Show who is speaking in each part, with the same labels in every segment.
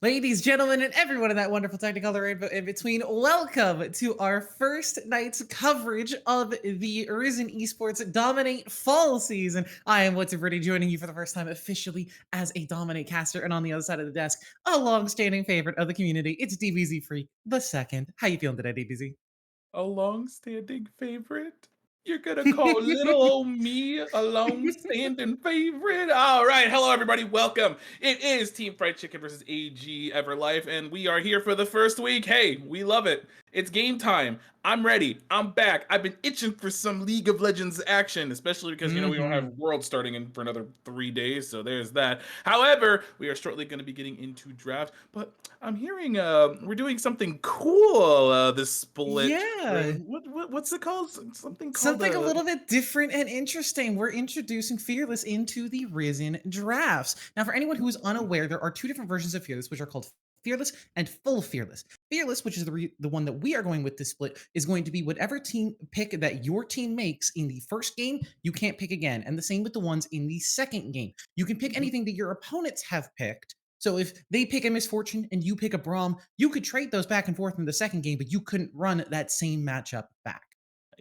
Speaker 1: Ladies, gentlemen, and everyone in that wonderful technicolor rainbow in between, welcome to our first night's coverage of the Arisen Esports Dominate Fall season. I am Bo3 joining you for the first time officially as a Dominate caster, and on the other side of the desk, a long-standing favorite of the community, it's DBZ Free the second. How you feeling today, DBZ?
Speaker 2: A long-standing favorite? You're gonna call little old me a long-standing favorite? All right, hello everybody, welcome. It is Team Fried Chicken versus AG EverLyfe, and we are here for the first week. Hey, we love it. It's game time. I'm ready. I'm back. I've been itching for some League of Legends action, especially because we don't have
Speaker 1: hmm
Speaker 2: World starting in for another 3 days, so there's that. However, we are shortly going to be getting into draft, but I'm hearing we're doing something cool this split
Speaker 1: Yeah.
Speaker 2: run. What's it called? Something called
Speaker 1: Something a little bit different and interesting. We're introducing Fearless into the Risen drafts. Now, for anyone who is unaware, there are two different versions of Fearless, which are called Fearless and Full Fearless. Fearless, which is the one that we are going with this split, is going to be whatever team pick that your team makes in the first game, you can't pick again. And the same with the ones in the second game. You can pick anything that your opponents have picked. So if they pick a Misfortune and you pick a Braum, you could trade those back and forth in the second game, but you couldn't run that same matchup back.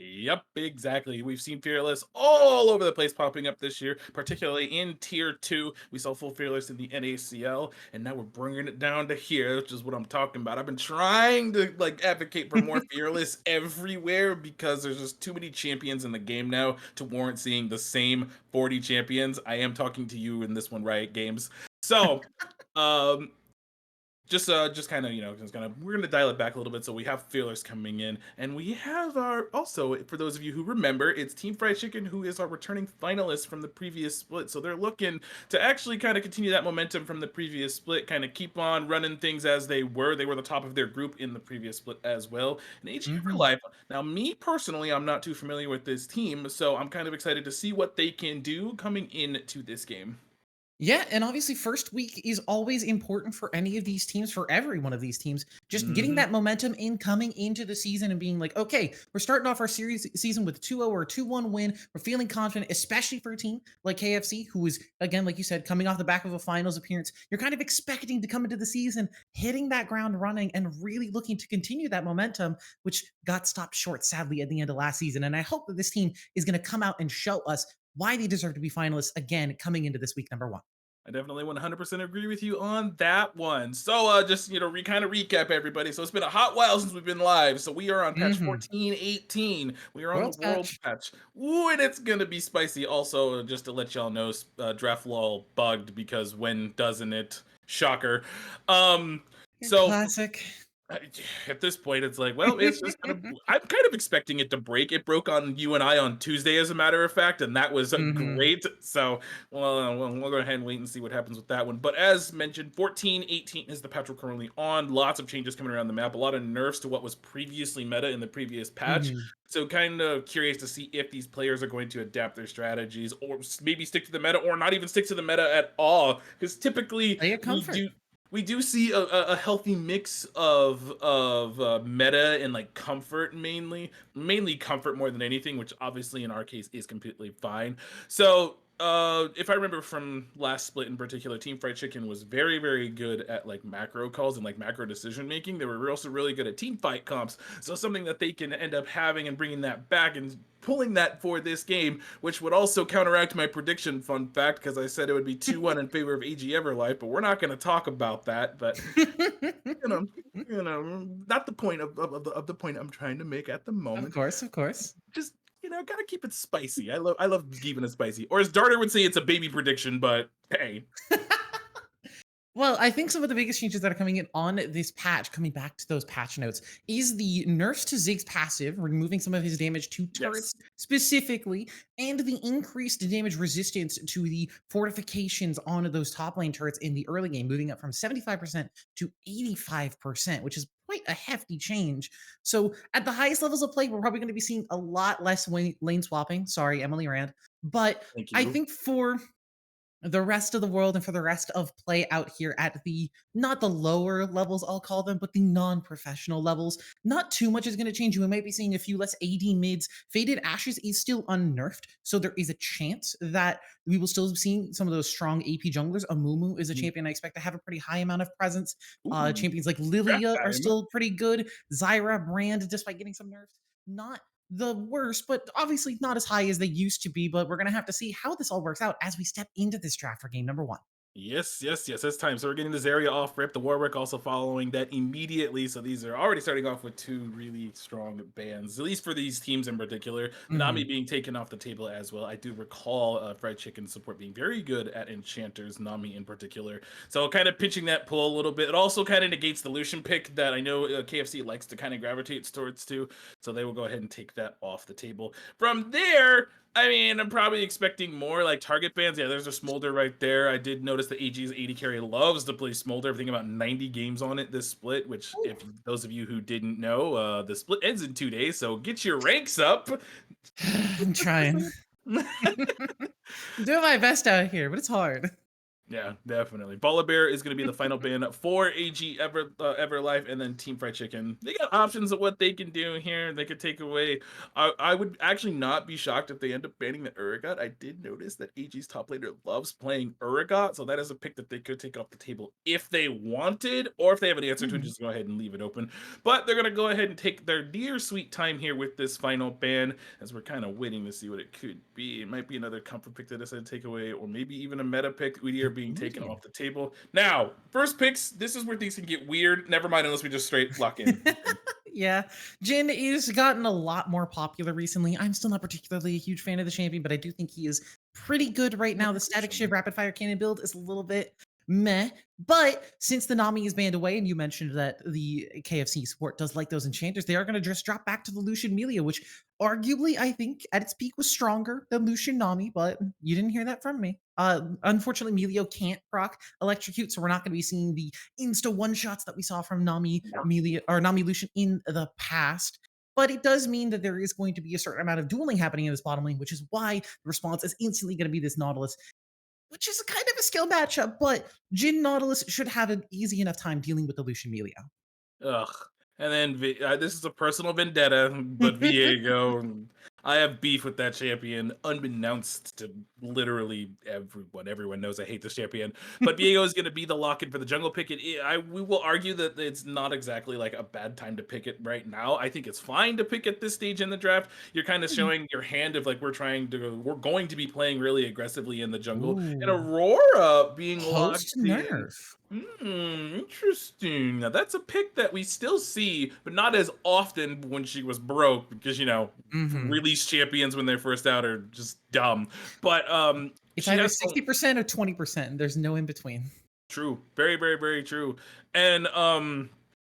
Speaker 2: Yep, exactly. We've seen Fearless all over the place popping up this year, particularly in Tier 2. We saw Full Fearless in the NACL, and now we're bringing it down to here, which is what I'm talking about. I've been trying to advocate for more Fearless everywhere because there's just too many champions in the game now to warrant seeing the same 40 champions. I am talking to you in this one, Riot Games. So, um, just kind of just kind of we're gonna dial it back a little bit. So we have Fearless coming in, and we have our also for those of you who remember, it's Team Fried Chicken who is our returning finalist from the previous split. So they're looking to actually kind of continue that momentum from the previous split, kind of keep on running things as they were. They were the top of their group in the previous split as well. And AG
Speaker 1: Mhm.
Speaker 2: Life. Now, me personally, I'm not too familiar with this team, so I'm kind of excited to see what they can do coming into this game.
Speaker 1: Yeah, and obviously, first week is always important for any of these teams, for every one of these teams. Just getting that momentum in coming into the season and being like, okay, we're starting off our series season with 2-0 or a 2-1 win. We're feeling confident, especially for a team like KFC, who is, again, like you said, coming off the back of a finals appearance. You're kind of expecting to come into the season, hitting that ground running, and really looking to continue that momentum, which got stopped short, sadly, at the end of last season. And I hope that this team is going to come out and show us why they deserve to be finalists again coming into this week number one.
Speaker 2: I definitely 100% agree with you on that one. So, just kind of recap everybody. So it's been a hot while since we've been live. So we are on patch
Speaker 1: Mhm.
Speaker 2: 14.18. We are on the
Speaker 1: World's
Speaker 2: world
Speaker 1: patch.
Speaker 2: patch. Ooh, and it's gonna be spicy. Also, just to let y'all know, draft law bugged because when doesn't it? Shocker. Um, so
Speaker 1: Classic.
Speaker 2: I- at this point, it's like, well, it's just gonna. I'm kind of expecting it to break. It broke on you and I on Tuesday, as a matter of fact, and that was
Speaker 1: Mhm.
Speaker 2: great. So, we'll go ahead and wait and see what happens with that one. But as mentioned, 14.18 is the patch we're currently on. Lots of changes coming around the map. A lot of nerfs to what was previously meta in the previous patch.
Speaker 1: Mhm.
Speaker 2: So, kind of curious to see if these players are going to adapt their strategies, or maybe stick to the meta, or not even stick to the meta at all. Because typically
Speaker 1: Play at
Speaker 2: we
Speaker 1: comfort.
Speaker 2: do see a healthy mix of meta and comfort, mainly comfort more than anything, which obviously in our case is completely fine. So if I remember from last split in particular, Team Fried Chicken was very good at macro calls and macro decision making. They were also really good at team fight comps, so something that they can end up having and bringing that back and pulling that for this game, which would also counteract my prediction, fun fact, because I said it would be 2-1 in favor of AG Everlife, but we're not going to talk about that. But, you know, not the point of the point I'm trying to make at the
Speaker 1: Of
Speaker 2: moment.
Speaker 1: course, of course.
Speaker 2: Just, gotta keep it spicy. I love keeping it spicy. Or as Darter would say, it's a baby prediction, but hey.
Speaker 1: Well, I think some of the biggest changes that are coming in on this patch, coming back to those patch notes, is the nerfs to Ziggs passive, removing some of his damage to
Speaker 2: Yes.
Speaker 1: turrets specifically, and the increased damage resistance to the fortifications on those top lane turrets in the early game, moving up from 75% to 85%, which is quite a hefty change. So at the highest levels of play, we're probably going to be seeing a lot less lane swapping. Sorry, Emily Rand. But
Speaker 2: Thank
Speaker 1: I
Speaker 2: you.
Speaker 1: think for the rest of the world and for the rest of play out here at the not the lower levels, I'll call them, but the non-professional levels. Not too much is going to change. We might be seeing a few less AD mids. Faded Ashes is still unnerfed, so there is a chance that we will still be seeing some of those strong AP junglers. Amumu is a
Speaker 2: Mm.
Speaker 1: champion I expect to have a pretty high amount of presence.
Speaker 2: Ooh,
Speaker 1: Champions like
Speaker 2: draft
Speaker 1: Lilia are
Speaker 2: time.
Speaker 1: still pretty good. Zyra, Brand, despite getting some nerfs, not the worst, but obviously not as high as they used to be. But we're going to have to see how this all works out as we step into this draft for game number one.
Speaker 2: Yes, yes, yes. It's time. So we're getting this area off rip. The Warwick also following that immediately. So these are already starting off with two really strong bands, at least for these teams in particular. The Nami
Speaker 1: Mhm.
Speaker 2: being taken off the table as well. I do recall Fried Chicken support being very good at Enchanters, Nami in particular. So kind of pitching that pull a little bit. It also kind of negates the Lucian pick that I know KFC likes to kind of gravitate towards too. So they will go ahead and take that off the table. From there, I mean, I'm probably expecting more like target bans. Yeah, there's a Smolder right there. I did notice the AG's 80 carry loves to play Smolder. I think about 90 games on it this split, which,
Speaker 1: Ooh,
Speaker 2: if those of you who didn't know, the split ends in 2 days. So get your ranks up.
Speaker 1: I'm trying. I'm doing my best out here, but it's hard.
Speaker 2: Yeah, definitely. Baller Bear is going to be the final ban for AG EverLyfe, and then Team Fried Chicken. They got options of what they can do here. They could take away. I would actually not be shocked if they end up banning the Urgot. I did notice that AG's top laner loves playing Urgot, so that is a pick that they could take off the table if they wanted, or if they have an answer to it,
Speaker 1: Mhm.
Speaker 2: just go ahead and leave it open. But they're going to go ahead and take their dear sweet time here with this final ban, as we're kind of waiting to see what it could be. It might be another comfort pick they decide to take away, or maybe even a meta pick. Udyr being taken
Speaker 1: Ooh.
Speaker 2: off the table. Now, first picks, this is where things can get weird. Never mind, unless we just straight lock in.
Speaker 1: Yeah, Jin is gotten a lot more popular recently. I'm still not particularly a huge fan of the champion, but I do think he is pretty good right now. The static shiv rapid fire cannon build is a little bit meh, but since the Nami is banned away, and you mentioned that the KFC support does like those enchanters, they are going to just drop back to the Lucian Melia, which arguably I think at its peak was stronger than Lucian Nami, but you didn't hear that from me. Unfortunately, Melio can't proc electrocute, so we're not going to be seeing the insta one shots that we saw from Nami Melia or Nami Lucian in the past. But it does mean that there is going to be a certain amount of dueling happening in this bottom lane, which is why the response is instantly going to be this Nautilus, which is kind of a skill matchup. But Jin Nautilus should have an easy enough time dealing with the Lucian Melia.
Speaker 2: Ugh. And then this is a personal vendetta, but Viego, I have beef with that champion, unbeknownst to literally everyone. Everyone knows I hate this champion, but Viego is going to be the lock-in for the jungle pick. We will argue that it's not exactly like a bad time to pick it right now. I think it's fine to pick at this stage in the draft. You're kind of showing your hand of like we're going to be playing really aggressively in the jungle, and
Speaker 1: Ooh,
Speaker 2: Aurora being
Speaker 1: post
Speaker 2: locked in.
Speaker 1: nerf.
Speaker 2: Interesting. Now that's a pick that we still see, but not as often when she was broke, because
Speaker 1: Hmm.
Speaker 2: release champions when they're first out are just dumb. But
Speaker 1: It's
Speaker 2: she
Speaker 1: either
Speaker 2: has
Speaker 1: 60% or 20%. There's no in between.
Speaker 2: true, very, very, very true. And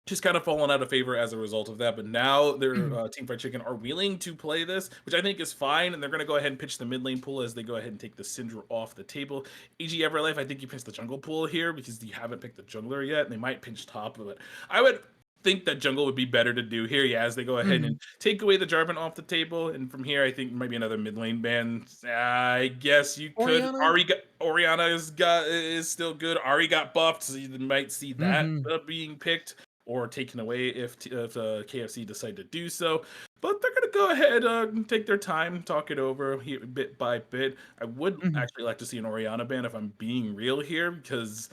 Speaker 2: she's kind of fallen out of favor as a result of that. But now their Team Fried Chicken are willing to play this, which I think is fine. And they're going to go ahead and pitch the mid lane pool as they go ahead and take the Syndra off the table. AG Everlife, I think you pitched the jungle pool here because you haven't picked the jungler yet. And they might pinch top, but I would think that jungle would be better to do here. Yeah, as they go ahead and
Speaker 1: Mhm.
Speaker 2: take away the Jarvan off the table. And from here, I think maybe another mid lane ban. I guess you could.
Speaker 1: Oriana.
Speaker 2: Oriana is still good. Ari got buffed, so you might see that
Speaker 1: Hmm.
Speaker 2: being picked or taken away if KFC decide to do so. But they're gonna go ahead and take their time, talk it over here bit by bit. I would
Speaker 1: Hmm.
Speaker 2: actually like to see an Oriana ban if I'm being real here, because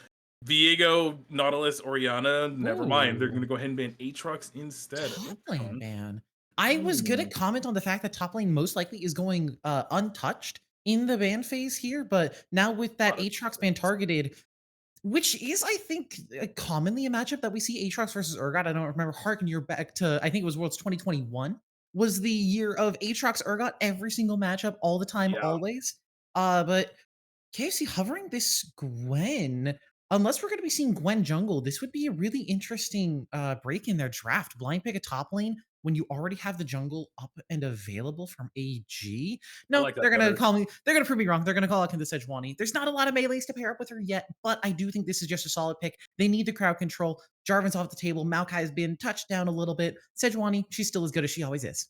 Speaker 2: Viego, Nautilus, Oriana, never mind. They're
Speaker 1: Ooh.
Speaker 2: gonna go ahead and ban Aatrox instead.
Speaker 1: Top lane
Speaker 2: Okay.
Speaker 1: ban. I was gonna
Speaker 2: Hmm.
Speaker 1: comment on the fact that top lane most likely is going untouched in the ban phase here, but now with that
Speaker 2: Lot of
Speaker 1: Aatrox ban
Speaker 2: sense.
Speaker 1: targeted, which is I think commonly a matchup that we see Aatrox versus Urgot. I don't remember. Harken your back to I think it was Worlds 2021 was the year of Aatrox Urgot every single matchup all the time,
Speaker 2: Yeah,
Speaker 1: always. But KFC hovering this Gwen. Unless we're going to be seeing Gwen jungle, this would be a really interesting break in their draft. Blind pick a top lane when you already have the jungle up and available from AG.
Speaker 2: I
Speaker 1: No,
Speaker 2: like that
Speaker 1: they're going to
Speaker 2: better.
Speaker 1: call me. They're going to prove me wrong. They're going to call out Kinda Sejuani. There's not a lot of melees to pair up with her yet, but I do think this is just a solid pick. They need the crowd control. Jarvan's off the table. Maokai has been touched down a little bit. Sejuani, she's still as good as she always is.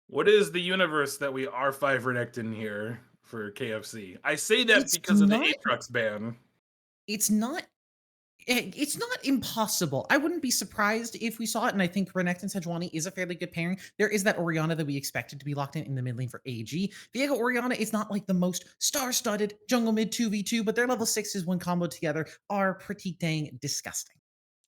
Speaker 2: What is the universe that we are 5 in here? for KFC. I say that
Speaker 1: It's
Speaker 2: because of the
Speaker 1: not
Speaker 2: Aatrox ban.
Speaker 1: it's not it's not impossible. I wouldn't be surprised if we saw it, and I think Renekton Sejuani is a fairly good pairing. There is that Orianna that we expected to be locked in the mid lane for AG. Viego Orianna is not like the most star-studded jungle mid 2v2, but their level 6s when comboed together are pretty dang disgusting.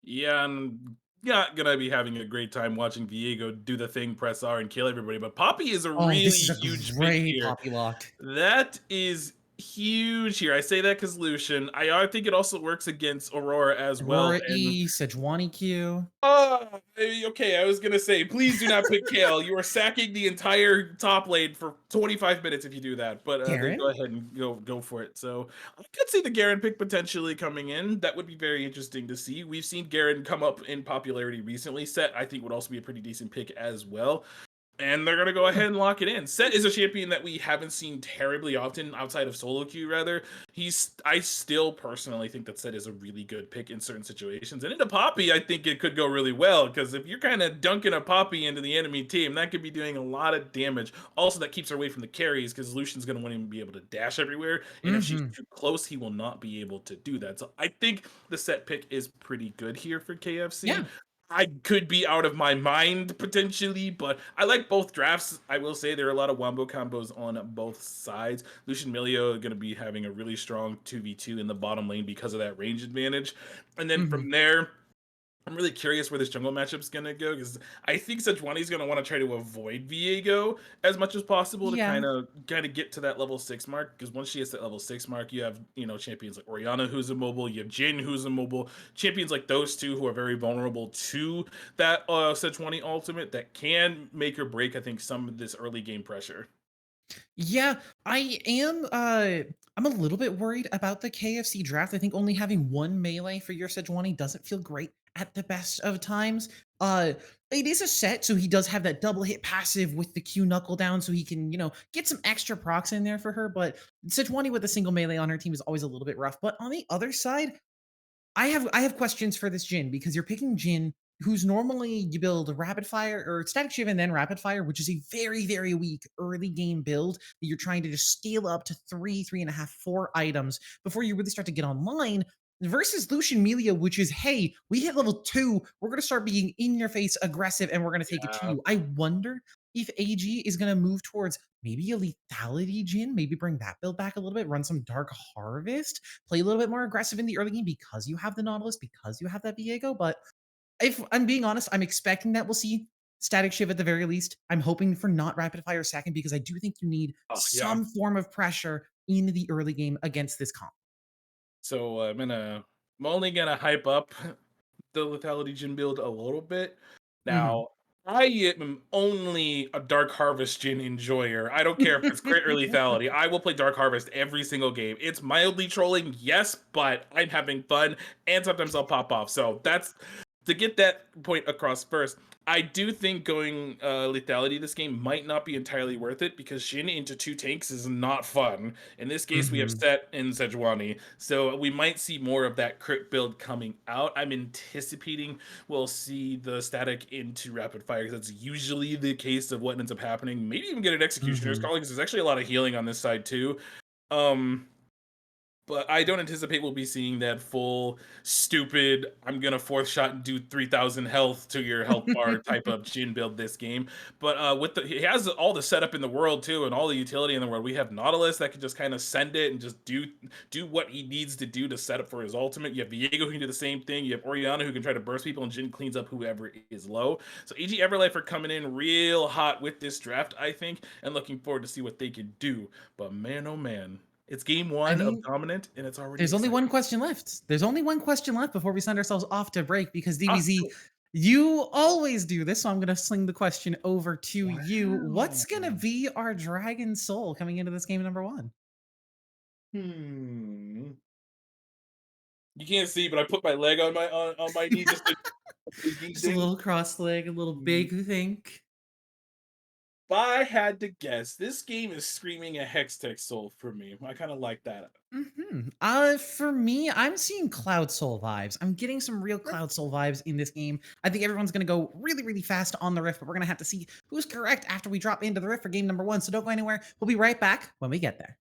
Speaker 2: Yeah, I'm not gonna be having a great time watching Viego do the thing, press R, and kill everybody. But Poppy is a
Speaker 1: Oh, this
Speaker 2: really
Speaker 1: is a
Speaker 2: huge pick
Speaker 1: great
Speaker 2: here.
Speaker 1: poppy lock.
Speaker 2: That is huge here. I say that because Lucian. I think it also works against Aurora as well.
Speaker 1: Aurora
Speaker 2: And
Speaker 1: E, Sejuani Q.
Speaker 2: okay. I was gonna say, please do not pick Kale. You are sacking the entire top lane for 25 minutes if you do that. But they
Speaker 1: Garen?
Speaker 2: go ahead and go for it. So I could see the Garen pick potentially coming in. That would be very interesting to see. We've seen Garen come up in popularity recently. Set I think would also be a pretty decent pick as well. And they're gonna go ahead and lock it in. Set is a champion that we haven't seen terribly often outside of solo queue. Rather, I still personally think that Set is a really good pick in certain situations. And into Poppy, I think it could go really well because if you're kind of dunking a Poppy into the enemy team, that could be doing a lot of damage. Also, that keeps her away from the carries because Lucian's gonna want him to be able to dash everywhere. And if she's
Speaker 1: Mhm.
Speaker 2: too close, he will not be able to do that. So I think the Set pick is pretty good here for KFC.
Speaker 1: Yeah.
Speaker 2: I could be out of my mind potentially, but I like both drafts. I will say there are a lot of wombo combos on both sides. Lucian Milio going to be having a really strong 2v2 in the bottom lane because of that range advantage. And then
Speaker 1: Mhm.
Speaker 2: from there, I'm really curious where this jungle matchup's gonna go because I think Sejuani's gonna want to try to avoid Viego as much as possible to
Speaker 1: Yeah.
Speaker 2: kind of get to that level 6 mark. Because once she hits that level 6 mark, you have champions like Orianna who's immobile, you have Jin who's immobile, champions like those two who are very vulnerable to that Sejuani ultimate that can make or break. I think some of this early game pressure.
Speaker 1: Yeah, I am I'm a little bit worried about the KFC draft. I think only having one melee for your Sejuani doesn't feel great at the best of times. It is a set, so he does have that double hit passive with the Q knuckle down, so he can, get some extra procs in there for her. But Sejuani with a single melee on her team is always a little bit rough. But on the other side, I have questions for this Jin because you're picking Jin, who's normally you build rapid fire or static shiv and then rapid fire, which is a very, very weak early game build that you're trying to just scale up to three and a half, 4 items before you really start to get online. Versus Lucian Melia, which is, hey, we hit level 2, we're gonna start being in your face aggressive and we're gonna take it to
Speaker 2: Yeah.
Speaker 1: you. I wonder if AG is gonna move towards maybe a lethality Jin, maybe bring that build back a little bit, run some Dark Harvest, play a little bit more aggressive in the early game because you have the Nautilus, because you have that Viego. But if I'm being honest, I'm expecting that we'll see static shiv at the very least. I'm hoping for not rapid fire second because I do think you need
Speaker 2: Oh yeah.
Speaker 1: some form of pressure in the early game against this comp.
Speaker 2: So I'm only gonna hype up the lethality gin build a little bit.
Speaker 1: Mhm.
Speaker 2: Now, I am only a Dark Harvest gin enjoyer. I don't care if it's crit or lethality. I will play Dark Harvest every single game. It's mildly trolling, yes, but I'm having fun, and sometimes I'll pop off. So that's to get that point across first. I do think going lethality this game might not be entirely worth it because Shin into 2 tanks is not fun. In this case, we have
Speaker 1: Mhm.
Speaker 2: Set and Sejuani, so we might see more of that crit build coming out. I'm anticipating we'll see the static into rapid fire because that's usually the case of what ends up happening. Maybe even get an executioner's
Speaker 1: Mhm.
Speaker 2: calling because there's actually a lot of healing on this side too. Um, but I don't anticipate we'll be seeing that full stupid I'm gonna fourth shot and do 3,000 health to your health bar type of Jin build this game. But with he has all the setup in the world too, and all the utility in the world. We have Nautilus that can just kind of send it and just do what he needs to do to set up for his ultimate. You have Viego who can do the same thing. You have Oriana who can try to burst people, and Jin cleans up whoever is low. So AG EverLyfe are coming in real hot with this draft, I think, and looking forward to see what they can do. But man, oh man. It's game
Speaker 1: I
Speaker 2: one of
Speaker 1: mean,
Speaker 2: dominant, and it's already
Speaker 1: there's only
Speaker 2: exciting.
Speaker 1: one question left. There's only one question left before we send ourselves off to break because
Speaker 2: Ah,
Speaker 1: DBZ,
Speaker 2: cool.
Speaker 1: you always do this, so I'm gonna sling the question over to you. What's gonna
Speaker 2: Wow.
Speaker 1: be our Dragon Soul coming into this game number one?
Speaker 2: Hmm. You can't see, but I put my leg on my knee just to thinking
Speaker 1: Just a
Speaker 2: things.
Speaker 1: little cross leg, a little
Speaker 2: Mhm.
Speaker 1: big think.
Speaker 2: If I had to guess, this game is screaming a Hextech Soul for me. I kind of like that.
Speaker 1: For me, I'm seeing Cloud Soul vibes. I'm getting some real Cloud Soul vibes in this game. I think everyone's gonna go really, really fast on the Rift, but we're gonna have to see who's correct after we drop into the Rift for game number one. So don't go anywhere. We'll be right back when we get there.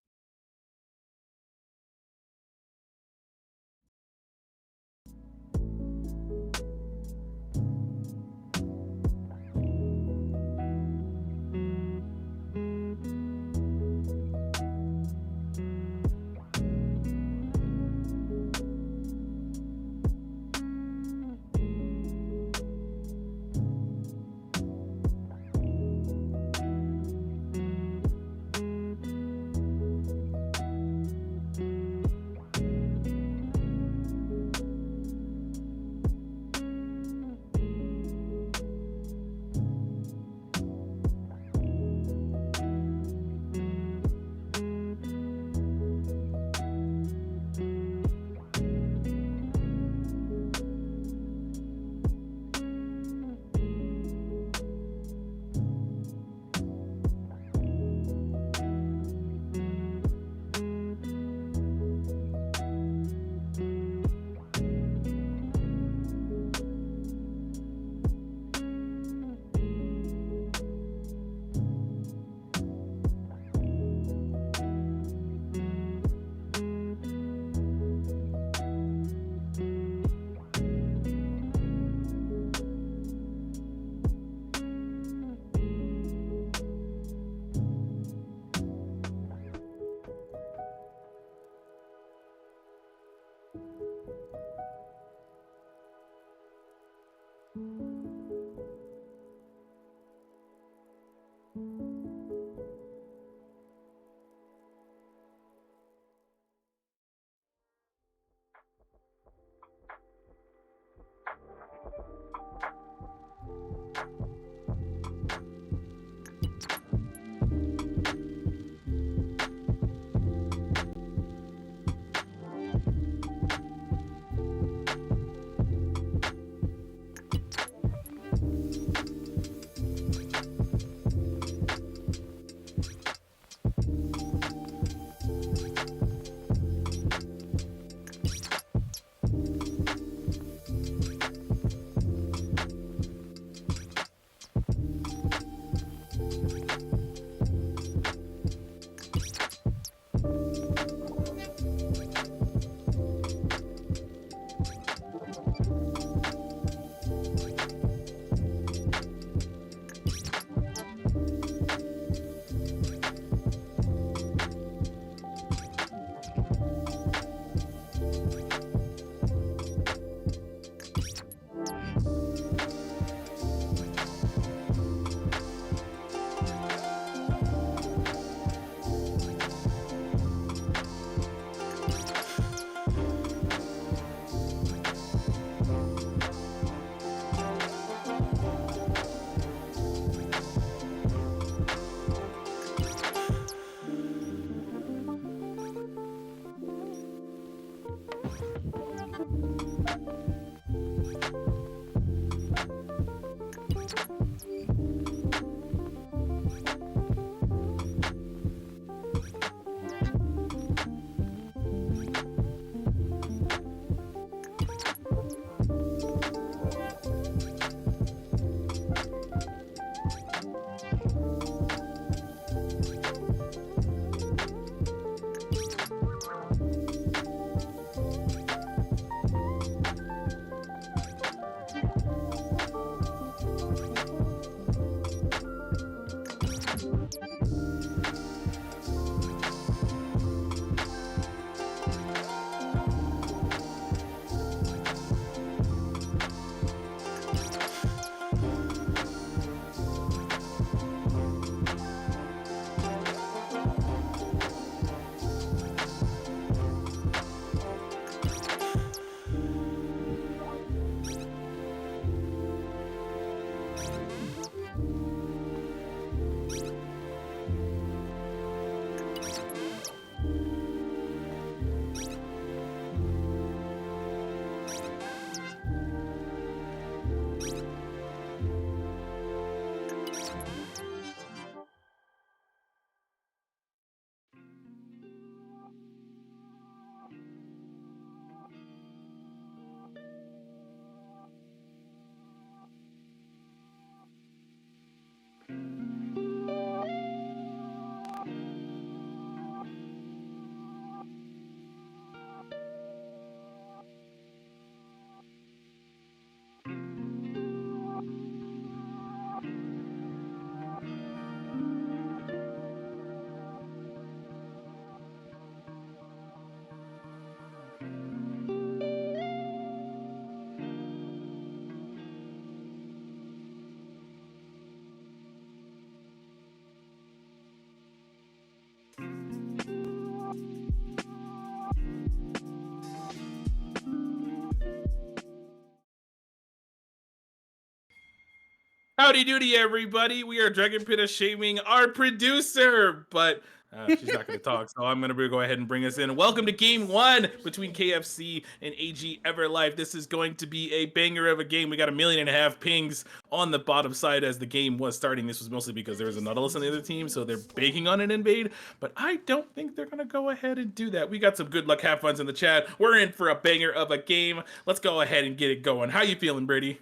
Speaker 2: Howdy doody, everybody. We are Dragon Pit shaming our producer, but she's not going to talk, so I'm going to go ahead and bring us in. Welcome to Game 1 between KFC and AG EverLyfe. This is going to be a banger of a game. We got 1.5 million pings on the bottom side as the game was starting. This was mostly because there was a Nautilus on the other team, so they're baking on an invade, but I don't think they're going to go ahead and do that. We got some good luck, have funs in the chat. We're in for a banger of a game. Let's go ahead and get it going. How you feeling, Brady?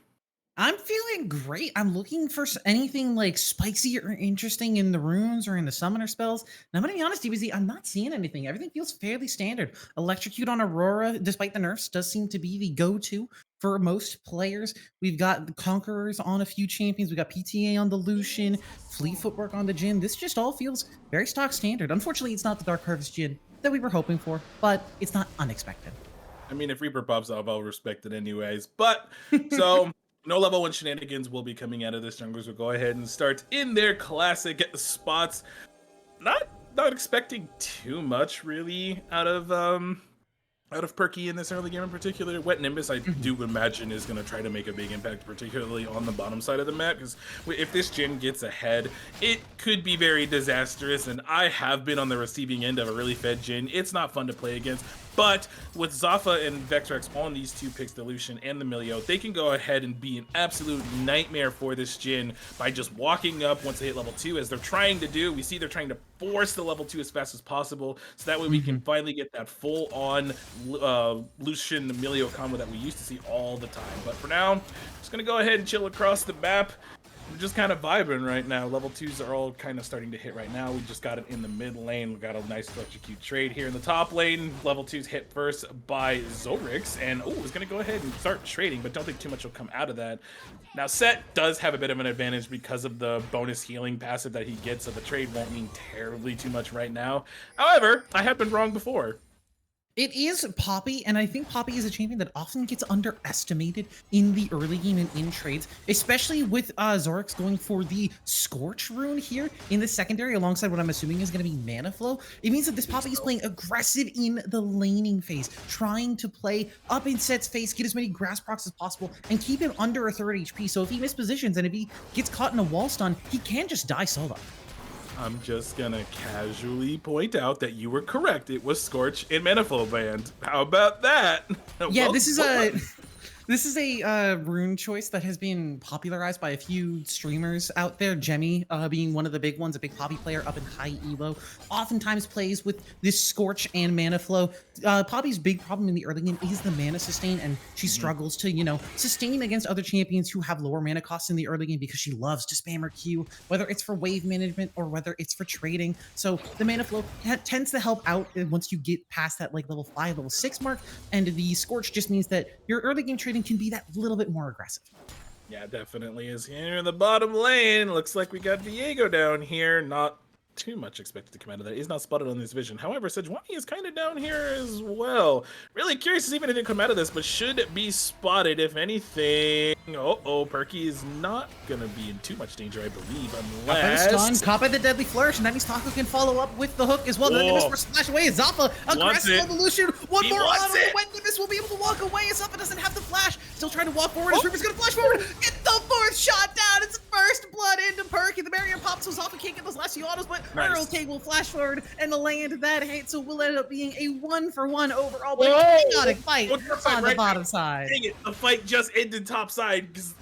Speaker 1: I'm feeling great. I'm looking for anything like spicy or interesting in the runes or in the summoner spells. Now, I'm gonna be honest, DBZ, I'm not seeing anything. Everything feels fairly standard. Electrocute on Aurora, despite the nerfs, does seem to be the go-to for most players. We've got the Conquerors on a few champions. We got PTA on the Lucian, Fleet Footwork on the Jhin. This just all feels very stock standard. Unfortunately, it's not the Dark Harvest Jhin that we were hoping for, but it's not unexpected.
Speaker 2: I mean, if Reaper pops off, I'll respect it anyways. But, so... No level 1 shenanigans will be coming out of this. Junglers will go ahead and start in their classic spots. Not expecting too much really out of Perky in this early game in particular. Wet Nimbus, I do imagine, is going to try to make a big impact, particularly on the bottom side of the map, because if this Jhin gets ahead, it could be very disastrous, and I have been on the receiving end of a really fed Jhin. It's not fun to play against, but with Zaffa and Vectrex on these two picks, the Lucian and the Milio, they can go ahead and be an absolute nightmare for this Jhin by just walking up once they hit level 2, as they're trying to do. We see they're trying to force the level 2 as fast as possible, so that way we can finally get that full-on Lucian Milio combo that we used to see all the time. But for now, I'm just gonna go ahead and chill across the map. We're just kind of vibing right now. Level 2s are all kind of starting to hit right now. We just got it in the mid lane. We got a nice electrocute trade here in the top lane. Level 2s hit first by Zorix, and is gonna go ahead and start trading, but don't think too much will come out of that. Now, Set does have a bit of an advantage because of the bonus healing passive that he gets, so the trade won't mean terribly too much right now. However, I have been wrong before.
Speaker 1: It is Poppy, and I think Poppy is a champion that often gets underestimated in the early game and in trades, especially with Zorix going for the Scorch rune here in the secondary alongside what I'm assuming is going to be Mana Flow. It means that this Poppy is playing aggressive in the laning phase, trying to play up in Set's face, get as many grass procs as possible, and keep him under a third HP. So if he mispositions and if he gets caught in a wall stun, he can just die solo.
Speaker 2: I'm just gonna casually point out that you were correct. It was Scorch and Manifold Band. How about that?
Speaker 1: Yeah,
Speaker 2: Well,
Speaker 1: this is
Speaker 2: well
Speaker 1: a
Speaker 2: done.
Speaker 1: this is a rune choice that has been popularized by a few streamers out there. Jemmy being one of the big ones, a big Poppy player up in high elo, oftentimes plays with this Scorch and Mana Flow. Poppy's big problem in the early game is the mana sustain, and she struggles to, sustain against other champions who have lower mana costs in the early game because she loves to spam her Q, whether it's for wave management or whether it's for trading. So the Mana Flow tends to help out once you get past that like level 5, level 6 mark, and the Scorch just means that your early game trading can be that little bit more aggressive.
Speaker 2: Yeah, definitely is. Here in the bottom lane, looks like we got Diego down here. Not too much expected to come out of that. He's not spotted on this vision. However, Sejuani is kind of down here as well. Really curious to see if anything come out of this, but should be spotted if anything. Uh-oh, Perky is not gonna be in too much danger, I believe, unless...
Speaker 1: Caught by the deadly flourish, and that means Taco can follow up with the hook as well. The Nimbus for splash away. Zappa, aggressive evolution. One more auto. When Nimbus will be able to walk away. Zappa doesn't have the flash. Still trying to walk forward. As Reaper's gonna flash forward. Get the fourth shot down. It's first blood into Perky. The barrier pops, so Zappa can't get those last few autos, but Earl King will flash forward and land that hit, so we'll end up being a 1-for-1 overall. But a chaotic fight on the bottom side.
Speaker 2: Dang it, the fight just ended top side because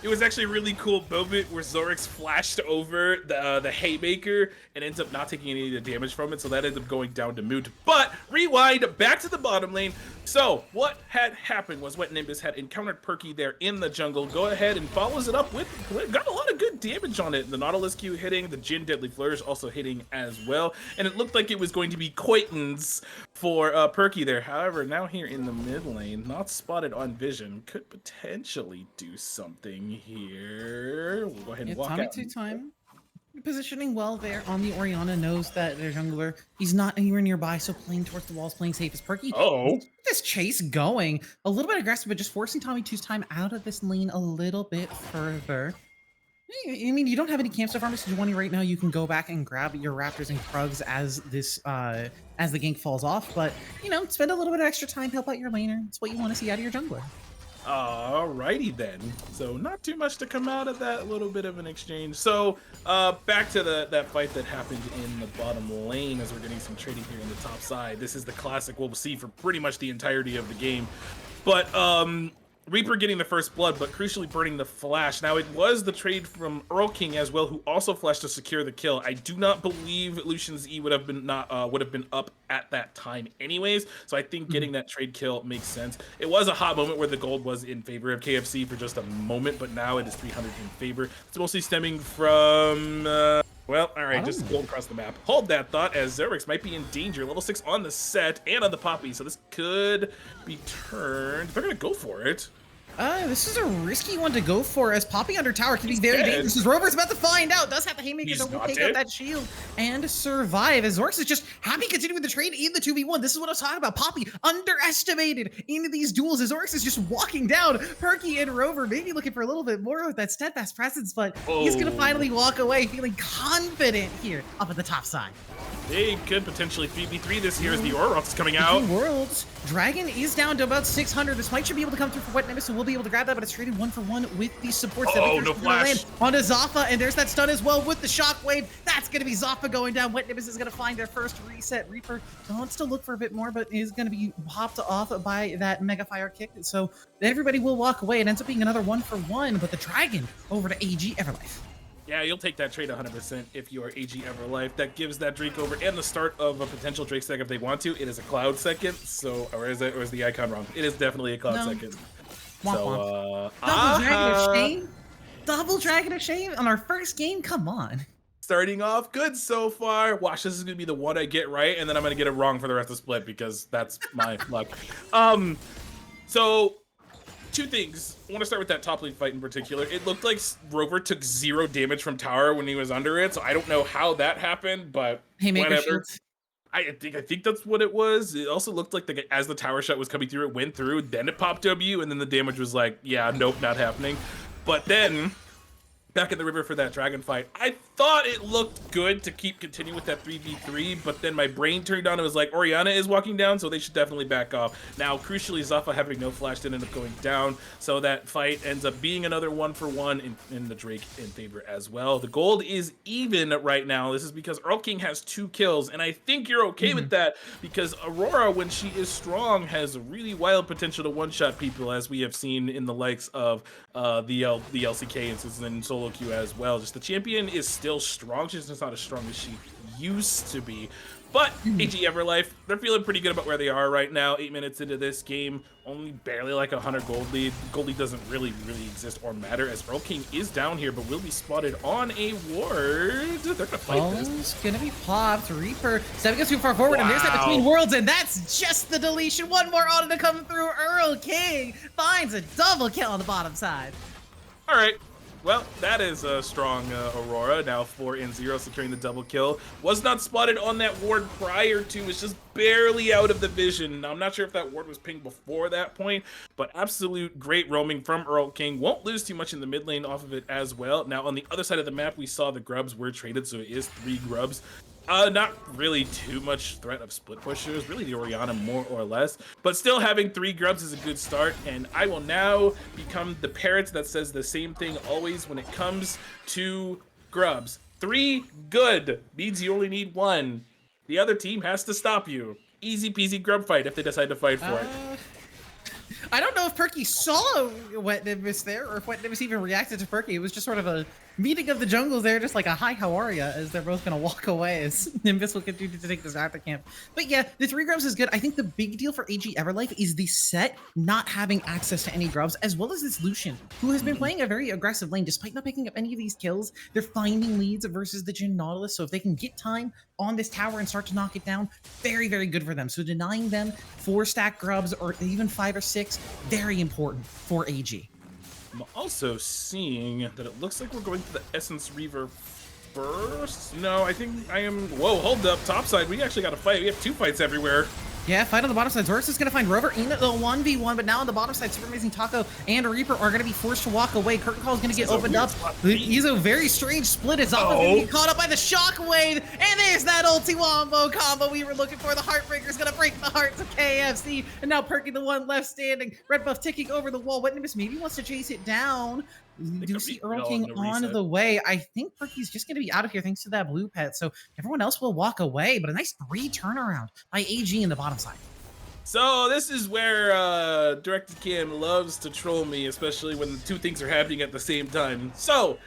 Speaker 2: it was actually a really cool moment where Zorix flashed over the Haymaker and ends up not taking any of the damage from it, so that ends up going down to moot. But rewind back to the bottom lane. So what had happened was Wet Nimbus had encountered Perky there in the jungle. Go ahead and follows it up with, got a lot of good damage on it. The Nautilus Q hitting, the Jhin Deadly Flourish also hitting as well. And it looked like it was going to be Quaitons for Perky there. However, now here in the mid lane, not spotted on vision, could potentially do something here. We'll go ahead and walk out.
Speaker 1: Time. Positioning well there on the Orianna, knows that their jungler, he's not anywhere nearby, so playing towards the walls, playing safe as Perky. This chase going a little bit aggressive, but just forcing Tommy 2's time out of this lane a little bit further. I mean, you don't have any camp stuff on this Sejuani right now. You can go back and grab your Raptors and Krugs as this as the gank falls off, but spend a little bit of extra time, help out your laner. It's what you want to see out of your jungler.
Speaker 2: Alrighty then. So not too much to come out of that little bit of an exchange. So back to that fight that happened in the bottom lane as we're getting some trading here in the top side. This is the classic we'll see for pretty much the entirety of the game. But Reaper getting the first blood, but crucially burning the flash. Now, it was the trade from Earl King as well, who also flashed to secure the kill. I do not believe Lucian's E would have been up at that time anyways, so I think getting that trade kill makes sense. It was a hot moment where the gold was in favor of KFC for just a moment, but now it is 300 in favor. It's mostly stemming from... well, all right, just gold across the map. Hold that thought, as Zerix might be in danger. Level 6 on the set and on the Poppy, so this could be turned. They're going to go for it.
Speaker 1: This is a risky one to go for, as Poppy under tower can be very dangerous. As Rover's about to find out, does have the Haymaker that will take out that shield and survive. As Zorx is just happy continuing the trade in the 2v1. This is what I was talking about. Poppy underestimated into these duels, as Zorx is just walking down. Perky and Rover maybe looking for a little bit more with that steadfast presence, but he's gonna finally walk away feeling confident here up at the top side.
Speaker 2: They could potentially feed me 3 this year as the Aurochs coming out.
Speaker 1: Worlds. Dragon is down to about 600. This might should be able to come through for Wet Nimbus, so we'll be able to grab that, but it's traded 1-for-1 with these supports.
Speaker 2: No flash.
Speaker 1: Land onto Zappa, and there's that stun as well with the shockwave. That's going to be Zappa going down. Wet Nimbus is going to find their first reset. Reaper wants to look for a bit more, but is going to be popped off by that Mega Fire kick. So everybody will walk away. It ends up being another 1-for-1, but the Dragon over to AG EverLyfe.
Speaker 2: Yeah, you'll take that trade 100% if you are AG EverLyfe. That gives that Drake over and the start of a potential Drake second if they want to. It is a Cloud second, so or is the icon wrong? It is definitely a Cloud second. So
Speaker 1: Double Dragon of Shame? Double Dragon of Shame on our first game? Come on.
Speaker 2: Starting off good so far. Watch, this is gonna be the one I get right, and then I'm gonna get it wrong for the rest of the split because that's my luck. So 2 things. I want to start with that top lane fight in particular. It looked like Rover took 0 damage from tower when he was under it, so I don't know how that happened, but whatever. I think that's what it was. It also looked like as the tower shot was coming through, it went through, then it popped W, and then the damage was like, yeah, nope, not happening. But then back in the river for that dragon fight. I thought it looked good to keep continuing with that 3v3, but then my brain turned on and was like, Orianna is walking down, so they should definitely back off. Now, crucially, Zaffa having no flash did end up going down, so that fight ends up being another 1-for-1 in the Drake in favor as well. The gold is even right now. This is because Earl King has 2 kills, and I think you're okay with that, because Aurora, when she is strong, has really wild potential to one-shot people, as we have seen in the likes of the LCK instances and solo queue as well. Just the champion is still strong, she's just not as strong as she used to be. But AG EverLyfe, they're feeling pretty good about where they are right now. 8 minutes into this game, only barely like 100 gold lead. Gold lead doesn't really exist or matter, as Earl King is down here, but will be spotted on a ward. They're gonna fight this.
Speaker 1: It's gonna be popped. Reaper stepping us too far forward, and there's that between worlds, and that's just the deletion. One more auto to come through. Earl King finds a double kill on the bottom side.
Speaker 2: All right. Well, that is a strong Aurora. Now 4-0 securing the double kill. Was not spotted on that ward prior to. It's just barely out of the vision. Now, I'm not sure if that ward was pinged before that point, but absolute great roaming from Earl King. Won't lose too much in the mid lane off of it as well. Now, on the other side of the map, we saw the grubs were traded, so it is 3 grubs. Not really too much threat of split pushers, really the Orianna more or less, but still having 3 grubs is a good start, and I will now become the parrot that says the same thing always when it comes to grubs. 3 good means you only need 1. The other team has to stop you. Easy peasy grub fight if they decide to fight for it.
Speaker 1: I don't know if Perky saw Wet Nimbus there, or if Wet Nimbus even reacted to Perky. It was just sort of a meeting of the jungles there, just like a hi, how are ya, as they're both gonna walk away as Nimbus will continue to take this out the camp. But yeah, the 3 grubs is good. I think the big deal for AG EverLyfe is the set not having access to any grubs, as well as this Lucian, who has been playing a very aggressive lane. Despite not picking up any of these kills, they're finding leads versus the Jhin Nautilus, so if they can get time on this tower and start to knock it down, very good for them. So denying them 4-stack grubs, or even 5 or 6, very important for AG.
Speaker 2: I'm also seeing that it looks like we're going to the Essence Reaver first. No, I think I am. Whoa, hold up. Topside, we actually got a fight. We have 2 fights everywhere.
Speaker 1: Yeah, fight on the bottom side. Zorix is going to find Rover in the 1v1, but now on the bottom side, Super Amazing Taco and Reaper are going to be forced to walk away. Curtain Call is going to get opened up. He's a very strange split. It's almost going to get caught up by the Shockwave, and there's that ulti wombo combo we were looking for. The Heartbreaker is going to break the hearts of KFC, and now Perky, the one left standing. Red buff ticking over the wall. Wet Nimbus maybe wants to chase it down. We do see Earl King on the way. I think Perky's just going to be out of here thanks to that blue pet, so everyone else will walk away, but a nice 3 turnaround by AG in the bottom side.
Speaker 2: So this is where Directed Cam loves to troll me, especially when the 2 things are happening at the same time. So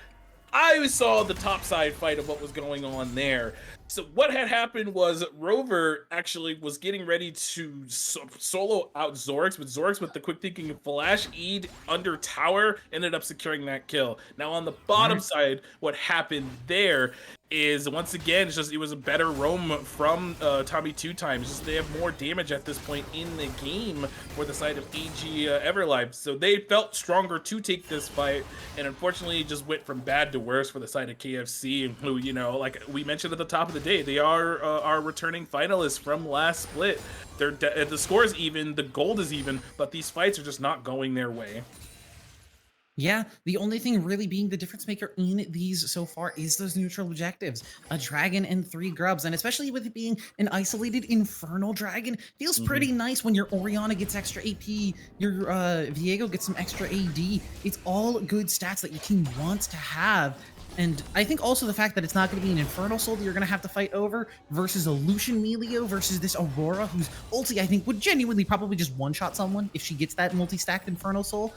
Speaker 2: I saw the top side fight of what was going on there. So what had happened was Rover actually was getting ready to solo out Zorix, but Zorix with the quick thinking flash E'd under tower ended up securing that kill. Now on the bottom side, what happened there is once again it was a better roam from Tommy 2 times. Just they have more damage at this point in the game for the side of AG EverLyfe, so they felt stronger to take this fight, and unfortunately it just went from bad to worse for the side of KFC, who, you know, like we mentioned at the top of the day, they are our returning finalists from last split. The score is even, the gold is even, but these fights are just not going their way.
Speaker 1: Yeah, the only thing really being the difference maker in these so far is those neutral objectives. A dragon and 3 grubs, and especially with it being an isolated infernal dragon, feels pretty nice when your Orianna gets extra AP, your Viego gets some extra AD. It's all good stats that your team wants to have. And I think also the fact that it's not going to be an Infernal Soul that you're going to have to fight over versus a Lucian Melio versus this Aurora, whose ulti I think would genuinely probably just one-shot someone if she gets that multi-stacked Infernal Soul.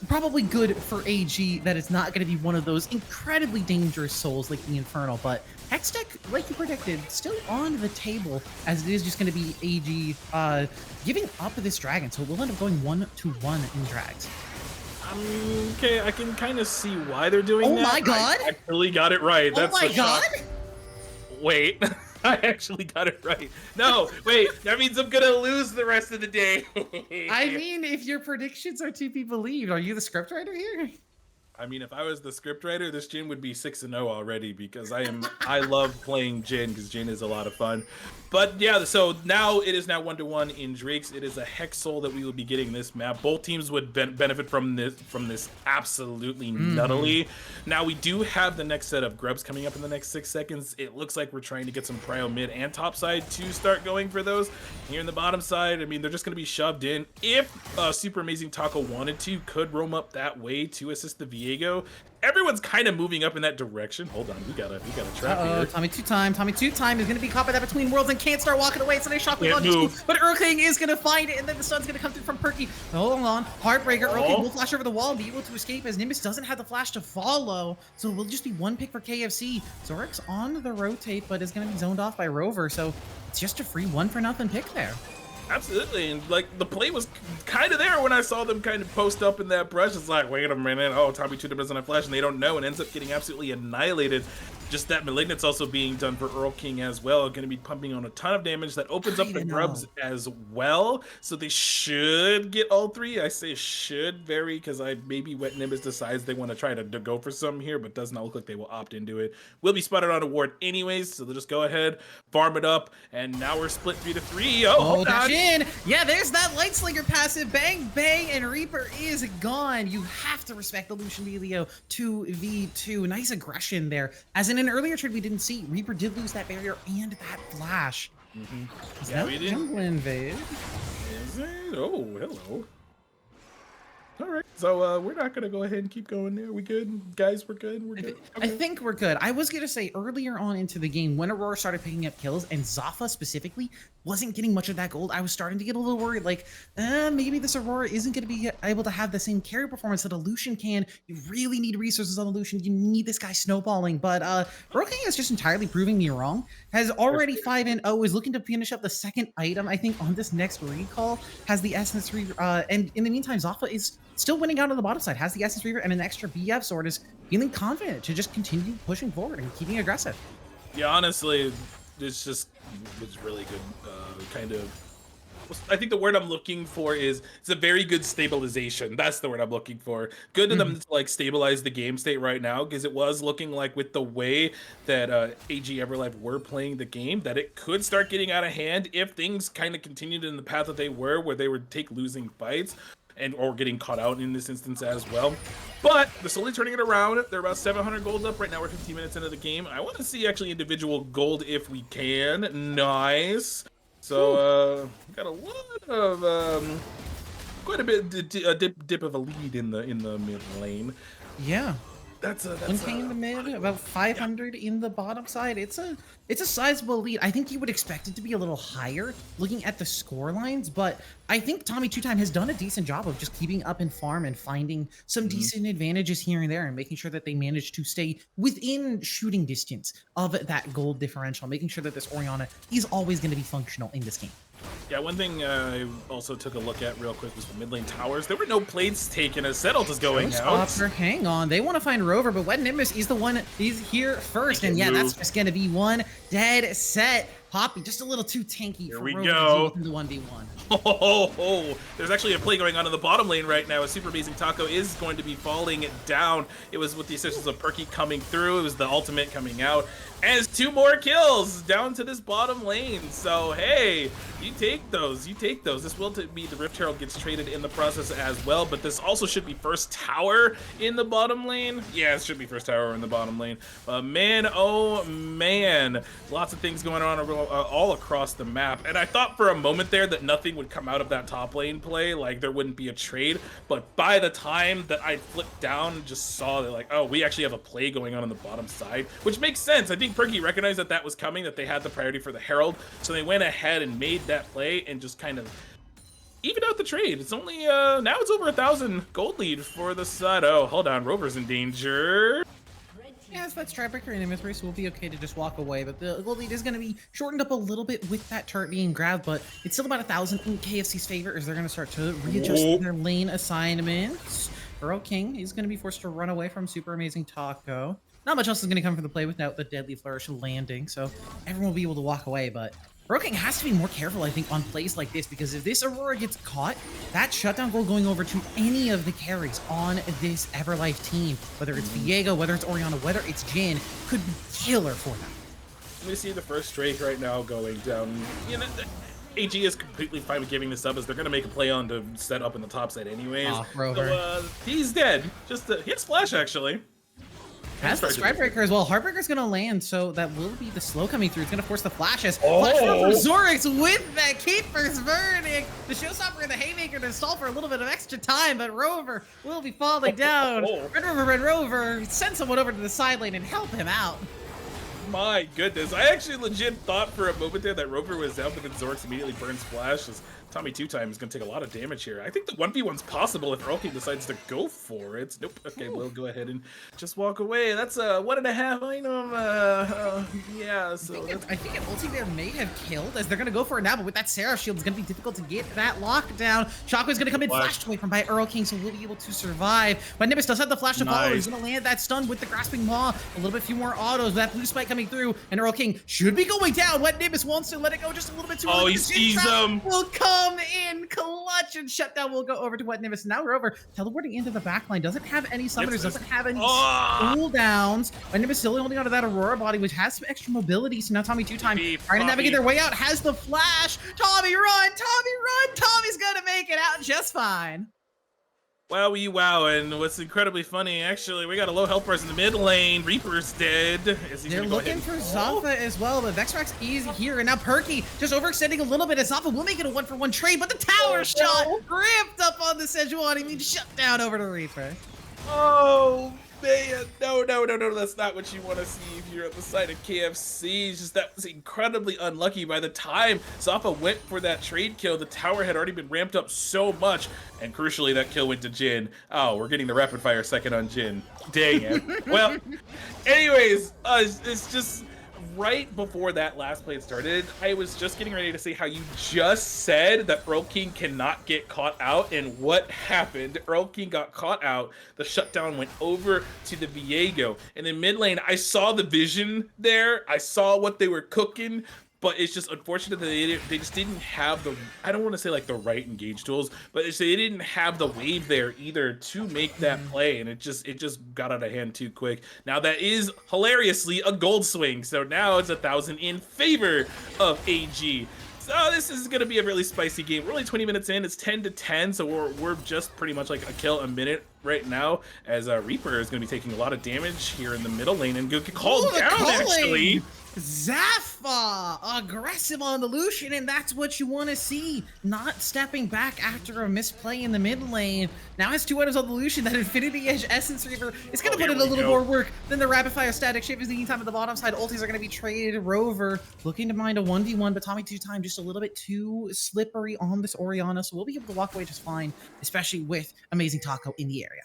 Speaker 1: Probably good for AG that it's not going to be one of those incredibly dangerous souls like the Infernal, but Hextech, like you predicted, still on the table, as it is just going to be AG giving up this dragon, so we'll end up going 1-1 in drags.
Speaker 2: Okay, I can kind of see why they're doing that.
Speaker 1: Oh my god!
Speaker 2: I actually got it right.
Speaker 1: Oh my god!
Speaker 2: Wait. I actually got it right. No, wait, that means I'm gonna lose the rest of the day.
Speaker 1: I mean, if your predictions are to be believed, are you the scriptwriter here?
Speaker 2: I mean, if I was the scriptwriter, this Jin would be 6-0 already because I love playing Jin because Jin is a lot of fun. But yeah, so now it is now 1-1 in Drake's. It is a Hex Soul that we will be getting this map. Both teams would benefit from this absolutely nuttily. Now we do have the next set of grubs coming up in the next 6 seconds. It looks like we're trying to get some prio mid and top side to start going for those. Here in the bottom side, I mean, they're just going to be shoved in. If Super Amazing Taco wanted to, could roam up that way to assist the Viego. Everyone's kind of moving up in that direction. Hold on, we got a trap here.
Speaker 1: Tommy two time is gonna be caught by that between worlds and can't start walking away. So they shockwave on you, but EverLyfe is gonna find it, and then the sun's gonna come through from Perky. Hold on, Heartbreaker. EverLyfe will flash over the wall and be able to escape as Nimbus doesn't have the flash to follow. So it will just be one pick for KFC. Zorik's on the rotate, but is gonna be zoned off by Rover. So it's just a free 1-for-nothing pick there.
Speaker 2: Absolutely, and like the play was kind of there when I saw them kind of post up in that brush. It's like, wait a minute, oh, Tommy 2 doesn't have flash, and they don't know, and ends up getting absolutely annihilated. Just that Malignant's also being done for Earl King as well, going to be pumping on a ton of damage that opens up the grubs as well. So they should get all 3. I say should vary because maybe Wet Nimbus decides they want to try to go for some here, but does not look like they will opt into it. Will be spotted on a ward anyways, so they'll just go ahead, farm it up, and now we're split 3-3. Oh,
Speaker 1: that's in. Yeah, there's that Light Slinger passive. Bang, bang, and Reaper is gone. You have to respect the Lucian Lelio 2v2. Nice aggression there. As in an earlier trade we didn't see, Reaper did lose that barrier and that flash. Is
Speaker 2: yeah,
Speaker 1: that
Speaker 2: we did.
Speaker 1: jungle invade?
Speaker 2: Is it? Oh, hello. All right, so we're not gonna go ahead and keep going there. We good, guys? We're good. We're good.
Speaker 1: I think we're good. I was gonna say earlier on into the game when Aurora started picking up kills and Zafa specifically wasn't getting much of that gold, I was starting to get a little worried. Like, maybe this Aurora isn't gonna be able to have the same carry performance that a Lucian can. You really need resources on the Lucian. You need this guy snowballing. But Roking is just entirely proving me wrong. Has already 5-0. Is looking to finish up the second item. I think on this next recall has the Essence Reaver. And in the meantime, Zafa is still winning out on the bottom side, has the Essence Reaver and an extra BF sword, is feeling confident to just continue pushing forward and keeping aggressive.
Speaker 2: Yeah, honestly, it's really good. Kind of, I think the word I'm looking for is it's a very good stabilization. That's the word I'm looking for. Good to them to like stabilize the game state right now, because it was looking like with the way that AG EverLyfe were playing the game that it could start getting out of hand if things kind of continued in the path that they were, where they would take losing fights and or getting caught out in this instance as well. But they're slowly turning it around. They're about 700 gold up right now. We're 15 minutes into the game. I want to see actually individual gold if we can. Nice. So got a lot of quite a bit dip of a lead in the mid lane.
Speaker 1: Yeah.
Speaker 2: That's
Speaker 1: 1K in the mid, about 500 in the bottom side. It's a sizable lead. I think you would expect it to be a little higher looking at the score lines, but I think Tommy 2 has done a decent job of just keeping up in farm and finding some decent advantages here and there and making sure that they manage to stay within shooting distance of that gold differential, making sure that this Orianna is always going to be functional in this game.
Speaker 2: Yeah, one thing I also took a look at real quick was the mid lane towers. There were no plates taken as Settled is going out.
Speaker 1: Hang on. They want to find Rover, but Wet Nimbus is the one he's here first. And yeah, that's just going to be one dead set. Poppy, just a little too tanky for Rover to do the 1v1.
Speaker 2: Oh, there's actually a play going on in the bottom lane right now. A Super Amazing Taco is going to be falling down. It was with the assistance of Perky coming through. It was the ultimate coming out. And it's 2 more kills down to this bottom lane. So, hey, you take those. You take those. This will be the Rift Herald gets traded in the process as well. But this also should be first tower in the bottom lane. Yeah, it should be first tower in the bottom lane. Man, oh, man. Lots of things going on all across the map. And I thought for a moment there that nothing would come out of that top lane play. Like, there wouldn't be a trade. But by the time that I flipped down and just saw that, like, oh, we actually have a play going on the bottom side, which makes sense. I think Perky recognized that that was coming, that they had the priority for the Herald, so they went ahead and made that play and just kind of even out the trade. It's only now it's over 1,000 gold lead for the side. Oh, hold on, Rover's in danger.
Speaker 1: Yeah, if that's Tribreaker and Imithrace, will be okay to just walk away, but the gold lead is going to be shortened up a little bit with that turret being grabbed, but it's still about 1,000 in KFC's favor as they're going to start to readjust their lane assignments. Earl King is going to be forced to run away from Super Amazing Taco. Not much else is going to come from the play without the Deadly Flourish landing, so everyone will be able to walk away, but King has to be more careful, I think, on plays like this, because if this Aurora gets caught, that shutdown goal going over to any of the carries on this EverLyfe team, whether it's Viego, whether it's Orianna, whether it's Jin, could be killer for them.
Speaker 2: We see the first Drake right now going down. You know, AG is completely fine with giving this up, as they're going to make a play on to set up in the top side anyways. So he's dead. Just hit splash, actually.
Speaker 1: Has the Strikebreaker as well. Heartbreaker's going to land, so that will be the slow coming through. It's going to force the flashes. Flash for Zorix with that Keeper's Verdict. The Showstopper and the Haymaker to stall for a little bit of extra time, but Rover will be falling down. Red Rover, send someone over to the side lane and help him out.
Speaker 2: My goodness, I actually legit thought for a moment there that Rover was down, but then Zorix immediately burns Splash. As Tommy 2-Time is going to take a lot of damage here. I think the 1v1's possible if King decides to go for it. Nope. Okay, we'll go ahead and just walk away. That's a 1.5 item. Yeah, so
Speaker 1: I think an ulti there may have killed, as they're going to go for it now, but with that Seraph shield, it's going to be difficult to get that lockdown. Shockwave's going to come in flashed away from by King, so we'll be able to survive. But Nimbus does have the flash to follow. He's going to land that stun with the Grasping Maw. A little bit few more autos. That blue spike coming through, and King should be going down. What Nimbus wants to let it go just a little bit too early.
Speaker 2: Oh, he sees him.
Speaker 1: Will come in clutch, and shutdown will go over to Nimbus. Now Rover teleporting into the backline. Doesn't have any summoners, doesn't have any cooldowns. Nimbus still holding onto that Aurora body, which has some extra mobility. So now Tommy 2-Time trying to navigate their way out. Has the flash. Tommy run! Tommy run! Tommy's gonna make it out just fine.
Speaker 2: Wowie wow, and what's incredibly funny, actually, we got a low health person in the mid lane. Reaper's dead.
Speaker 1: They're looking for Zafa as well, but Vexrax easy here, and now Perky just overextending a little bit, as Zafa will make it a 1-for-1 trade, but the tower shot ripped up on the Sejuani, means shut down over to Reaper.
Speaker 2: Oh, man. No, that's not what you want to see if you're at the side of KFC. It's just that was incredibly unlucky. By the time Zafa went for that trade kill, the tower had already been ramped up so much, and crucially, that kill went to Jin. Oh, we're getting the rapid fire second on Jin. Dang it. Well, anyways, it's just right before that last play started, I was just getting ready to say how you just said that King cannot get caught out, and what happened? King got caught out, the shutdown went over to the Viego, and in mid lane, I saw the vision there, I saw what they were cooking, but it's just unfortunate that they just didn't have the, I don't want to say like the right engage tools, but they didn't have the wave there either to make that play, and it just got out of hand too quick. Now that is hilariously a gold swing, so now it's 1,000 in favor of AG. So this is going to be a really spicy game. We're only 20 minutes in. It's 10-10, so we're just pretty much like a kill a minute right now, as Reaper is going to be taking a lot of damage here in the middle lane and get called down, actually.
Speaker 1: Zafa aggressive on the Lucian, and that's what you want to see. Not stepping back after a misplay in the mid lane. Now has 2 items on the Lucian. That Infinity Edge Essence Reaver is going to put in a little more work than the rapid fire static shift. Is the time at the bottom side. Ultis are going to be traded. Rover looking to mind a 1v1, but Tommy 2-Time just a little bit too slippery on this Orianna, so we'll be able to walk away just fine, especially with Amazing Taco in the area.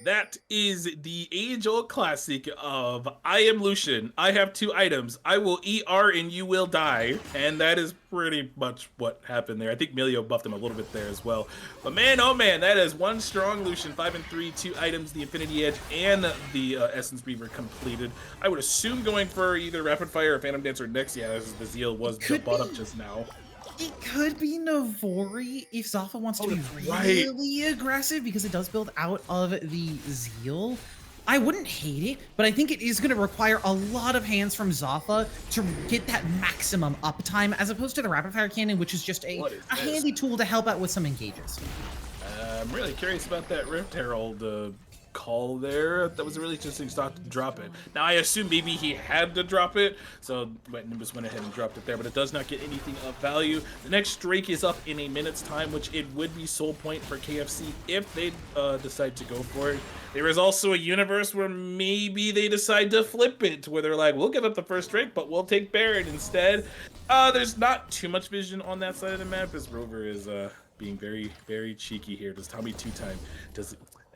Speaker 2: That is the age-old classic of I am Lucian. I have 2 items. I will ER and you will die. And that is pretty much what happened there. I think Milio buffed him a little bit there as well. But man, oh man, that is one strong Lucian. 5 and 3, 2 items, the Infinity Edge and the Essence Reaver completed. I would assume going for either Rapid Fire or Phantom Dancer next. Yeah, the Zeal was the bottom just now.
Speaker 1: It could be Navori if Zafa wants to be really aggressive, because it does build out of the Zeal. I wouldn't hate it, but I think it is going to require a lot of hands from Zafa to get that maximum uptime, as opposed to the Rapid Fire Cannon, which is just a handy tool to help out with some engages.
Speaker 2: I'm really curious about that Rift Herald call there. That was a really interesting spot to drop it. Now I assume maybe he had to drop it, so Nimbus went ahead and dropped it there, but it does not get anything of value. The next Drake is up in a minute's time, which it would be soul point for KFC if they decide to go for it. There is also a universe where maybe they decide to flip it, where they're like, we'll give up the first Drake, but we'll take Baron instead. There's not too much vision on that side of the map, as Rover is being very, very cheeky here. Does Tommy 2-Time,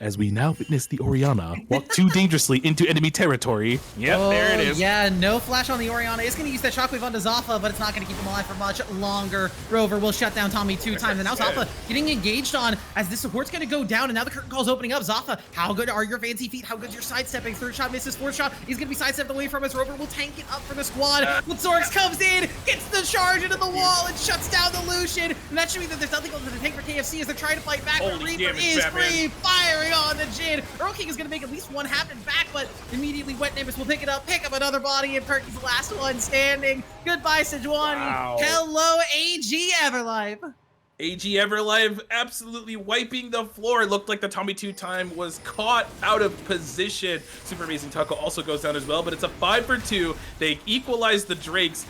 Speaker 2: as we now witness the Orianna walk too dangerously into enemy territory. Yep, there it is.
Speaker 1: Yeah, no flash on the Orianna. It's going to use that shockwave onto Zaffa, but it's not going to keep him alive for much longer. Rover will shut down Tommy 2 times, and now Zaffa getting engaged on as this support's going to go down, and now the curtain call's opening up. Zaffa, how good are your fancy feet? How good's your sidestepping? Third shot misses, fourth shot, he's going to be sidestepped away from us. Rover will tank it up for the squad, but Zorx comes in, gets the charge into the wall, and shuts down the Lucian, and that should mean that there's nothing else to take for KFC as they're trying to fight back, but Reaper is free, firing on the Jin. Earl King is going to make at least one happen back, but immediately Wet Nimbus will pick up another body, and Perky's the last one standing. Goodbye, Sejuani.
Speaker 2: Wow.
Speaker 1: Hello, AG EverLyfe.
Speaker 2: AG EverLyfe absolutely wiping the floor. It looked like the Tommy 2 time was caught out of position. Super Amazing Taco also goes down as well, but it's a 5 for 2. They equalize the Drakes.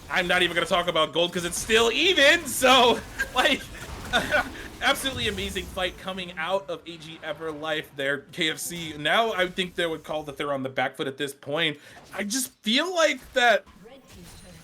Speaker 2: I'm not even going to talk about gold because it's still even. So, like, absolutely amazing fight coming out of AG EverLyfe there. KFC, now I think they would call that they're on the back foot at this point. I just feel like that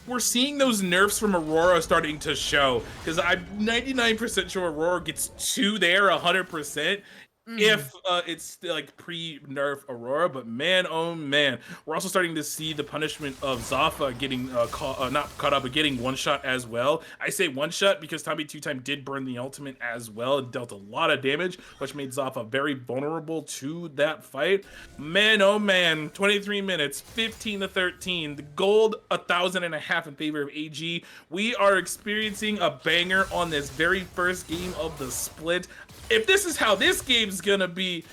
Speaker 2: we're seeing those nerfs from Aurora starting to show, because I'm 99% sure Aurora gets 2 there 100%. If it's like pre-nerf Aurora, but man, oh man, we're also starting to see the punishment of Zaffa getting not caught up, but getting one shot as well. I say one shot because Tommy 2 time did burn the ultimate as well and dealt a lot of damage, which made Zaffa very vulnerable to that fight. Man, oh man, 23 minutes, 15 to 13, the gold 1,500 in favor of AG. We are experiencing a banger on this very first game of the split. If this is how this game's gonna be,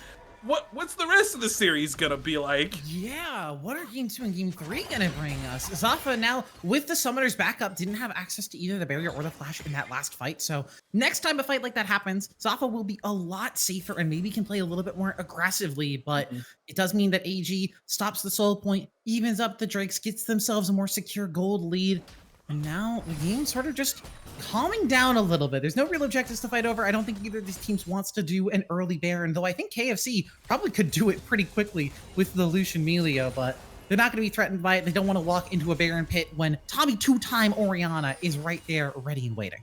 Speaker 2: what's the rest of the series gonna be like?
Speaker 1: Yeah, what are game 2 and game 3 gonna bring us? Zaffa now, with the summoners backup, didn't have access to either the barrier or the flash in that last fight. So next time a fight like that happens, Zaffa will be a lot safer and maybe can play a little bit more aggressively, but it does mean that AG stops the solo point, evens up the Drakes, gets themselves a more secure gold lead. And now the game's sort of just calming down a little bit. There's no real objectives to fight over. I don't think either of these teams wants to do an early Baron, though I think KFC probably could do it pretty quickly with the Lucian Melio, but they're not going to be threatened by it. They don't want to walk into a Baron pit when Tommy 2 time Orianna is right there ready and waiting.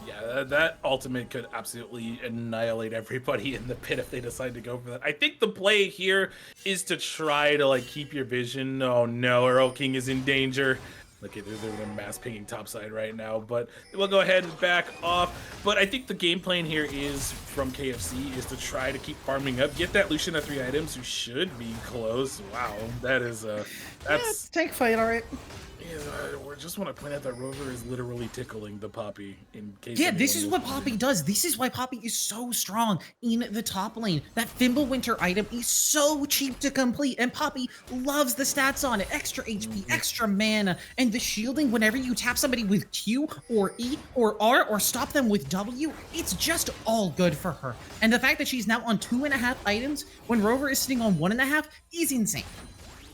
Speaker 2: Yeah, that ultimate could absolutely annihilate everybody in the pit if they decide to go for that. I think the play here is to try to like keep your vision. Oh no, Earl King is in danger. Look at they're mass pinging topside right now, but we'll go ahead and back off. But I think the game plan here is from KFC is to try to keep farming up, get that Lucian at 3 items who should be close. Wow, that is that's
Speaker 1: tank fight, all right.
Speaker 2: Yeah, I just want to point out that Rover is literally tickling the Poppy in case.
Speaker 1: Yeah, this is what Poppy does. This is why Poppy is so strong in the top lane. That Fimbulwinter item is so cheap to complete, and Poppy loves the stats on it. Extra HP, extra mana, and the shielding whenever you tap somebody with Q or E or R or stop them with W, it's just all good for her. And the fact that she's now on 2.5 items when Rover is sitting on 1.5 is insane.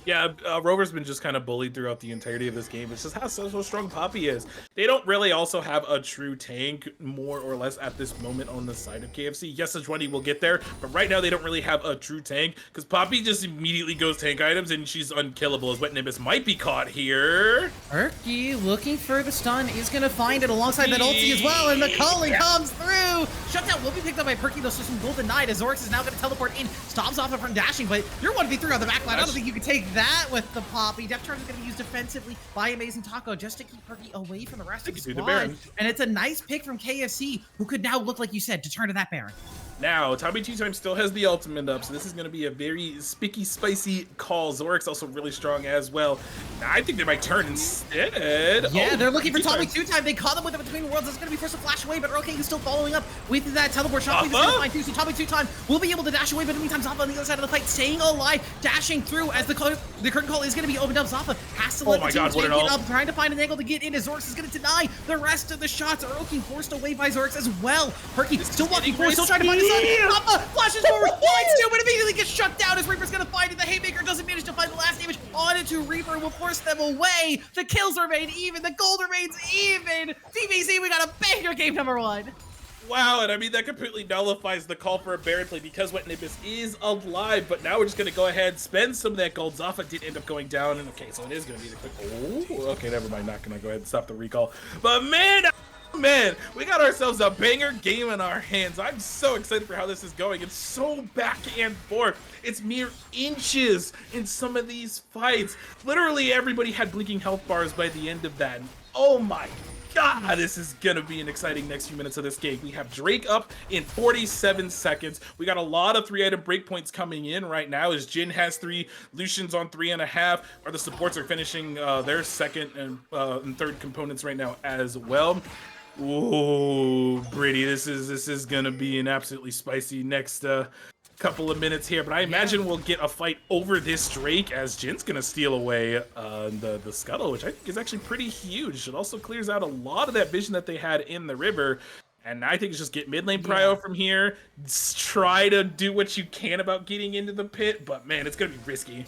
Speaker 2: Yeah, Rover's been just kind of bullied throughout the entirety of this game. It's just how so strong Poppy is. They don't really also have a true tank, more or less, at this moment on the side of KFC. Yes, Sejuani will get there, but right now they don't really have a true tank because Poppy just immediately goes tank items and she's unkillable as Wet Nimbus might be caught here.
Speaker 1: Perky looking for the stun is going to find it alongside that ulti as well, and the calling comes through. Shutdown will be picked up by Perky, though, so some gold denied as Zorx is now going to teleport in, stops off from dashing, but you're 1v3 on the backline. I don't think you can take that with the Poppy. Depth charge is going to be used defensively by Amazing Taco just to keep Perky away from the rest of the squad. And it's a nice pick from KFC, who could now look, like you said, to turn to that Baron.
Speaker 2: Now, Tommy 2 time still has the ultimate up, so this is going to be a very spicy call. Zorx also really strong as well. I think they might turn instead.
Speaker 1: Yeah, they're looking for Tommy 2 time. They caught him with it between worlds. It's going to be forced to flash away, but okay, he's still following up with that teleport shot. So Tommy 2 time will be able to dash away, but in the meantime, Zaffa on the other side of the fight, staying alive, dashing through as the curtain call is going to be opened up. Zaffa has to let the team take it up, trying to find an angle to get in as Zorx is going to deny the rest of the shots. Earl forced away by Zorx as well. Perky still walking forward, still trying to find his son. Zaffa flashes forward, finds 2, but immediately gets shut down as Reaper's going to find it. The Haymaker doesn't manage to find the last damage on it to Reaper, will force them away. The kills remain even, the gold remains even. TBC, we got a banger game number 1.
Speaker 2: Wow, and I mean, that completely nullifies the call for a Baron play because Wet Nimbus is alive, but now we're just going to go ahead, spend some of that gold. Zaffa did end up going down, and okay, so it is going to be the quick... Oh, okay, never mind, not going to go ahead and stop the recall. But man... Man, we got ourselves a banger game in our hands. I'm so excited for how this is going. It's so back and forth. It's mere inches in some of these fights. Literally everybody had blinking health bars by the end of that. Oh my God, this is gonna be an exciting next few minutes of this game. We have Drake up in 47 seconds. We got a lot of 3-item breakpoints coming in right now as Jin has 3, Lucian's on 3.5. Or the supports are finishing their second and third components right now as well. Ooh, Brady, this is gonna be an absolutely spicy next couple of minutes here, but I imagine we'll get a fight over this Drake as Jin's gonna steal away the scuttle, which I think is actually pretty huge. It also clears out a lot of that vision that they had in the river. And I think it's just get mid lane prio from here. Try to do what you can about getting into the pit, but man, it's gonna be risky.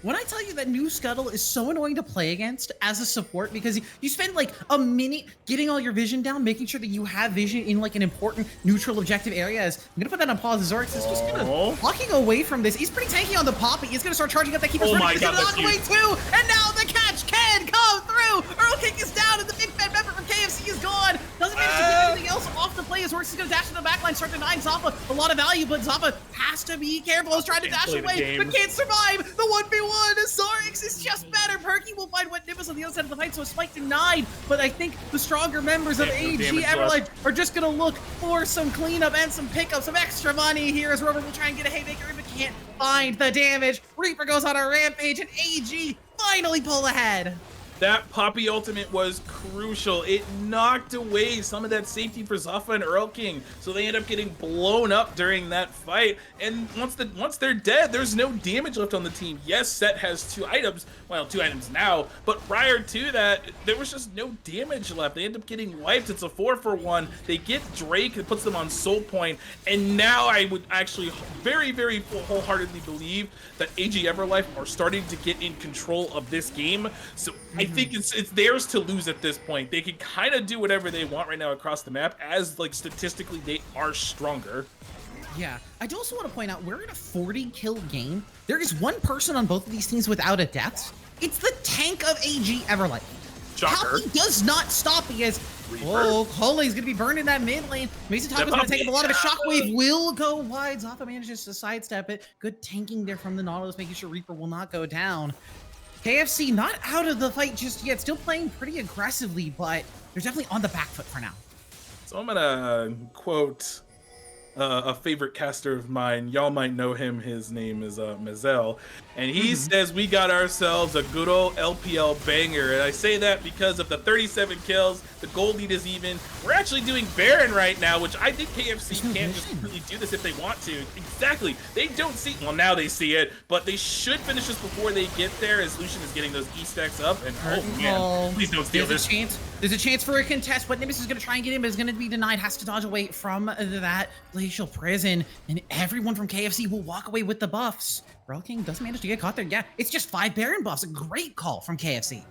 Speaker 1: When I tell you that new Scuttle is so annoying to play against as a support because you spend like a minute getting all your vision down, making sure that you have vision in like an important neutral objective area. I'm gonna put that on pause. Zorix is just kind of walking away from this. He's pretty tanky on the Poppy. He's gonna start charging up that keeper's
Speaker 2: my
Speaker 1: He's
Speaker 2: God,
Speaker 1: gonna knock away too, and now the catch can come through. Earl King is down, and the big fat member from KFC is gone. Doesn't manage to get anything else off the play as Zorix is gonna dash to the backline, start denying Zappa a lot of value, but Zappa has to be careful. He's trying to dash away, but can't survive the 1v1. Zorix is just better. Perky will find what Nimbus on the other side of the fight, so a spike denied. But I think the stronger members of AG EverLyfe are just gonna look for some cleanup and some pickup, some extra money here as Rover will try and get a haymaker in, but can't find the damage. Reaper goes on a rampage, and AG finally pull ahead.
Speaker 2: That Poppy ultimate was crucial. It knocked away some of that safety for Zaffa and Earl King, so they end up getting blown up during that fight. And once they're dead, there's no damage left on the team. Yes, Set has 2 items, well, 2 items now, but prior to that, there was just no damage left. They end up getting wiped. It's a 4-for-1. They get Drake, it puts them on soul point, and now I would actually very, very wholeheartedly believe that AG EverLyfe are starting to get in control of this game. So I think it's theirs to lose at this point. They can kind of do whatever they want right now across the map, as like statistically they are stronger.
Speaker 1: Yeah, I do also want to point out we're in a 40-kill game. There is one person on both of these teams without a death. It's the tank of AG EverLyfe.
Speaker 2: Shocker.
Speaker 1: He does not stop because Cole's gonna be burned in that mid lane. Mason Taco's gonna take up a lot of it. Shockwave will go wide. Zappa manages to sidestep it. Good tanking there from the Nautilus, making sure Reaper will not go down. KFC not out of the fight just yet, still playing pretty aggressively, but they're definitely on the back foot for now.
Speaker 2: So I'm gonna quote a favorite caster of mine. Y'all might know him. His name is Mazel, and he says we got ourselves a good old LPL banger. And I say that because of the 37 kills, the gold lead is even. We're actually doing Baron right now, which I think KFC can't just really do this if they want to. Exactly. They don't see. Well, now they see it, but they should finish this before they get there, as Lucian is getting those E-stacks up. And oh man, please don't steal this.
Speaker 1: There's a chance for a contest, but Nimbus is going to try and get in, but is going to be denied. Has to dodge away from that glacial prison, and everyone from KFC will walk away with the buffs. Earl King does manage to get caught there. Yeah, it's just 5 Baron buffs. A great call from KFC.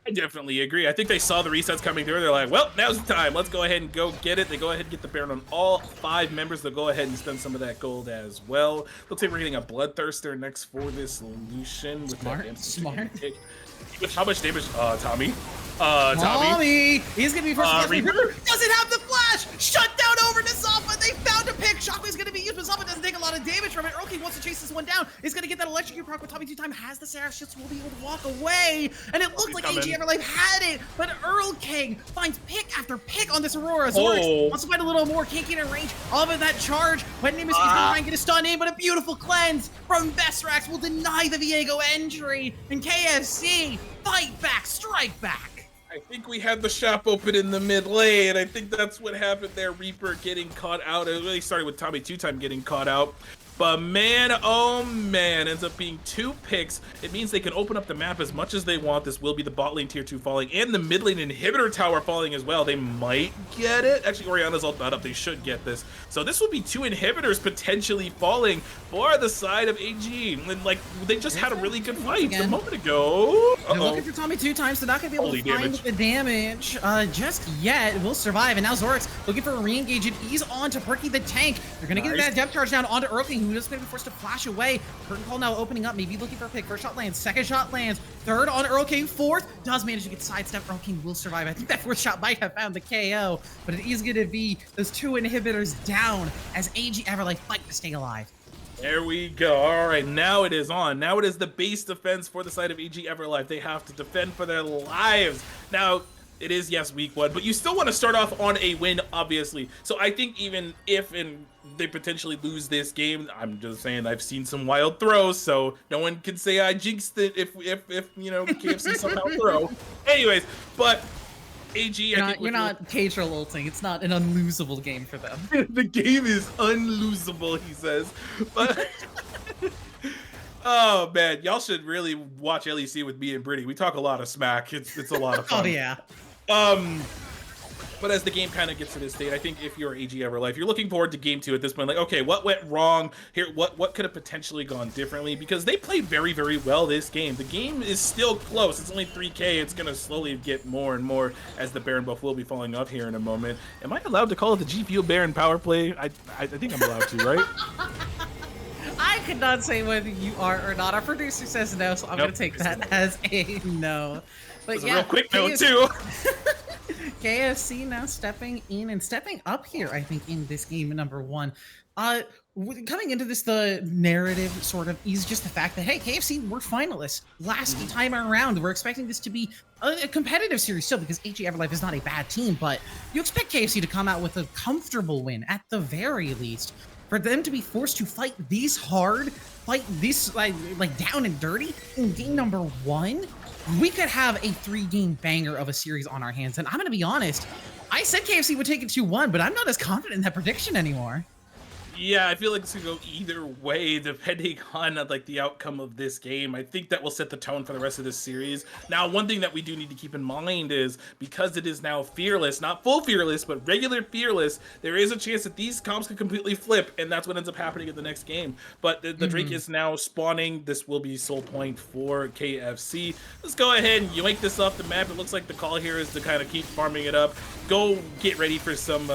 Speaker 2: I definitely agree. I think they saw the resets coming through. They're like, well, now's the time. Let's go ahead and go get it. They go ahead and get the Baron on all 5 members. They'll go ahead and spend some of that gold as well. Looks like we're getting a Bloodthirster next for this Lucian. With
Speaker 1: Smart.
Speaker 2: With how much damage? Tommy.
Speaker 1: Tommy! He's gonna be first.
Speaker 2: Reaper
Speaker 1: doesn't have the flash! Shut down over to Zappa! They found a pick! Shockwave's gonna be used, but Zappa doesn't take a lot of damage from it. Earl King wants to chase this one down. He's gonna get that electrocute proc, but Tommy 2-time has the Sarah Shits, will be able to walk away. And it looked like AG EverLyfe had it, but Earl King finds pick after pick on this Aurora. Zorix wants to find a little more, can't get in range of that charge. But Nimbus is gonna try and get a stun in, but a beautiful cleanse from Vestrax will deny the Viego entry. And KFC fight back, strike back.
Speaker 2: I think we had the shop open in the mid lane. I think that's what happened there. Reaper getting caught out. It really started with Tommy 2-time getting caught out. But man, oh man, ends up being 2 picks. It means they can open up the map as much as they want. This will be the bot lane tier 2 falling and the mid lane inhibitor tower falling as well. They might get it. Actually, Oriana's ult up. They should get this. So this will be 2 inhibitors potentially falling for the side of AG. And like, they just had a really good fight a moment ago.
Speaker 1: They're looking for Tommy 2-time, so not gonna be able to find the damage just yet. Will survive. And now Zorix looking for a re-engage. It ease onto Perky the tank. They're gonna get that depth charge down onto Earl King. Luda's going to be forced to flash away. Curtain Call now opening up, maybe looking for a pick. First shot lands, second shot lands, third on Earl King, fourth does manage to get sidestepped. Earl King will survive. I think that fourth shot might have found the KO, but it is going to be those two inhibitors down as AG EverLyfe fight to stay alive.
Speaker 2: There we go. All right, now it is on. Now it is the base defense for the side of EG EverLyfe. They have to defend for their lives. Now, it is, yes, week 1, but you still want to start off on a win, obviously. So I think even if they potentially lose this game, I'm just saying I've seen some wild throws, so no one can say I jinxed it if you know, KFC somehow throw. Anyways, but AG,
Speaker 1: you're not K-Troll ulting. It's not an unlosable game for them.
Speaker 2: The game is unlosable, he says. But oh man, y'all should really watch LEC with me and Brittany. We talk a lot of smack. It's a lot of fun.
Speaker 1: Oh yeah.
Speaker 2: But as the game kind of gets to this state, I think if you're AG EverLyfe, you're looking forward to game 2 at this point. Like, okay, what went wrong here? What could have potentially gone differently? Because they played very, very well this game. The game is still close. It's only 3K. It's going to slowly get more and more as the Baron buff will be falling off here in a moment. Am I allowed to call it the G Fuel Baron power play? I think I'm allowed to, right?
Speaker 1: I could not say whether you are or not. Our producer says no, so I'm going to take that as a no. But
Speaker 2: yeah, a real quick note too.
Speaker 1: KFC now stepping in and stepping up here, I think, in this game number 1. Coming into this, the narrative sort of is just the fact that, hey, KFC, we're finalists. Last time around, we're expecting this to be a competitive series still, because AG EverLyfe is not a bad team, but you expect KFC to come out with a comfortable win at the very least. For them to be forced to fight this hard, fight this like down and dirty in game number 1, we could have a 3-game banger of a series on our hands. And I'm going to be honest, I said KFC would take it 2-1, but I'm not as confident in that prediction anymore.
Speaker 2: Yeah, I feel like it's gonna go either way depending on like the outcome of this game. I think that will set the tone for the rest of this series. Now, one thing that we do need to keep in mind is because it is now Fearless, not full Fearless, but regular Fearless, there is a chance that these comps could completely flip, and that's what ends up happening in the next game. But the Drake is now spawning. This will be soul point for KFC. Let's go ahead and yoink this off the map. It looks like the call here is to kind of keep farming it up. Go get ready for some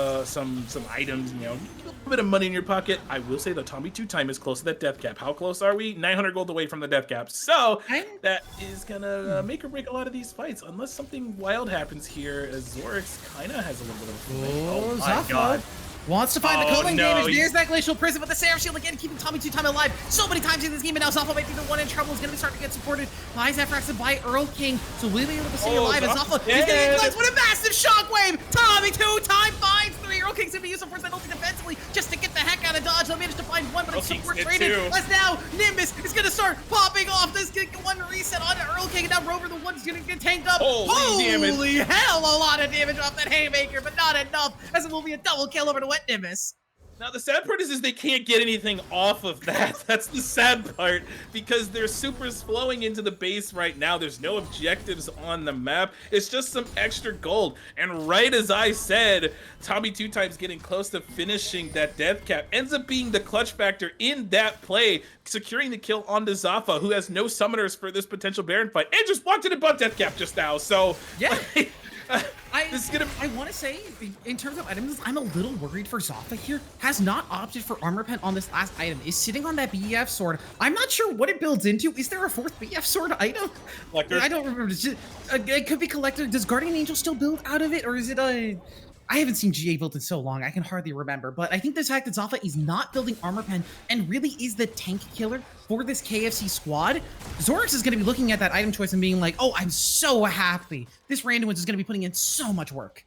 Speaker 2: items, you know, a bit of money in your pocket. I will say the Tommy 2 time is close to that death cap. How close are we? 900 gold away from the death cap. So that is gonna make or break a lot of these fights, unless something wild happens here, as Zorix kind of has a little bit of. Oh my god.
Speaker 1: Wants to find the cooling damage. There's that glacial prison with the Seraph Shield again, keeping Tommy 2 time alive so many times in this game, and now Zaffa might be the one in trouble. Is going to be starting to get supported by Zephyrax and by Earl King, so we'll be able to stay alive. And Zaffa is getting close with a massive shockwave. Tommy 2 time finds 3. Earl King's going to be using force that ulti defensively just to get the heck out of dodge. They'll manage to find 1, but it's support traded. As now Nimbus is going to start popping off. This one reset on Earl King, and now Rover the one's going to get tanked up. Holy hell, a lot of damage off that Haymaker, but not enough, as it will be a double kill over to Wet Nimbus.
Speaker 2: Now, the sad part is they can't get anything off of that. That's the sad part, because their supers flowing into the base right now. There's no objectives on the map. It's just some extra gold. And right as I said, Tommy 2 times getting close to finishing that death cap ends up being the clutch factor in that play, securing the kill onto Zaffa, who has no summoners for this potential Baron fight, and just walked in above death cap just now. So,
Speaker 1: yeah.
Speaker 2: Like,
Speaker 1: I want to say, in terms of items, I'm a little worried for Zaffa here. Has not opted for armor pen on this last item. Is sitting on that BF sword. I'm not sure what it builds into. Is there a 4th BF sword item? Collector. I don't remember. It could be collector. Does Guardian Angel still build out of it, or is it a? I haven't seen GA built in so long, I can hardly remember. But I think the fact that Zaffa is not building armor pen and really is the tank killer for this KFC squad, Zorix is going to be looking at that item choice and being like, oh, I'm so happy. This Randomwoods is going to be putting in so much work.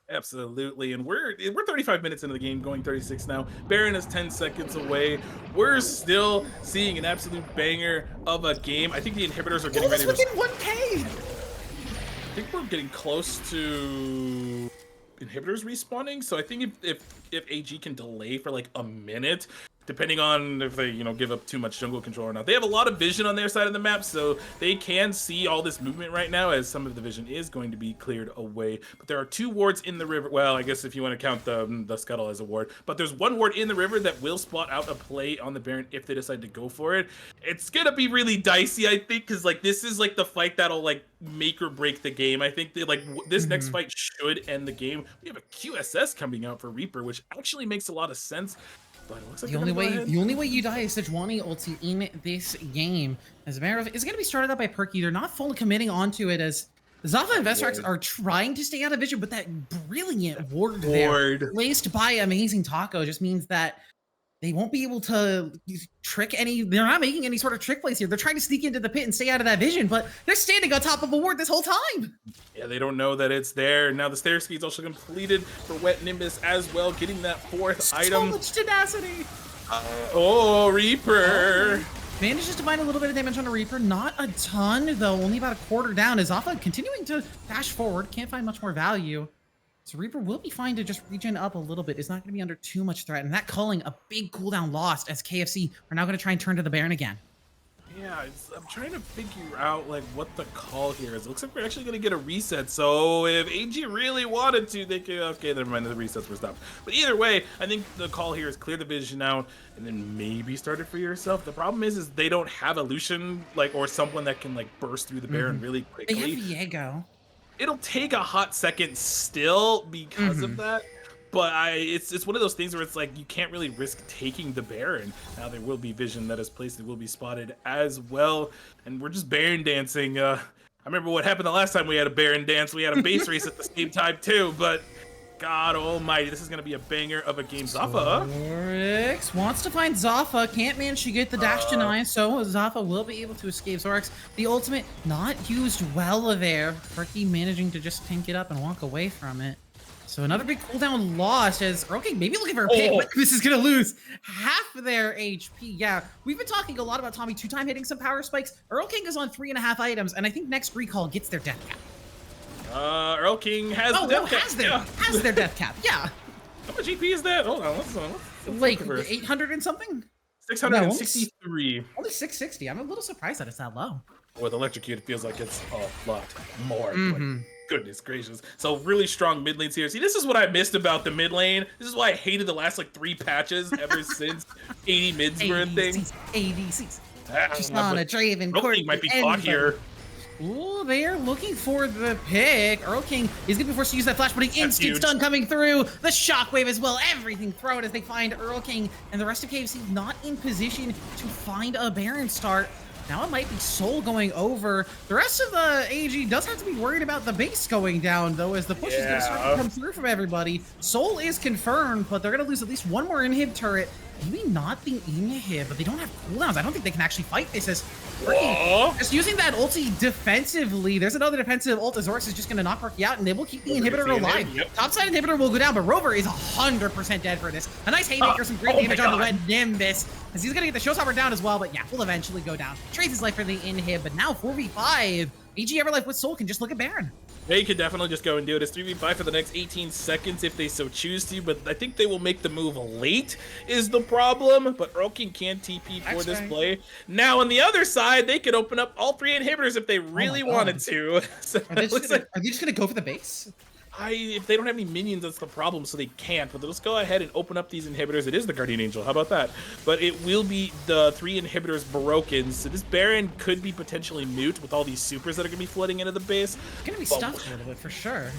Speaker 2: Absolutely, and we're 35 minutes into the game, going 36 now. Baron is 10 seconds away. We're still seeing an absolute banger of a game. I think the inhibitors are getting ready to...
Speaker 1: within 1K!
Speaker 2: I think we're getting close to inhibitors respawning, so I think if AG can delay for like a minute, depending on if they, you know, give up too much jungle control or not. They have a lot of vision on their side of the map, so they can see all this movement right now, as some of the vision is going to be cleared away. But there are 2 wards in the river. Well, I guess if you want to count the scuttle as a ward, but there's 1 ward in the river that will spot out a play on the Baron if they decide to go for it. It's gonna be really dicey, I think, because like this is like the fight that'll like make or break the game. I think that like this next fight should end the game. We have a QSS coming out for Reaper, which actually makes a lot of sense. but it looks like
Speaker 1: The
Speaker 2: they're
Speaker 1: only
Speaker 2: gonna go
Speaker 1: way,
Speaker 2: ahead.
Speaker 1: the only way you die is Sejuani ulti in this game. As a matter of, it's going to be started out by Perky. They're not fully committing onto it as Zafa and Vestrax are trying to stay out of vision, but that brilliant ward there,
Speaker 2: Ward.
Speaker 1: placed by Amazing Taco, just means that they won't be able to trick any. They're not making any sort of trick plays here. They're trying to sneak into the pit and stay out of that vision, but they're standing on top of a ward this whole time.
Speaker 2: Yeah, they don't know that it's there. Now the stair speed's also completed for Wet Nimbus as well, getting that fourth item.
Speaker 1: So much tenacity.
Speaker 2: Oh, Reaper.
Speaker 1: Manages to find a little bit of damage on a Reaper. Not a ton, though. Only about a quarter down. As Zafa continuing to dash forward. Can't find much more value. So Reaper will be fine to just regen up a little bit. It's not going to be under too much threat. And that culling, a big cooldown lost as KFC are now going to try and turn to the Baron again.
Speaker 2: Yeah, I'm trying to figure out like what the call here is. It looks like we're actually gonna get a reset. So if AG really wanted to, they could. Okay, never mind. The resets were stopped. But either way, I think the call here is clear the vision out and then maybe start it for yourself. The problem is they don't have a Lucian like or someone that can like burst through the Baron really quickly.
Speaker 1: They have Viego.
Speaker 2: It'll take a hot second still because of that. But it's one of those things where it's like you can't really risk taking the Baron. Now there will be vision that is placed, it will be spotted as well, and we're just Baron dancing. I remember what happened the last time we had a Baron dance. We had a base race at the same time too. But God Almighty, this is gonna be a banger of a game. Zafa
Speaker 1: Zorix wants to find Zafa. Can't manage to get the dash deny, so Zafa will be able to escape. Zorix, the ultimate not used well there. Perky managing to just tank it up and walk away from it. So another big cooldown lost as King maybe looking for a pick, but this is gonna lose half their HP. Yeah, we've been talking a lot about Tommy two-time hitting some power spikes. King is on 3.5 items, and I think next recall gets their death cap.
Speaker 2: King has the death cap.
Speaker 1: Has their death cap. Yeah.
Speaker 2: How much EP is that? Hold on, let's
Speaker 1: like 800 and something.
Speaker 2: 663.
Speaker 1: Only 660. I'm a little surprised that it's that low.
Speaker 2: With electrocute, it feels like it's a lot more. Like, goodness gracious. So really strong mid lanes here. See, this is what I missed about the mid lane. This is why I hated the last like 3 patches ever since 80 mids were a thing.
Speaker 1: ADCs. Just on a Draven
Speaker 2: court might be caught here.
Speaker 1: Ooh, they're looking for the pick. King is going to be forced to use that flash, but an instant stun coming through. The shockwave as well. Everything thrown as they find King, and the rest of KFC not in position to find a Baron start. Now it might be Soul going over. The rest of the AG does have to be worried about the base going down, though, as the push is going to start to come through from everybody. Soul is confirmed, but they're going to lose at least one more inhib turret. Maybe not the inhib, but they don't have cooldowns. I don't think they can actually fight this as Perky just using that ulti defensively. There's another defensive ult as Zorix is just going to knock Perky out, and they will keep the inhibitor alive. Topside inhibitor will go down, but Rover is 100% dead for this. A nice haymaker, some great damage on the Red Nimbus, as he's going to get the showstopper down as well, but yeah, will eventually go down. Trades his life for the inhib, but now 4v5. AG EverLyfe with Soul can just look at Baron.
Speaker 2: They could definitely just go and do it. It's 3v5 for the next 18 seconds if they so choose to, but I think they will make the move late is the problem, but King can TP for this play. Now, on the other side, they could open up all 3 inhibitors if they really wanted to. So
Speaker 1: are they just going to go for the base?
Speaker 2: If they don't have any minions, that's the problem, so they can't. But let's go ahead and open up these inhibitors. It is the Guardian Angel. How about that? But it will be the 3 inhibitors broken. So this Baron could be potentially moot with all these supers that are going to be flooding into the base.
Speaker 1: It's going to be stuffed a little bit for sure.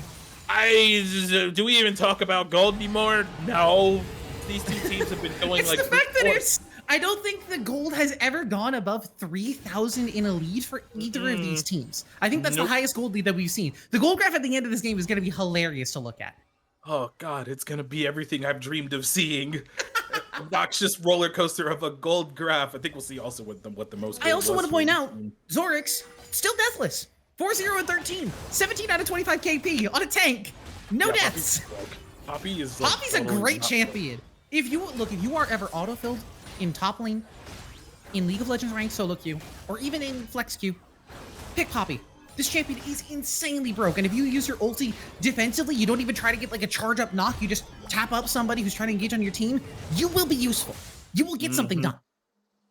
Speaker 2: Do we even talk about gold anymore? No. These 2 teams have been going
Speaker 1: it's
Speaker 2: like...
Speaker 1: the fact that it's... I don't think the gold has ever gone above 3,000 in a lead for either of these teams. I think that's the highest gold lead that we've seen. The gold graph at the end of this game is going to be hilarious to look at.
Speaker 2: Oh God, it's going to be everything I've dreamed of seeing. Obnoxious roller coaster of a gold graph. I think we'll see also what the most.
Speaker 1: I also want to point out, Zorix still deathless. 4-0 and 13, 17 out of 25 KP on a tank. No deaths.
Speaker 2: Poppy's
Speaker 1: a great champion. If you are ever autofilled in top lane, in League of Legends ranked solo queue, or even in flex queue, pick Poppy. This champion is insanely broke, and if you use your ulti defensively, you don't even try to get like a charge up knock, you just tap up somebody who's trying to engage on your team, you will be useful. You will get something done.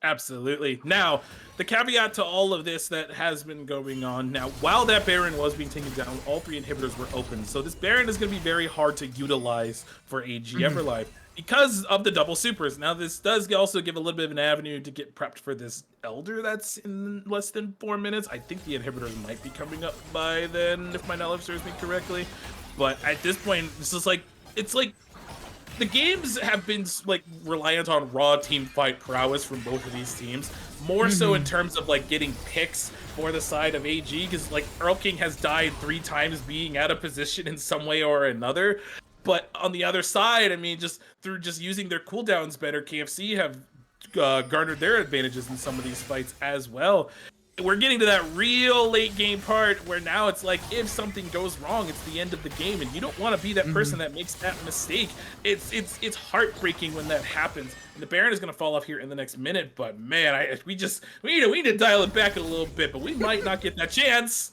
Speaker 2: Absolutely. Now, the caveat to all of this that has been going on, now, while that Baron was being taken down, all 3 inhibitors were open, so this Baron is going to be very hard to utilize for AG EverLyfe. Because of the double supers. Now, this does also give a little bit of an avenue to get prepped for this Elder that's in less than 4 minutes. I think the inhibitors might be coming up by then, if my knowledge serves me correctly. But at this point, this is like, it's like the games have been like reliant on raw team fight prowess from both of these teams, more so in terms of like getting picks for the side of AG, because like Earl King has died 3 times being out of position in some way or another. But on the other side, I mean, just through just using their cooldowns better, KFC have garnered their advantages in some of these fights as well. We're getting to that real late game part where now it's like, if something goes wrong, it's the end of the game, and you don't want to be that person that makes that mistake. It's heartbreaking when that happens. And the Baron is going to fall off here in the next minute, but man, we need to dial it back a little bit, but we might not get that chance.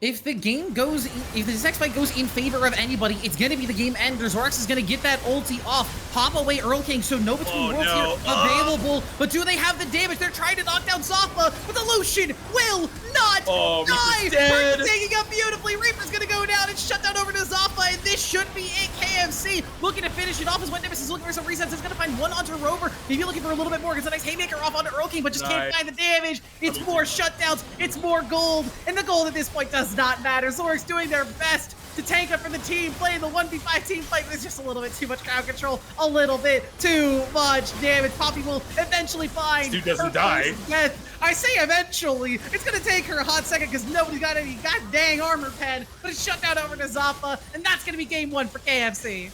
Speaker 1: If the game goes, if this next fight goes in favor of anybody, it's going to be the game ender. Zorax is going to get that ulti off, pop away Earl King, so no Between Worlds here available. But do they have the damage? They're trying to knock down Zoffa, but the Lucian will not die. Reaper's taking up beautifully. Reaper's going to go down and shut down over to Zoffa, and this should be it. KFC looking to finish it off as Wet Nemesis is looking for some resets. It's going to find one onto Rover. Maybe looking for a little bit more. Gets a nice haymaker off onto Earl King, but just can't find the damage. It's more shutdowns. It's more gold, and the gold at this point does not matter. Zorax doing their best to tank up for the team, playing the 1v5 team fight, but it's just a little bit too much crowd control, a little bit too much damage. Poppy will eventually find
Speaker 2: this dude doesn't die.
Speaker 1: Death. I say eventually. It's going to take her a hot second because nobody's got any god dang armor pen, but it's shut down over to Zoffa, and that's going to be game 1 for KFC.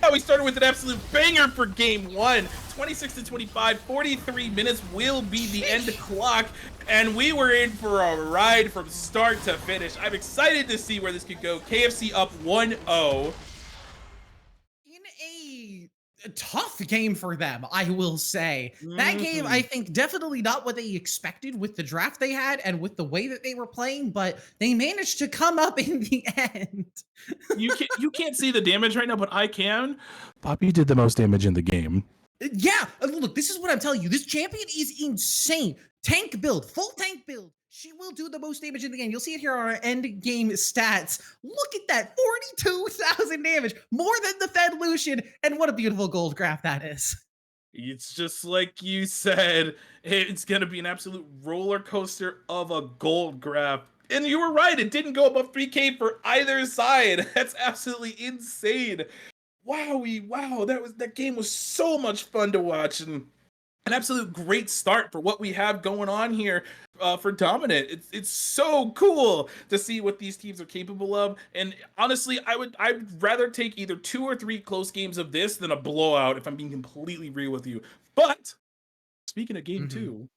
Speaker 2: Yeah, we started with an absolute banger for game 1. 26-25, 43 minutes will be the end clock, and we were in for a ride from start to finish. I'm excited to see where this could go. KFC up 1-0.
Speaker 1: In a tough game for them, I will say. That game, I think, definitely not what they expected with the draft they had and with the way that they were playing, but they managed to come up in the end.
Speaker 2: You can't see the damage right now, but I can. Poppy did the most damage in the game.
Speaker 1: Yeah, look, this is what I'm telling you. This champion is insane. Tank build, full tank build. She will do the most damage in the game. You'll see it here on our end game stats. Look at that, 42,000 damage, more than the Fed Lucian, and what a beautiful gold graph that is.
Speaker 2: It's just like you said, it's going to be an absolute roller coaster of a gold graph. And you were right, it didn't go above 3K for either side. That's absolutely insane. Wow, that game was so much fun to watch, and an absolute great start for what we have going on here for Dominant. It's so cool to see what these teams are capable of, and honestly, I'd rather take either 2 or 3 close games of this than a blowout, if I'm being completely real with you. But speaking of game 2,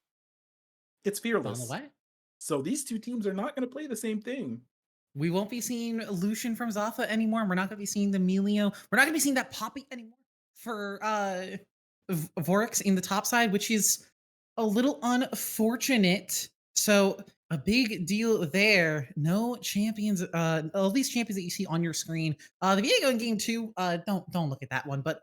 Speaker 2: it's Fearless. So these two teams are not going to play the same thing.
Speaker 1: We won't be seeing Lucian from Zoffa anymore. We're not going to be seeing the Melio. We're not going to be seeing that Poppy anymore for Vorax in the top side, which is a little unfortunate. So a big deal there. No champions, all these champions that you see on your screen. The video in game 2, don't look at that one, but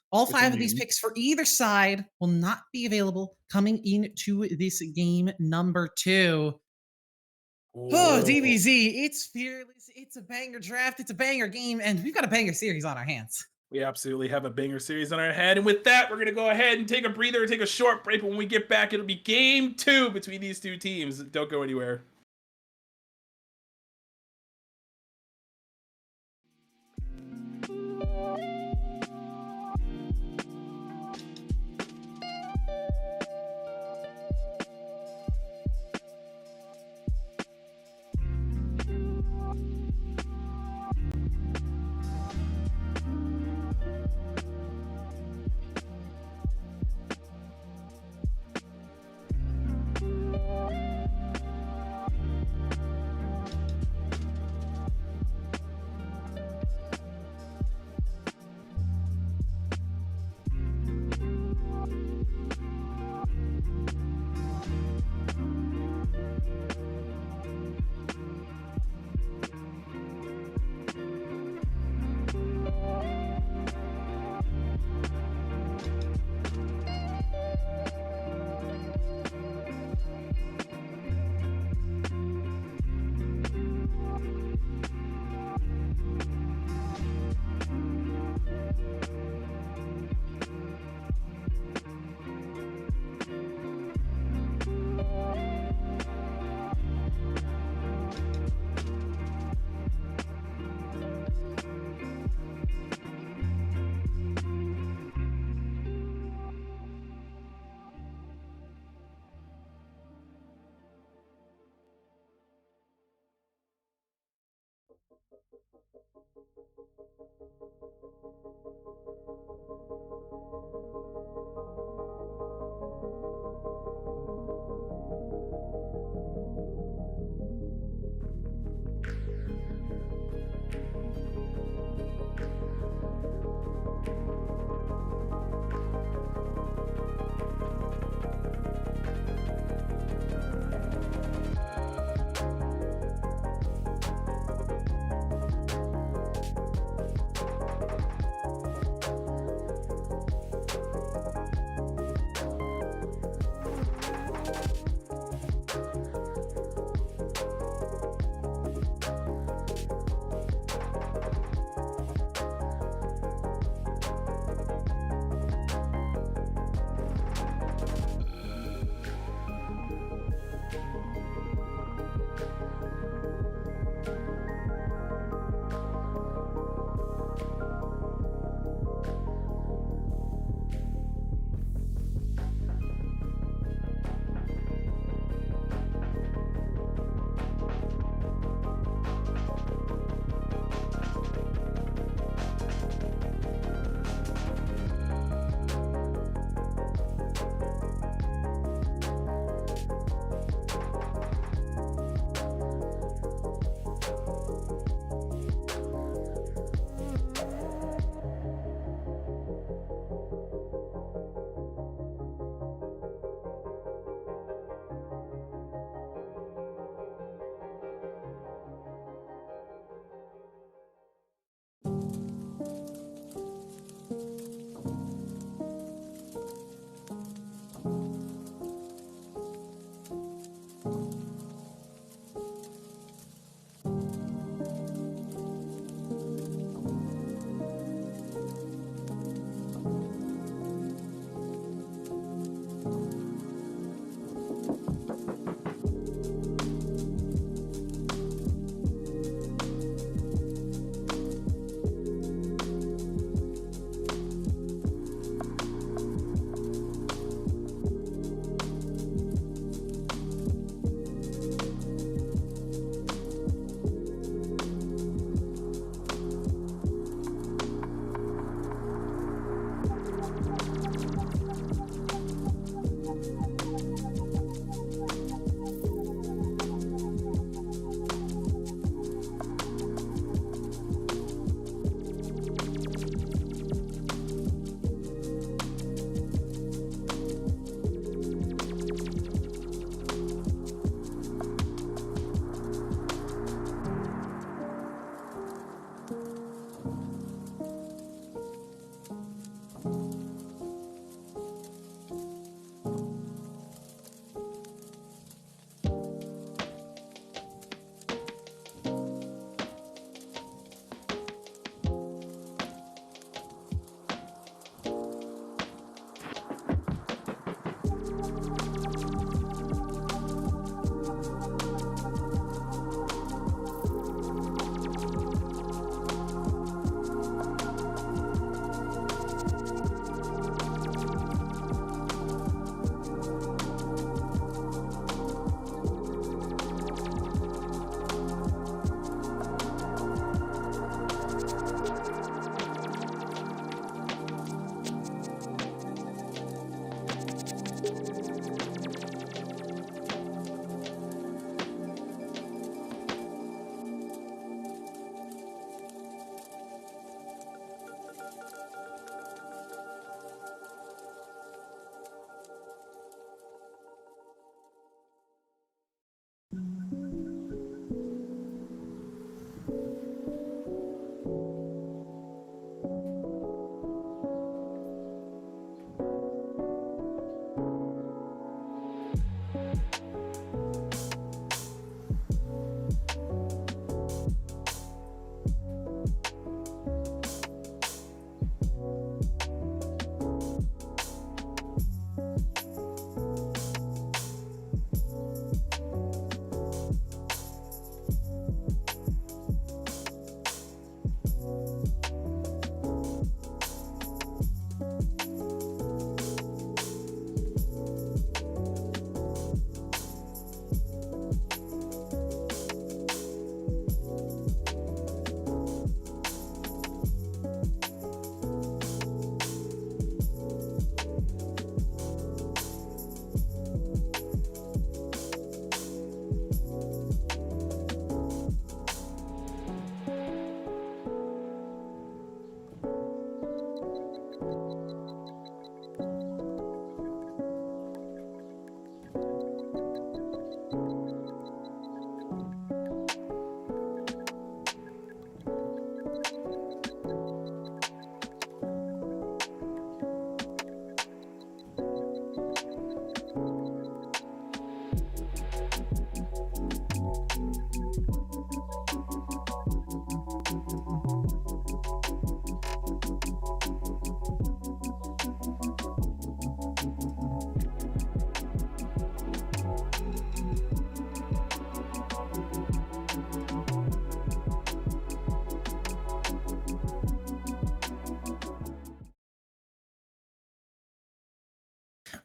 Speaker 1: all 5 of these picks for either side will not be available coming into this game number 2. Oh, DBZ, it's Fearless, it's a banger draft, it's a banger game, and we've got a banger series on our hands.
Speaker 2: We absolutely have a banger series on our head, and with that, we're going to go ahead and take a breather, take a short break, but when we get back, it'll be game 2 between these two teams. Don't go anywhere.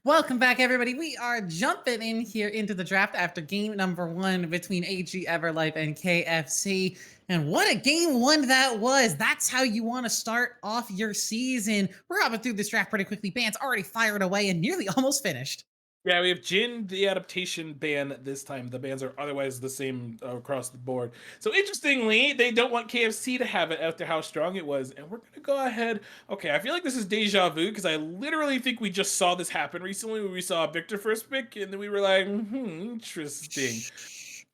Speaker 1: Welcome back, everybody. We are jumping in here into the draft after game number one between AG EverLyfe and KFC. And what a game one that was. That's how you want to start off your season. We're hopping through this draft pretty quickly. Band's already fired away and nearly almost finished.
Speaker 2: Yeah, we have Jin, the adaptation ban this time. The bans are otherwise the same across the board. So interestingly, they don't want KFC to have it after how strong it was. And we're going to go ahead. Okay, I feel like this is deja vu because I literally think we just saw this happen recently when we saw Victor first pick. And then we were like, interesting.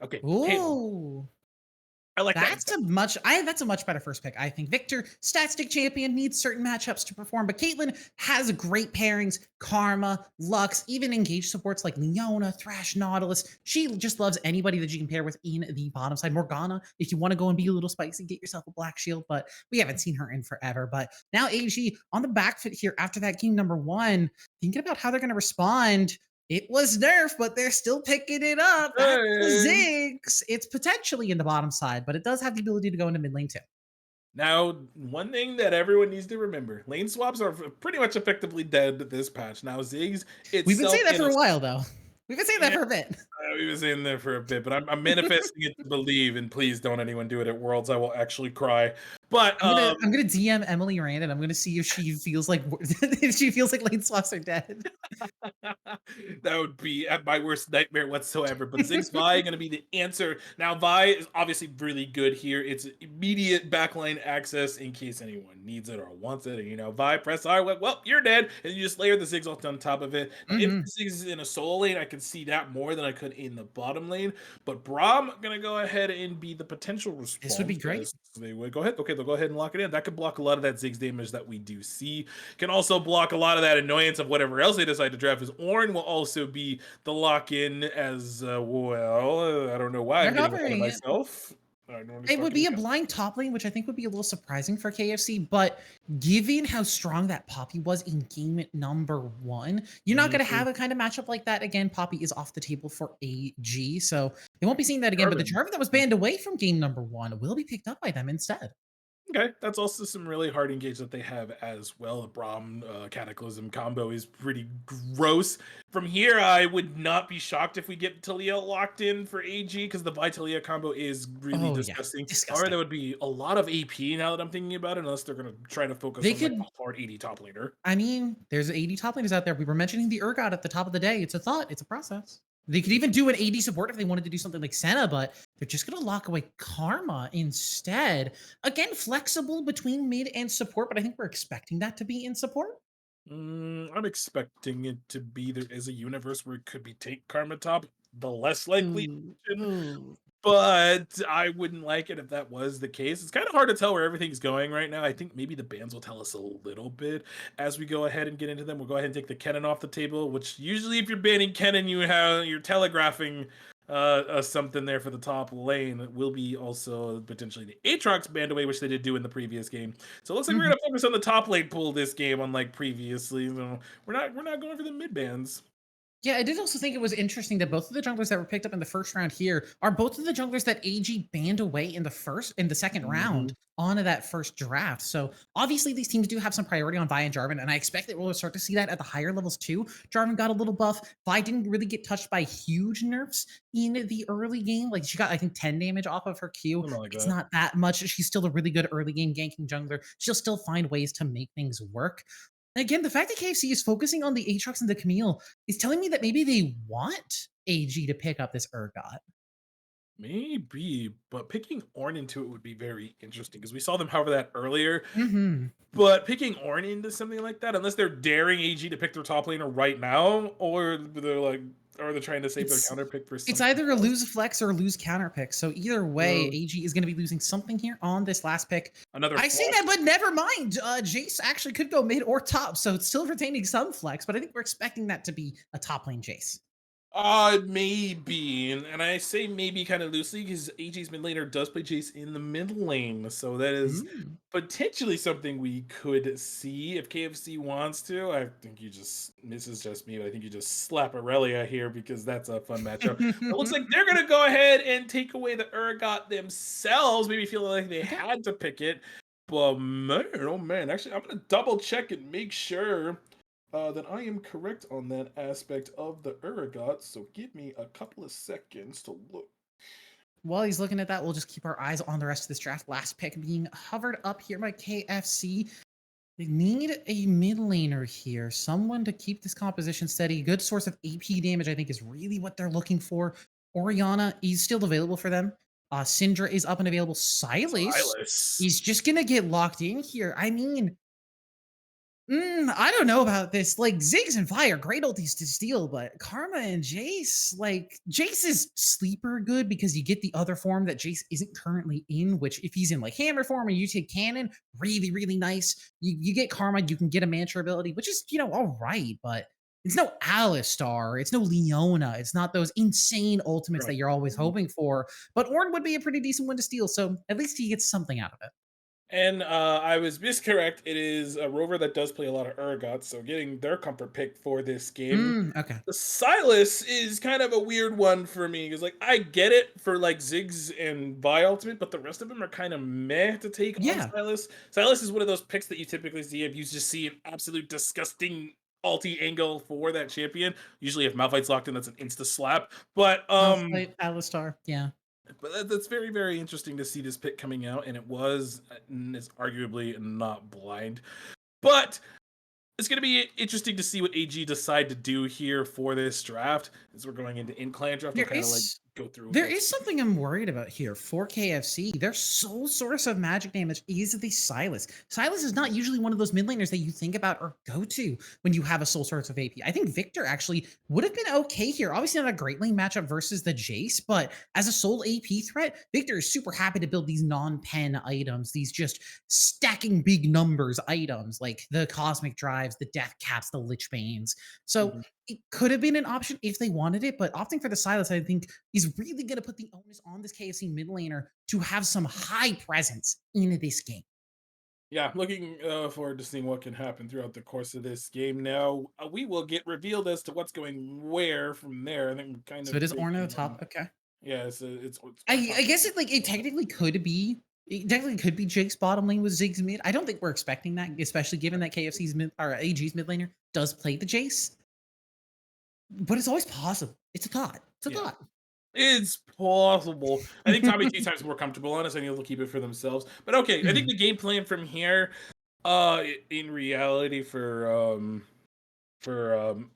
Speaker 2: Okay, Caitlyn.
Speaker 1: Ooh.
Speaker 2: I like that.
Speaker 1: That's a much better first pick. I think Victor, stat stick champion, needs certain matchups to perform, but Caitlyn has great pairings, Karma, Lux, even engaged supports like Leona, Thrash, Nautilus. She just loves anybody that you can pair with in the bottom side. Morgana, if you want to go and be a little spicy, get yourself a Black Shield, but we haven't seen her in forever. But now AG on the back foot here after that game number one, thinking about how they're going to respond. It was nerf, but they're still picking it up. That's the
Speaker 2: Hey.
Speaker 1: Ziggs. It's potentially in the bottom side, but it does have the ability to go into mid lane too.
Speaker 2: Now, one thing that everyone needs to remember, lane swaps are pretty much effectively dead this patch. Now, Ziggs
Speaker 1: We've been
Speaker 2: itself
Speaker 1: saying that
Speaker 2: in
Speaker 1: for
Speaker 2: a
Speaker 1: a while, though. We've been saying that
Speaker 2: yeah,
Speaker 1: for a bit.
Speaker 2: we was in there for a bit, but I'm manifesting it to believe, and please don't anyone do it at Worlds. I will actually cry. But
Speaker 1: I'm gonna DM Emily Rand and I'm gonna see if she feels like if she feels like lane swaps are dead.
Speaker 2: that would be my worst nightmare whatsoever. But Ziggs Vi going to be the answer. Now, Vi is obviously really good here. It's immediate backline access in case anyone needs it or wants it. And Vi, press R, well, you're dead. And you just layer the Ziggs ult on top of it. Now, if
Speaker 1: Mhm.
Speaker 2: the Ziggs is in a solo lane, I can see that more than I could in the bottom lane. But Braum going to go ahead and be the potential response.
Speaker 1: This would be great.
Speaker 2: As they would go ahead. Okay, they'll go ahead and lock it in. That could block a lot of that Ziggs damage that we do see. Can also block a lot of that annoyance of whatever else they decide to draft. As Ornn will also be the lock-in as well. I don't know why
Speaker 1: They're
Speaker 2: I'm getting ahead of
Speaker 1: covering it.
Speaker 2: myself. I don't
Speaker 1: It would
Speaker 2: fucking
Speaker 1: be a
Speaker 2: know.
Speaker 1: blind top lane, which I think would be a little surprising for KFC. But given how strong that Poppy was in game number one, you're not going to
Speaker 2: Mhm.
Speaker 1: have a kind of matchup like that again. Poppy is off the table for AG, so they won't be seeing that again. But the
Speaker 2: Jarvan.
Speaker 1: Jarvan that was banned away from game number one will be picked up by them instead.
Speaker 2: Okay, that's also some really hard engage that they have as well. The Braum Cataclysm combo is pretty gross. From here, I would not be shocked if we get Talia locked in for AG because the Vitalia combo is really
Speaker 1: Oh yeah,
Speaker 2: disgusting. However,
Speaker 1: disgusting.
Speaker 2: that would be a lot of AP now that I'm thinking about it, unless they're going to try to focus
Speaker 1: They
Speaker 2: on like
Speaker 1: could.
Speaker 2: a hard 80 top laner.
Speaker 1: I mean, there's 80 top laners out there. We were mentioning the Urgot at the top of the day. It's a thought. It's a process. They could even do an 80 support if they wanted to do something like Senna, but they're just going to lock away Karma instead. Again, flexible between mid and support, but I think we're expecting that to be in support.
Speaker 2: I'm expecting it to be there is a universe where it could be take Karma top, the less likely
Speaker 1: Ooh,
Speaker 2: option,
Speaker 1: ooh.
Speaker 2: but I wouldn't like it if that was the case. It's kind of hard to tell where everything's going right now. I think maybe the bands will tell us a little bit as we go ahead and get into them. We'll go ahead and take the Kennen off the table, which usually if you're banning Kennen, you're telegraphing something there for the top lane. It will be also potentially the Aatrox banned away, which they did do in the previous game. So it looks like we're
Speaker 1: Mhm.
Speaker 2: gonna focus on the top lane pool this game, unlike previously. So we're not going for the mid bans.
Speaker 1: Yeah, I did also think it was interesting that both of the junglers that were picked up in the first round here are both of the junglers that AG banned away in the second round
Speaker 2: Mhm.
Speaker 1: onto that first draft. So obviously these teams do have some priority on Vi and Jarvan, and I expect that we'll start to see that at the higher levels too. Jarvan got a little buff. Vi didn't really get touched by huge nerfs in the early game. Like she got, I think, 10 damage off of her Q.
Speaker 2: Something like
Speaker 1: It's
Speaker 2: that.
Speaker 1: not that much. She's still a really good early game ganking jungler. She'll still find ways to make things work. Again, the fact that KFC is focusing on the Aatrox and the Camille is telling me that maybe they want AG to pick up this Urgot.
Speaker 2: Maybe, but picking Ornn into it would be very interesting because we saw them hover that earlier.
Speaker 1: Mhm.
Speaker 2: But picking Ornn into something like that, unless they're daring AG to pick their top laner right now, or they're trying to save their
Speaker 1: It's
Speaker 2: counter pick for
Speaker 1: it's
Speaker 2: something
Speaker 1: either a
Speaker 2: else.
Speaker 1: lose flex or a lose counter pick. So either way,
Speaker 2: Uh,
Speaker 1: AG is going to be losing something here on this last pick.
Speaker 2: Another
Speaker 1: I say
Speaker 2: flex.
Speaker 1: that, but never mind. Jace actually could go mid or top, so it's still retaining some flex. But I think we're expecting that to be a top lane Jace.
Speaker 2: Maybe, and I say maybe kind of loosely because AG's mid laner does play Jace in the mid lane, so that is
Speaker 1: Mm.
Speaker 2: potentially something we could see if KFC wants to. I think this is just me, but I think you just slap Aurelia here because that's a fun matchup. It looks like they're gonna go ahead and take away the Urgot themselves, maybe feeling like they
Speaker 1: Okay.
Speaker 2: had to pick it. But man, oh man, actually, I'm gonna double check and make sure. then I am correct on that aspect of the Urgot. So give me a couple of seconds to look.
Speaker 1: While he's looking at that, we'll just keep our eyes on the rest of this draft. Last pick being hovered up here by KFC. They need a mid laner here, someone to keep this composition steady. Good source of AP damage, I think, is really what they're looking for. Oriana is still available for them. Syndra is up and available. Silas
Speaker 2: Silas.
Speaker 1: is just gonna get locked in here. I mean, I don't know about this. Like Ziggs and Vi are great ultis to steal, but Karma and Jace, like Jace is sleeper good because you get the other form that Jace isn't currently in. Which if he's in like Hammer form or you take Cannon, really really nice. You get Karma, you can get a Mantra ability, which is all right, but it's no Alistar, it's no Leona, it's not those insane ultimates that
Speaker 2: Right.
Speaker 1: you're always hoping for. But Ornn would be a pretty decent one to steal, so at least he gets something out of it.
Speaker 2: And I was miscorrect. It is a rover that does play a lot of Urgot, so getting their comfort pick for this game.
Speaker 1: Okay.
Speaker 2: The Silas is kind of a weird one for me because, like, I get it for like Ziggs and Vi Ultimate, but the rest of them are kind of meh to take on
Speaker 1: Yeah.
Speaker 2: Silas. Silas is one of those picks that you typically see if you just see an absolute disgusting ulti angle for that champion. Usually, if Malphite's locked in, that's an insta slap. But
Speaker 1: Malphite, Alistar, yeah.
Speaker 2: that's very, very interesting to see this pick coming out, and it was is arguably not blind. But it's going to be interesting to see what AG decide to do here for this draft. As we're going into in-clan draft, I'll
Speaker 1: There
Speaker 2: kind of like
Speaker 1: is
Speaker 2: go through
Speaker 1: there
Speaker 2: what's
Speaker 1: is something I'm worried about here for KFC. Their sole source of magic damage is the Silas. Silas is not usually one of those mid laners that you think about or go to when you have a sole source of AP. I think Victor actually would have been okay here. Obviously, not a great lane matchup versus the Jace, but as a sole AP threat, Victor is super happy to build these non-pen items, these just stacking big numbers items like the Cosmic Drives, the Death Caps, the Lich Banes. So
Speaker 2: Mhm.
Speaker 1: it could have been an option if they wanted it, but opting for the Silas, I think, is really going to put the onus on this KFC mid laner to have some high presence in this game.
Speaker 2: Yeah, looking forward to seeing what can happen throughout the course of this game. Now, we will get revealed as to what's going where from there. I think we're kind
Speaker 1: So
Speaker 2: of
Speaker 1: it is Ornn at
Speaker 2: thinking,
Speaker 1: the top. Okay.
Speaker 2: yeah, it's
Speaker 1: I guess it technically could be. It technically could be Jake's bottom lane with Ziggs mid. I don't think we're expecting that, especially given that KFC's mid or AG's mid laner does play the Jace. But it's always possible. It's a thought. It's a
Speaker 2: yeah.
Speaker 1: thought.
Speaker 2: It's possible. I think Tommy T time's more comfortable on us. I think they'll keep it for themselves. But okay, I think
Speaker 1: Mhm.
Speaker 2: the game plan from here, in reality for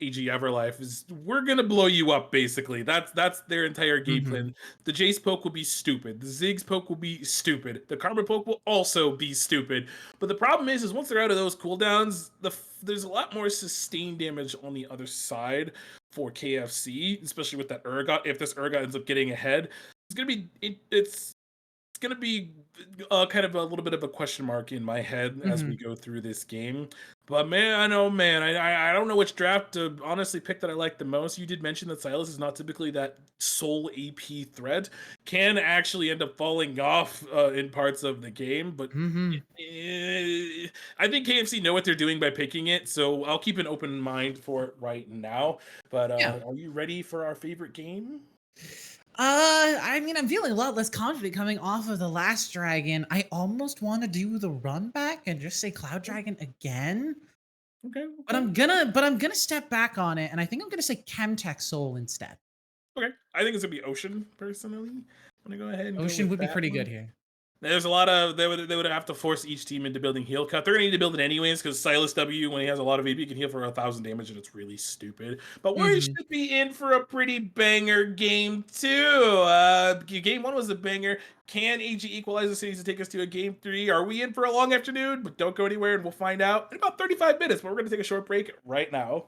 Speaker 2: EG EverLyfe is we're gonna blow you up basically. That's their entire game plan.
Speaker 1: Mhm.
Speaker 2: The Jace poke will be stupid. The Ziggs poke will be stupid. The Karma poke will also be stupid. But the problem is once they're out of those cooldowns, there's a lot more sustained damage on the other side for KFC, especially with that Urgot. If this Urgot ends up getting ahead, it's gonna be it's going to be kind of a little bit of a question mark in my head as we
Speaker 1: Mhm.
Speaker 2: go through this game. But man, oh man, I don't know which draft to honestly pick that I like the most. You did mention that Silas is not typically that sole AP threat, can actually end up falling off in parts of the game, but
Speaker 1: Mhm.
Speaker 2: I think KFC know what they're doing by picking it, so I'll keep an open mind for it right now. But
Speaker 1: Yeah.
Speaker 2: are you ready for our favorite game?
Speaker 1: I mean, I'm feeling a lot less confident coming off of the last dragon. I almost want to do the run back and just say Cloud Dragon again,
Speaker 2: Okay,
Speaker 1: but
Speaker 2: okay.
Speaker 1: I'm gonna step back on it, and I think I'm gonna say Chemtech Soul instead.
Speaker 2: Okay, I think it's gonna be Ocean personally. I'm gonna go ahead and go
Speaker 1: Ocean
Speaker 2: with
Speaker 1: would be
Speaker 2: that
Speaker 1: pretty good
Speaker 2: one.
Speaker 1: here.
Speaker 2: There's a lot of they would have to force each team into building heal cut. They're gonna need to build it anyways because Silas W when he has a lot of AP can heal for 1,000 damage and it's really stupid. But we
Speaker 1: Hmm.
Speaker 2: should be in for a pretty banger game too. Game one was a banger. Can AG equalize the cities to take us to a game three? Are we in for a long afternoon? But don't go anywhere and we'll find out in about 35 minutes. But we're gonna take a short break right now.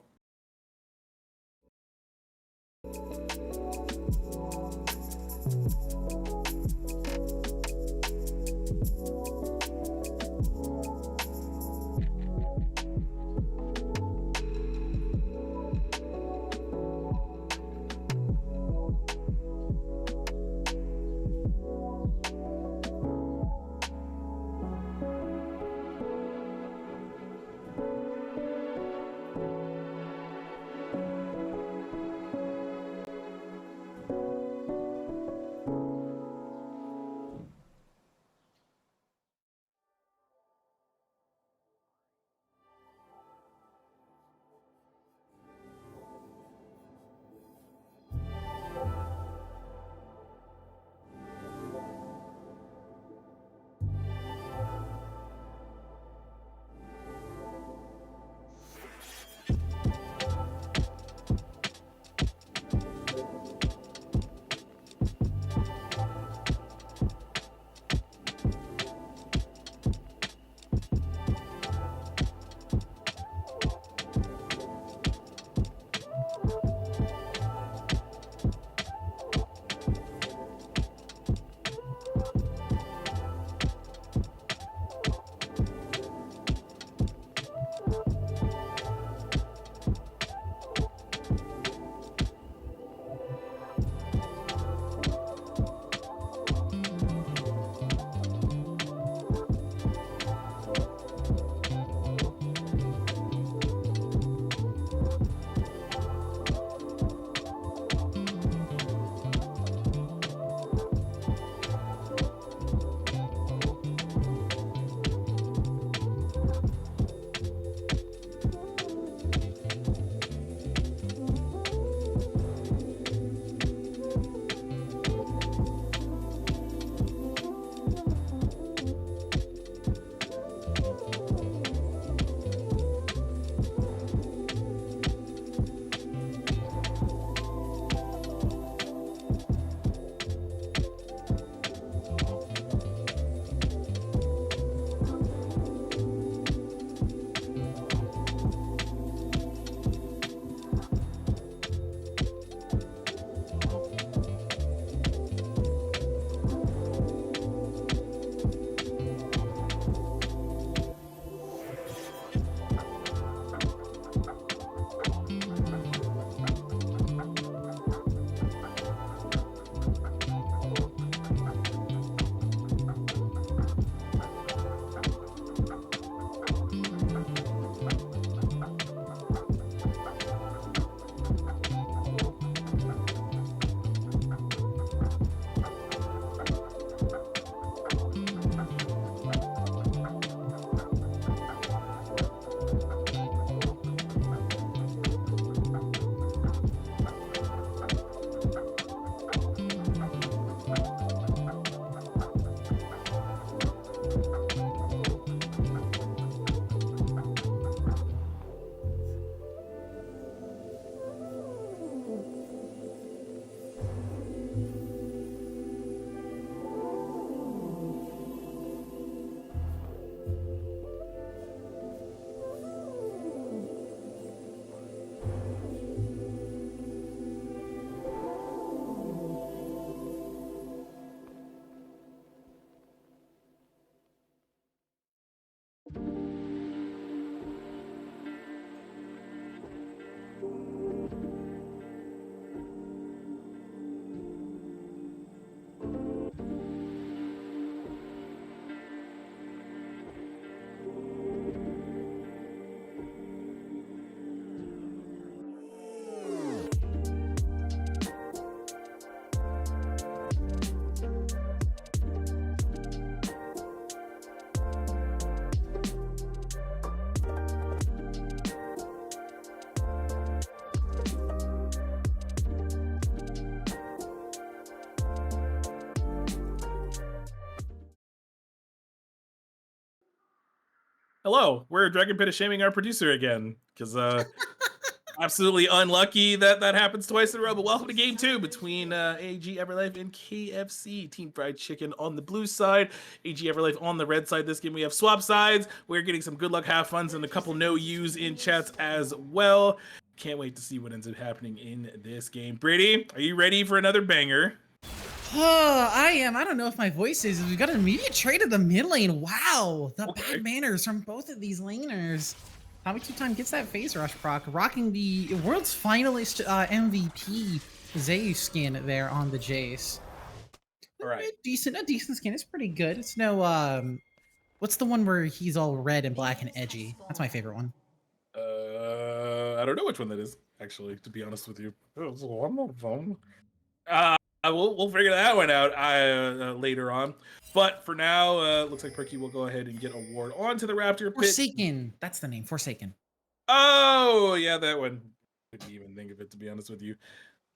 Speaker 2: Hello, we're Dragon Pit is shaming our producer again because absolutely unlucky that that happens twice in a row. But welcome to game two between AG EverLyfe and KFC Team Fried Chicken on the blue side, AG EverLyfe on the red side. This game we have swap sides. We're getting some good luck, have funs, and a couple no U's in chats as well. Can't wait to see what ends up happening in this game. Brady, are you ready for another banger?
Speaker 1: Oh, I am. I don't know if my voice is. We got an immediate trade of the mid lane. Wow, the
Speaker 2: Okay.
Speaker 1: bad manners from both of these laners. Tommy Two-Time gets that phase rush proc, rocking the world's finalist MVP Zeus skin there on the Jace.
Speaker 2: All right.
Speaker 1: A decent skin. It's pretty good. It's no what's the one where he's all red and black and edgy? That's my favorite one.
Speaker 2: I don't know which one that is, actually, to be honest with you. Oh, so I'm on the phone. We'll figure that one out later on. But for now, looks like Perky will go ahead and get a ward onto the Raptor pit.
Speaker 1: Forsaken. That's the name. Forsaken.
Speaker 2: Oh, yeah, that one. Couldn't even think of it, to be honest with you.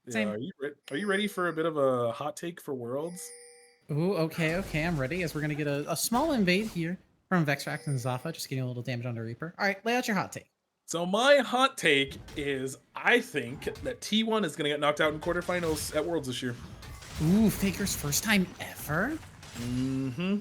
Speaker 2: Yeah,
Speaker 1: Same.
Speaker 2: are you ready for a bit of a hot take for Worlds?
Speaker 1: Ooh, okay, I'm ready. As we're gonna get a small invade here from Vexrax and Zaffa, just getting a little damage on the Reaper. All right, lay out your hot take.
Speaker 2: So my hot take is I think that T1 is going to get knocked out in quarterfinals at Worlds this year.
Speaker 1: Ooh, Faker's first time ever.
Speaker 2: Mm-hmm.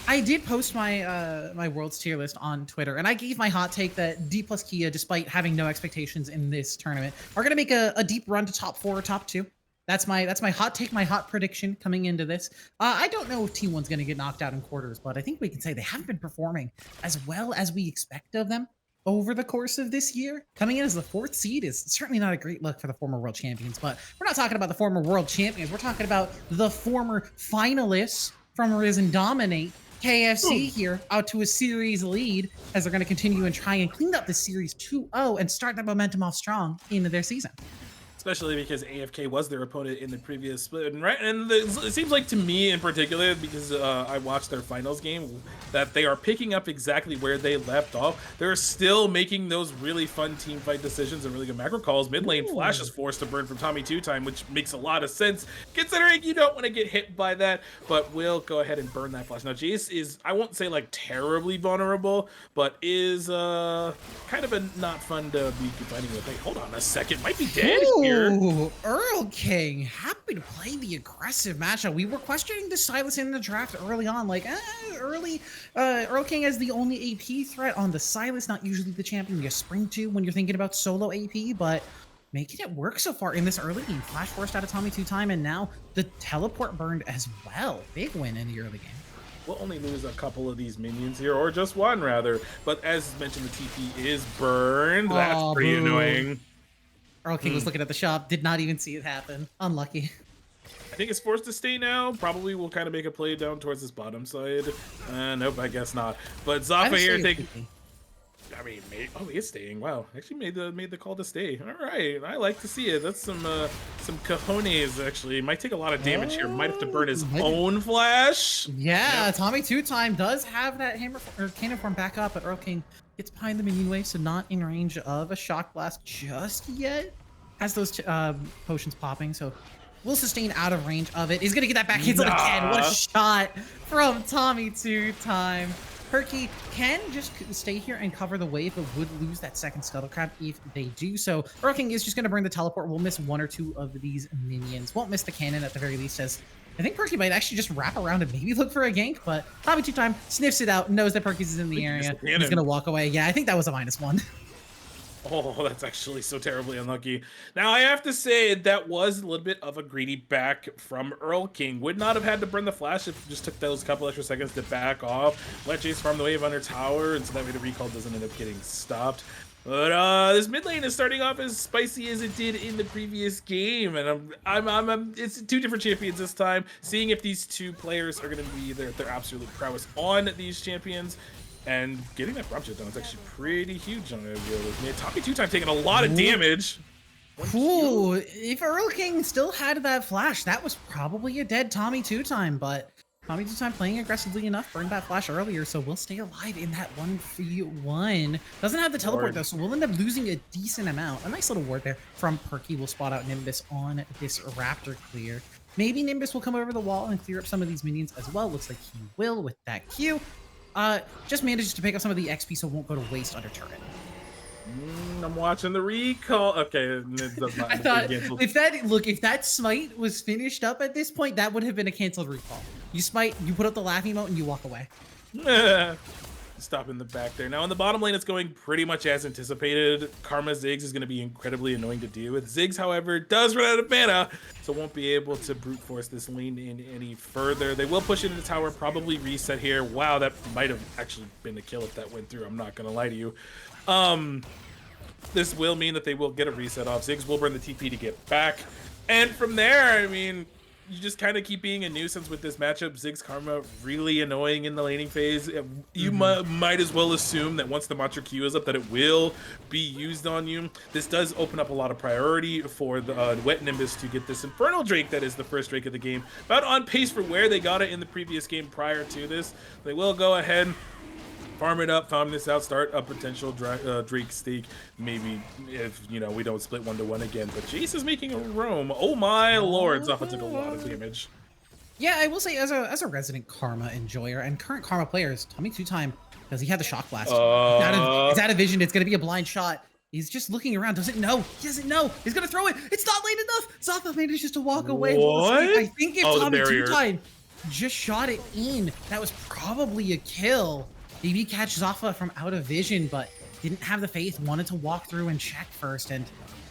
Speaker 1: I did post my my Worlds tier list on Twitter, and I gave my hot take that D plus Kia, despite having no expectations in this tournament, are gonna make a deep run to top 4 or top 2. That's my hot take, my hot prediction coming into this. I don't know if T1's gonna get knocked out in quarters, but I think we can say they haven't been performing as well as we expect of them over the course of this year. Coming in as the 4th seed is certainly not a great look for the former world champions, but we're not talking about the former world champions. We're talking about the former finalists from Risen Dominate, KFC here, out to a series lead as they're going to continue and try and clean up the series 2-0 and start that momentum off strong into their season.
Speaker 2: Especially because AFK was their opponent in the previous split, and it seems like to me in particular, because I watched their finals game, that they are picking up exactly where they left off. They're still making those really fun team fight decisions and really good macro calls. Mid lane flash is forced to burn from Tommy Two-Time, which makes a lot of sense considering you don't want to get hit by that, but we'll go ahead and burn that flash. Now Jace is, I won't say like terribly vulnerable, but is kind of a not fun to be fighting with. Hey, hold on a second, might be dead here.
Speaker 1: Ooh, Earl King, happy to play the aggressive matchup. We were questioning the Silas in the draft early on, like Earl King as the only AP threat on the Silas, not usually the champion you spring to when you're thinking about solo AP, but making it work so far in this early game. Flash forced out of Tommy Two-Time, and now the teleport burned as well. Big win in the early game.
Speaker 2: We'll only lose a couple of these minions here, or just one rather, but as mentioned, the TP is burned. That's pretty annoying.
Speaker 1: Earl King was looking at the shop, did not even see it happen. Unlucky.
Speaker 2: I think it's forced to stay now. Probably will kind of make a play down towards this bottom side. Nope, I guess not. But Zaffa here, I mean, oh, he is staying. Wow, actually made the call to stay. All right, I like to see it. That's some cojones actually. Might take a lot of damage here. Might have to burn his own flash.
Speaker 1: Yeah, yep. Tommy Two-Time does have that hammer or cannon form back up, but Earl King gets behind the minion wave, so not in range of a shock blast just yet. Has those potions popping, so will sustain out of range of it. He's gonna get that back hit again. What a shot from Tommy Two-Time. Perky can just stay here and cover the wave, but would lose that second Scuttle Crab if they do so. Earl King is just going to bring the teleport. We'll miss 1 or 2 of these minions. Won't miss the cannon at the very least, as I think Perky might actually just wrap around and maybe look for a gank, but Tommy Two-Time sniffs it out, knows that Perky's is in the area. He's going to walk away. Yeah, I think that was a -1.
Speaker 2: Oh, that's actually so terribly unlucky. Now, I have to say that was a little bit of a greedy back from Earl King. Would not have had to burn the flash if it just took those couple extra seconds to back off. Let Jace farm the wave under tower, and so that way the recall doesn't end up getting stopped. But this mid lane is starting off as spicy as it did in the previous game, and it's 2 different champions this time. Seeing if these 2 players are going to be their absolute prowess on these champions. And getting that Bromshot down is actually pretty huge on it. Tommy Two-Time taking a lot of damage.
Speaker 1: Ooh, if Earl King still had that flash, that was probably a dead Tommy Two-Time, but Tommy Two-Time playing aggressively enough burned that flash earlier, so we'll stay alive in that 1v1. Doesn't have the teleport though, so we'll end up losing a decent amount. A nice little ward there from Perky. Will spot out Nimbus on this Raptor clear. Maybe Nimbus will come over the wall and clear up some of these minions as well. Looks like he will with that Q. Just manages to pick up some of the XP, so it won't go to waste under turret.
Speaker 2: I'm watching the recall. Okay, it does not
Speaker 1: I thought if that smite was finished up at this point, that would have been a canceled recall. You smite, you put up the laugh emote, and you walk away.
Speaker 2: Stop in the back there. Now in the bottom lane, it's going pretty much as anticipated. Karma Ziggs is going to be incredibly annoying to deal with. Ziggs, however, does run out of mana, so won't be able to brute force this lane in any further. They will push into the tower, probably reset here. Wow, that might have actually been a kill if that went through. I'm not going to lie to you. This will mean that they will get a reset off. Ziggs will burn the TP to get back. And from there, I mean, you just kind of keep being a nuisance with this matchup. Ziggs Karma really annoying in the laning phase. You might as well assume that once the Mantra Q is up that it will be used on you. This does open up a lot of priority for the Wet Nimbus to get this Infernal Drake that is the first Drake of the game. About on pace for where they got it in the previous game prior to this. They will go ahead, farm it up, farm this out, start a potential Drake stake. Maybe if, you know, we don't split 1-1 again. But Jace is making a roam. Oh my lord, Zaffa took a lot of damage.
Speaker 1: Yeah, I will say, as a resident Karma enjoyer and current Karma players, Tommy 2-time, because he had the shock blast. It's out of vision. It's going to be a blind shot. He's just looking around. Doesn't know. He doesn't know. He's going to throw it. It's not late enough. Zaffa manages to walk away.
Speaker 2: What?
Speaker 1: I think if Tommy 2-time just shot it in, that was probably a kill. Maybe catch Zaffa from out of vision, but didn't have the faith, wanted to walk through and check first, and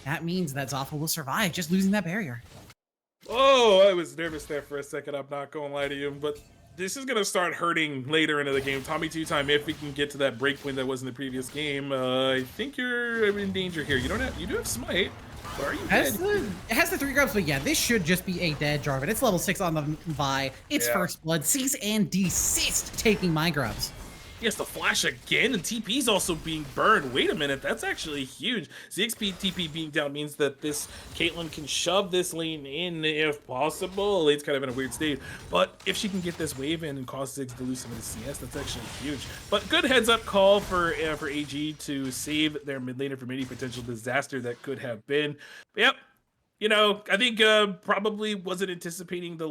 Speaker 1: that means that Zaffa will survive, just losing that barrier.
Speaker 2: Oh, I was nervous there for a second, I'm not gonna lie to you, but this is gonna start hurting later into the game. Tommy 2-time, if we can get to that break point that was in the previous game, I think you're in danger here. You do have smite. Are you dead?
Speaker 1: It has the 3 grubs, but yeah, this should just be a dead Jarvan. It's level 6 on the Vi. It's first blood. Cease and desist taking my grubs.
Speaker 2: He has to flash again, and TP's also being burned. Wait a minute, that's actually huge. ZXP TP being down means that this Caitlyn can shove this lane in if possible. Lane's kind of in a weird state, but if she can get this wave in and cause Ziggs to lose some of the CS, that's actually huge. But good heads-up call for AG to save their mid laner from any potential disaster that could have been. Yep. You know, I think probably wasn't anticipating the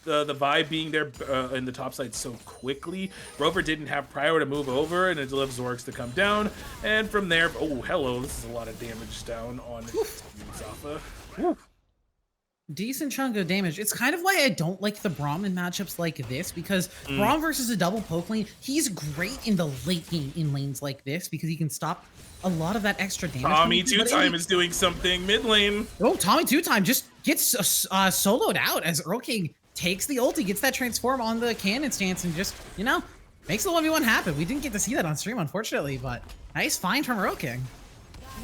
Speaker 2: vibe being there in the top side so quickly. Rover didn't have prior to move over, and it left Zorix to come down. And from there, oh, hello, this is a lot of damage down on Zaffa.
Speaker 1: Decent chunk of damage. It's kind of why I don't like the Braum in matchups like this, because Braum versus a double poke lane, he's great in the late game in lanes like this because he can stop a lot of that extra damage.
Speaker 2: Tommy 2-time is doing something mid lane.
Speaker 1: Oh, Tommy 2-time just gets soloed out as Earl King takes the ulti, gets that transform on the cannon stance, and just, you know, makes the 1v1 happen. We didn't get to see that on stream, unfortunately, but nice find from Earl King.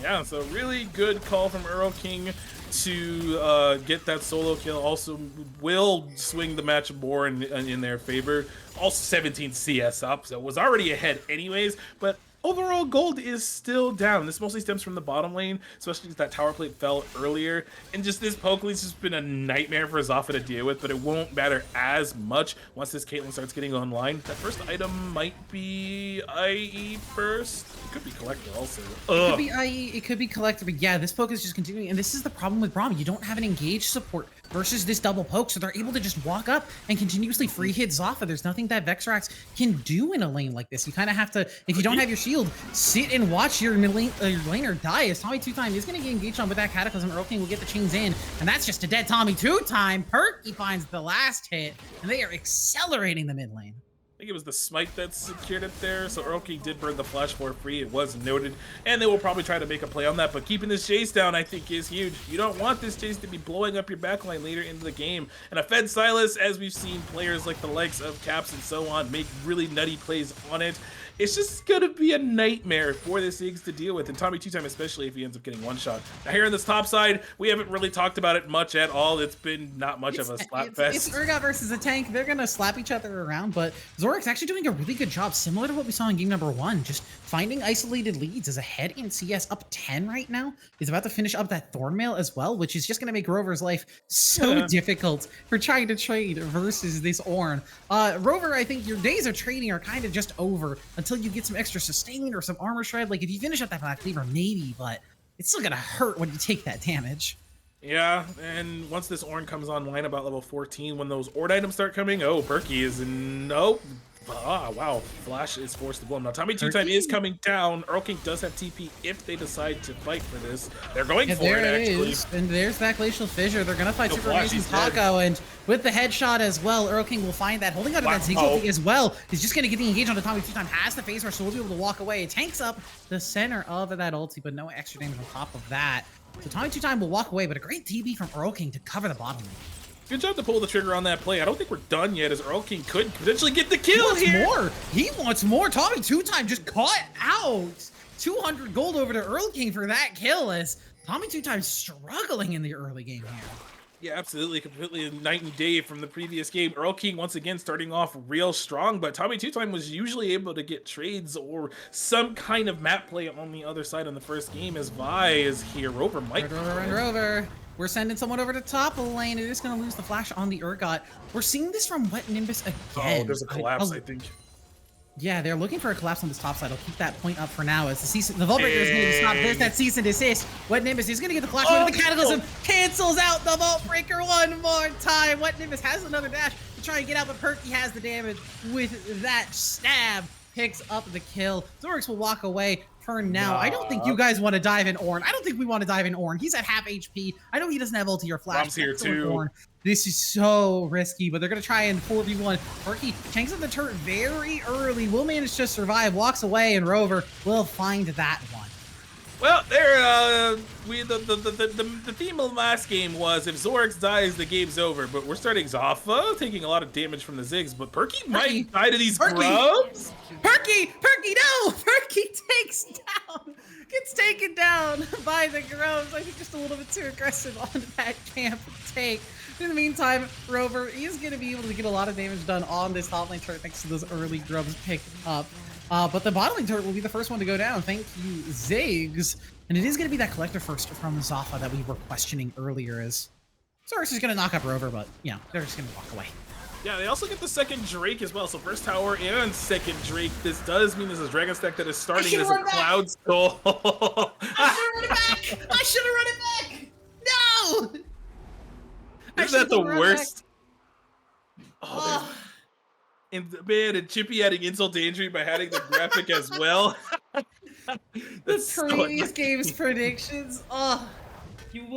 Speaker 2: Yeah, so really good call from Earl King to get that solo kill. Also will swing the match more in their favor. Also 17 CS up, so it was already ahead anyways, but overall gold is still down. This mostly stems from the bottom lane, especially because that tower plate fell earlier. And just this poke lane's just been a nightmare for Zaffa to deal with, but it won't matter as much once this Caitlyn starts getting online. That first item might be IE first. It could be collector also.
Speaker 1: It could be IE, it could be collector, but yeah, this poke is just continuing. And this is the problem with Braum. You don't have an engaged support versus this double poke, so they're able to just walk up and continuously free hit Zaffa. There's nothing that Vexrax can do in a lane like this. You kind of have to, if you don't have your shield, sit and watch your laner die, as Tommy 2-time is going to get engaged on with that Cataclysm. Earl King will get the chains in, and that's just a dead Tommy 2-time. Perky finds the last hit, and they are accelerating the mid lane.
Speaker 2: I think it was the smite that secured it there, so Earl King did burn the flash for free. It was noted, and they will probably try to make a play on that, but keeping this chase down, I think, is huge. You don't want this chase to be blowing up your backline later into the game. And a Fed Silas, as we've seen players like the likes of Caps and so on make really nutty plays on it, it's just gonna be a nightmare for the Ziggs to deal with, and Tommy 2-time especially if he ends up getting one shot. Now here on this top side, we haven't really talked about it much at all. It's been not much of a slap fest.
Speaker 1: It's Urgot versus a tank. They're gonna slap each other around, but Zorik's actually doing a really good job, similar to what we saw in game number 1, just finding isolated leads. Is ahead in CS, up 10 right now. He's about to finish up that Thornmail as well, which is just gonna make Rover's life so difficult for trying to trade versus this Ornn. Rover, I think your days of trading are kind of just over until you get some extra sustain or some armor shred. Like if you finish up that Black Cleaver, maybe, but it's still gonna hurt when you take that damage.
Speaker 2: Yeah, and once this Ornn comes online about level 14, when those Ord items start coming, oh, Perky is in. Nope. Ah, wow. Flash is forced to blow him. Now, Tommy Two Time is coming down. Earl King does have TP if they decide to fight for this. They're going for
Speaker 1: there
Speaker 2: it, actually.
Speaker 1: Is. And there's that Glacial Fissure. They're going to fight
Speaker 2: No
Speaker 1: Super
Speaker 2: Flash,
Speaker 1: Amazing
Speaker 2: he's dead.
Speaker 1: Taco. And with the headshot as well, Earl King will find that. Holding onto that Ziggs ulti as well. He's just going to get the engage onto Tommy Two Time. Has the phase rush, so we'll be able to walk away. It tanks up the center of that ulti, but no extra damage on top of that. So Tommy Two Time will walk away, but a great TB from Earl King to cover the bottom lane.
Speaker 2: Good job to pull the trigger on that play. I don't think we're done yet, as Earl King could potentially get the kill
Speaker 1: here. More. He wants more. Tommy Two Time just caught out. 200 gold over to Earl King for that kill, as Tommy Two Time struggling in the early game here.
Speaker 2: Yeah, absolutely. Completely night and day from the previous game. Earl King, once again, starting off real strong, but Tommy Two Time was usually able to get trades or some kind of map play on the other side in the first game, as Vi is here. Rover might.
Speaker 1: Rover. We're sending someone over to top lane. It is going to lose the flash on the Urgot. We're seeing this from Wet Nimbus again.
Speaker 2: Oh, there's a collapse, I think.
Speaker 1: Yeah, they're looking for a collapse on this top side. I'll keep that point up for now as the Vaultbreaker is going to stop. There's that cease and desist. Wet Nimbus is going to get the flash. The Cataclysm cancels out the Vaultbreaker one more time. Wet Nimbus has another dash to try and get out, but Perky has the damage with that stab. Picks up the kill. Zorix will walk away for now. I don't think you guys want to dive in Ornn. I don't think we want to dive in Ornn. He's at half HP. I know he doesn't have ulti or flash.
Speaker 2: Bomb's here too.
Speaker 1: This is so risky, but they're going to try and 4v1. Perky chanks up the turret very early. Will manage to survive, walks away, and Rover will find that one.
Speaker 2: Well, the theme of the last game was if Zorix dies, the game's over. But we're starting Zaffa, taking a lot of damage from the Ziggs. But Perky might die to these grubs.
Speaker 1: Perky, no! Perky gets taken down by the grubs. I think just a little bit too aggressive on that camp take. In the meantime, Rover is going to be able to get a lot of damage done on this top lane turret next to those early grubs picked up. But the bottom lane turret will be the first one to go down. Thank you, Ziggs. And it is going to be that collector first from Zaffa that we were questioning earlier. As Zorix is going to knock up Rover, but yeah, they're just going to walk away.
Speaker 2: Yeah, they also get the second Drake as well. So first tower and second Drake. This does mean there's a Dragon Stack that is starting as a Cloud Skull.
Speaker 1: I should have run it back. No!
Speaker 2: Isn't that the worst? Oh, and man, and Chippy adding insult to injury by adding the graphic as well.
Speaker 1: The previous game's predictions. Oh,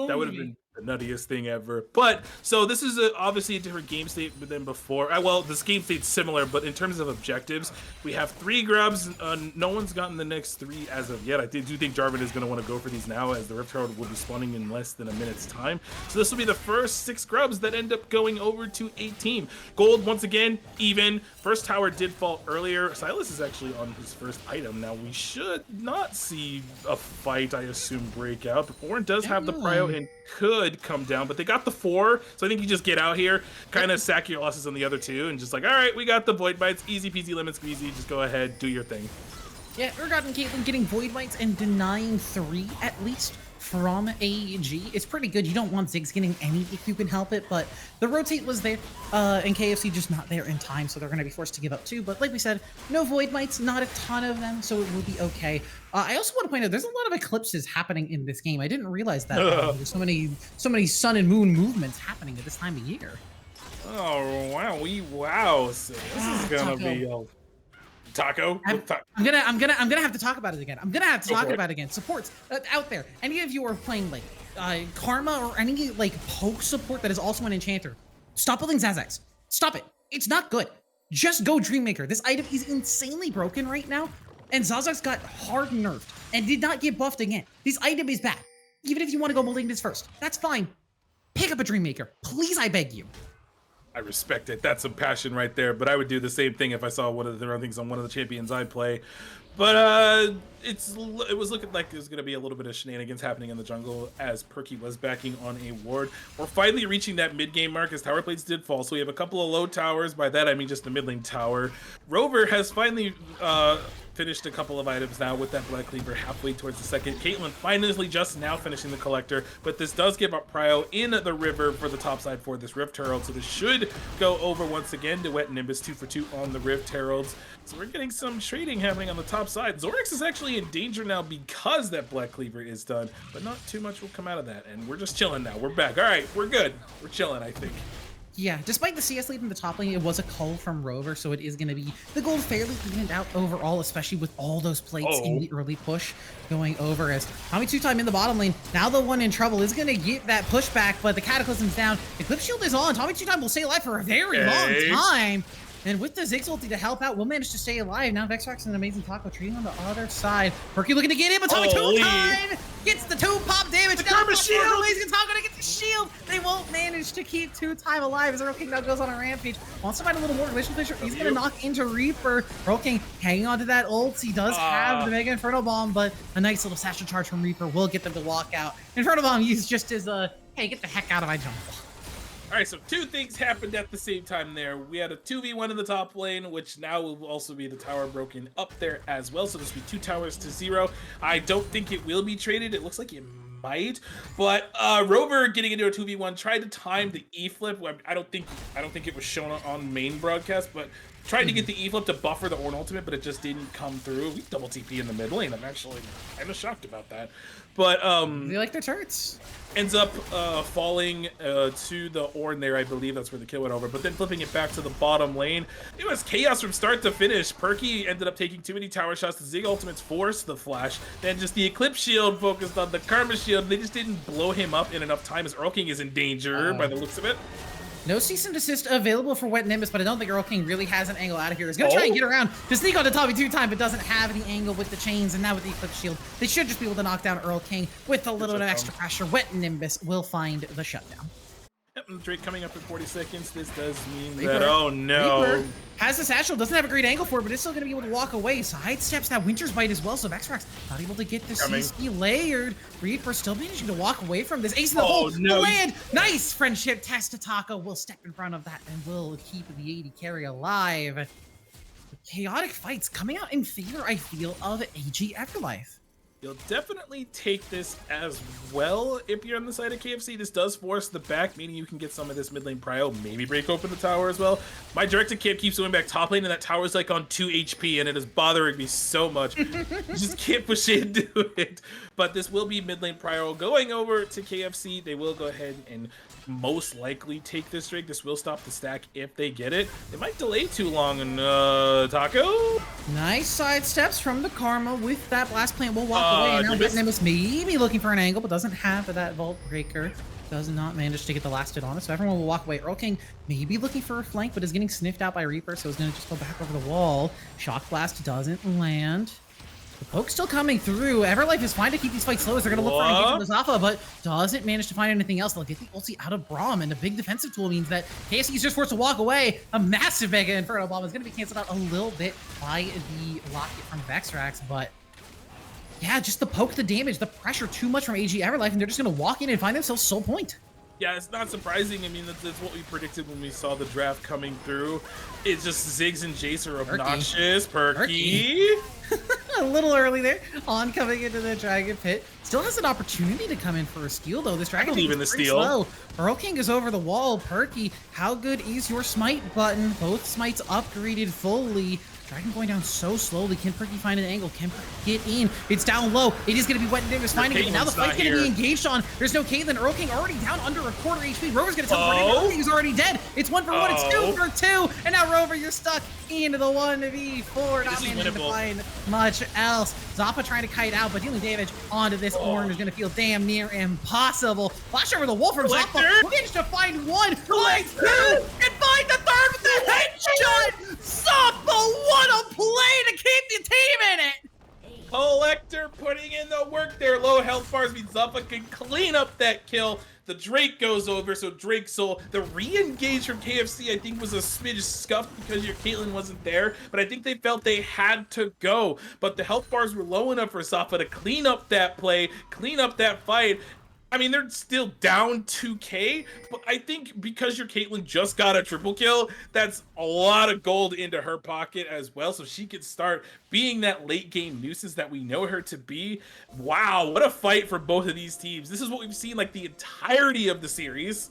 Speaker 2: that would have been the nuttiest thing ever. But so this is obviously a different game state than before. Well, this game state's similar, but in terms of objectives, we have 3 grubs. No one's gotten the next 3 as of yet. I do think Jarvan is going to want to go for these now, as the Rift Herald will be spawning in less than a minute's time. So this will be the first 6 grubs that end up going over to a team. Gold, once again, even. First tower did fall earlier. Silas is actually on his first item. Now, we should not see a fight, I assume, break out. But Ornn does have the prio and could come down, but they got the 4. So I think you just get out here, kind of sack your losses on the other 2, and just like, all right, we got the Void Bites. Easy peasy lemon squeezy. Just go ahead, do your thing.
Speaker 1: Yeah, Urgot and Caitlyn getting Void Bites and denying 3 at least from AEG. It's pretty good. You don't want Ziggs getting any if you can help it, but the rotate was there, and KFC just not there in time, so they're going to be forced to give up 2. But like we said, no Void Bites, not a ton of them, so it will be okay. I also want to point out there's a lot of eclipses happening in this game. I didn't realize that there's so many sun and moon movements happening at this time of year.
Speaker 2: Oh wow! So this is gonna be Taco.
Speaker 1: I'm gonna have to talk about it again. I'm gonna have to talk about it again. Supports out there. Any of you are playing like Karma or any like poke support that is also an enchanter, stop building Zazax. Stop it. It's not good. Just go Dreammaker. This item is insanely broken right now, and Zazax got hard nerfed and did not get buffed again. This item is bad. Even if you want to go building this first, that's fine. Pick up a Dreammaker, please. I beg you.
Speaker 2: I respect it. That's some passion right there. But I would do the same thing if I saw one of the wrong things on one of the champions I play. But it was looking like there's going to be a little bit of shenanigans happening in the jungle as Perky was backing on a ward. We're finally reaching that mid-game mark as tower plates did fall. So we have a couple of low towers. By that, I mean just the mid-lane tower. Rover has finally finished a couple of items now with that Black Cleaver halfway towards the second. Caitlyn finally just now finishing the collector, but this does give up prio in the river for the top side for this Rift Herald. So this should go over once again to Wet Nimbus 2 for 2 on the Rift Heralds. So we're getting some trading happening on the top top side. Zorix is actually in danger now because that Black Cleaver is done, but not too much will come out of that. And we're just chilling now. We're back. All right, we're good. We're chilling, I think.
Speaker 1: Yeah, despite the CS lead in the top lane, it was a cull from Rover, so it is going to be the gold fairly evened out overall, especially with all those plates in the early push going over. As Tommy 2-Time in the bottom lane, now the one in trouble is going to get that pushback, but the Cataclysm's down. Eclipse Shield is on. Tommy 2-Time will stay alive for a very long time. And with the Ziggs ulti to help out, we'll manage to stay alive. Now Vexrax and an amazing taco trading on the other side. Perky looking to get in, but Tommy 2-Time gets the 2-pop damage. The
Speaker 2: Karma shield!
Speaker 1: Amazing taco to get the shield. They won't manage to keep 2-Time alive as Earl King now goes on a rampage. Wants to find a little more Glacial Fissure. He's going to knock into Reaper. Earl King hanging on to that ult. He does have the Mega Inferno Bomb, but a nice little satchel charge from Reaper will get them to walk out. Inferno Bomb used just as a, hey, get the heck out of my jungle.
Speaker 2: All right, so two things happened at the same time there. We had a 2v1 in the top lane, which now will also be the tower broken up there as well. So this will be 2 towers to 0. I don't think it will be traded. It looks like it might, but Rover getting into a 2v1 tried to time the E flip. I don't think it was shown on main broadcast, but tried to get the E flip to buffer the Ornn ultimate, but it just didn't come through. We double TP in the mid lane. I'm actually kind of shocked about that. But
Speaker 1: they like their turrets.
Speaker 2: Ends up falling to the Ornn there. I believe that's where the kill went over, but then flipping it back to the bottom lane. It was chaos from start to finish. Perky ended up taking too many tower shots. The Zig ultimates forced the flash. Then just the Eclipse Shield focused on the Karma Shield. They just didn't blow him up in enough time as Earl King is in danger by the looks of it.
Speaker 1: No cease and desist available for Wet Nimbus, but I don't think Earl King really has an angle out of here. He's going to try and get around to sneak onto Tommy 2-Time, but doesn't have the angle with the chains, and now with the Eclipse Shield, they should just be able to knock down Earl King with a little bit of extra pressure. Wet Nimbus will find the shutdown.
Speaker 2: Yep, Drake coming up in 40 seconds. This does mean that, oh no.
Speaker 1: Reaper has the satchel, doesn't have a great angle for it, but it's still going to be able to walk away. Sidesteps that Winter's Bite as well, so Vexrax not able to get the CC layered. Reaper still managing to walk away from this. Ace in the hole, no. Land. Nice friendship test to Taco. Will step in front of that and will keep the 80 carry alive. Chaotic fights coming out in favor, I feel, of AG EverLyfe.
Speaker 2: You'll definitely take this as well if you're on the side of KFC. This does force the back, meaning you can get some of this mid lane prio, maybe break open the tower as well. My directed camp keeps going back top lane, and that tower's like on 2 HP, and it is bothering me so much. You just can't push into it. But this will be mid lane prio going over to KFC. They will go ahead and most likely take this Drake. This will stop the stack if they get it. They might delay too long, and Taco?
Speaker 1: Nice side steps from the Karma with that blast plant. Will walk away, and now Wet Nimbus maybe looking for an angle, but doesn't have that Vault Breaker. Does not manage to get the last hit on it, so everyone will walk away. Earl King maybe looking for a flank, but is getting sniffed out by Reaper, so he's going to just go back over the wall. Shock Blast doesn't land. The poke's still coming through. EverLyfe is fine to keep these fights slow as they're going to look for engagement with Zafa, but doesn't manage to find anything else. They'll get the ulti out of Braum, and a big defensive tool means that KSC is just forced to walk away. A massive Mega Inferno Bomb is going to be canceled out a little bit by the locket from Vexrax, but yeah, just the poke, the damage, the pressure, too much from AG EverLyfe, and they're just going to walk in and find themselves Soul Point.
Speaker 2: Yeah, it's not surprising. I mean, that's what we predicted when we saw the draft coming through. It's just Ziggs and Jace are obnoxious. Perky.
Speaker 1: A little early there on coming into the Dragon Pit. Still has an opportunity to come in for a steal, though. This Dragon Pit is pretty slow. Earl King is over the wall. Perky, how good is your smite button? Both smites upgraded fully. Dragon going down so slowly. Can Perky find an angle? Can Perky get in? It's down low. It is going to be Wet Nimbus finding it. Now the fight's going to be engaged on. There's no Caitlyn. Earl King already down under a quarter HP. Rover's going to teleport in. Earl King is already dead. It's 1 for 1. It's 2 for 2. And now Rover, you're stuck into the 1v4. Not managing to find much else. Zappa trying to kite out, but dealing damage onto this Ornn is going to feel damn near impossible. Flash over the wall from Zappa. We managed to find 1, find 2, and find the 3rd with the headshot. Zappa, what a play to keep the team in it.
Speaker 2: Collector putting in the work there. Low health bars means Zappa can clean up that kill. The Drake goes over, so Drake's soul. The re-engage from KFC, I think, was a smidge scuffed because your Caitlyn wasn't there, but I think they felt they had to go. But the health bars were low enough for Zappa to clean up that play, clean up that fight. I mean, they're still down 2K, but I think because your Caitlyn just got a triple kill, that's a lot of gold into her pocket as well, so she could start being that late game nuisance that we know her to be. Wow, what a fight for both of these teams. This is what we've seen like the entirety of the series.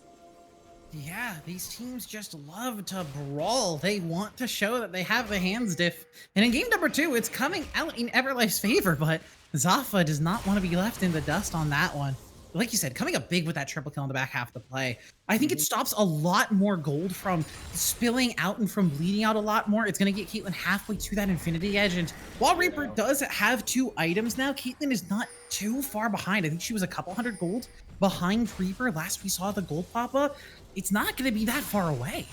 Speaker 1: Yeah, these teams just love to brawl. They want to show that they have the hands diff. And in game number 2, it's coming out in EverLyfe's favor, but Zafa does not want to be left in the dust on that one. Like you said, coming up big with that triple kill in the back half of the play. I think it stops a lot more gold from spilling out and from bleeding out a lot more. It's going to get Caitlyn halfway to that Infinity Edge. And while Reaper does have 2 items now, Caitlyn is not too far behind. I think she was a couple hundred gold behind Reaper last we saw the gold pop up. It's not going to be that far away.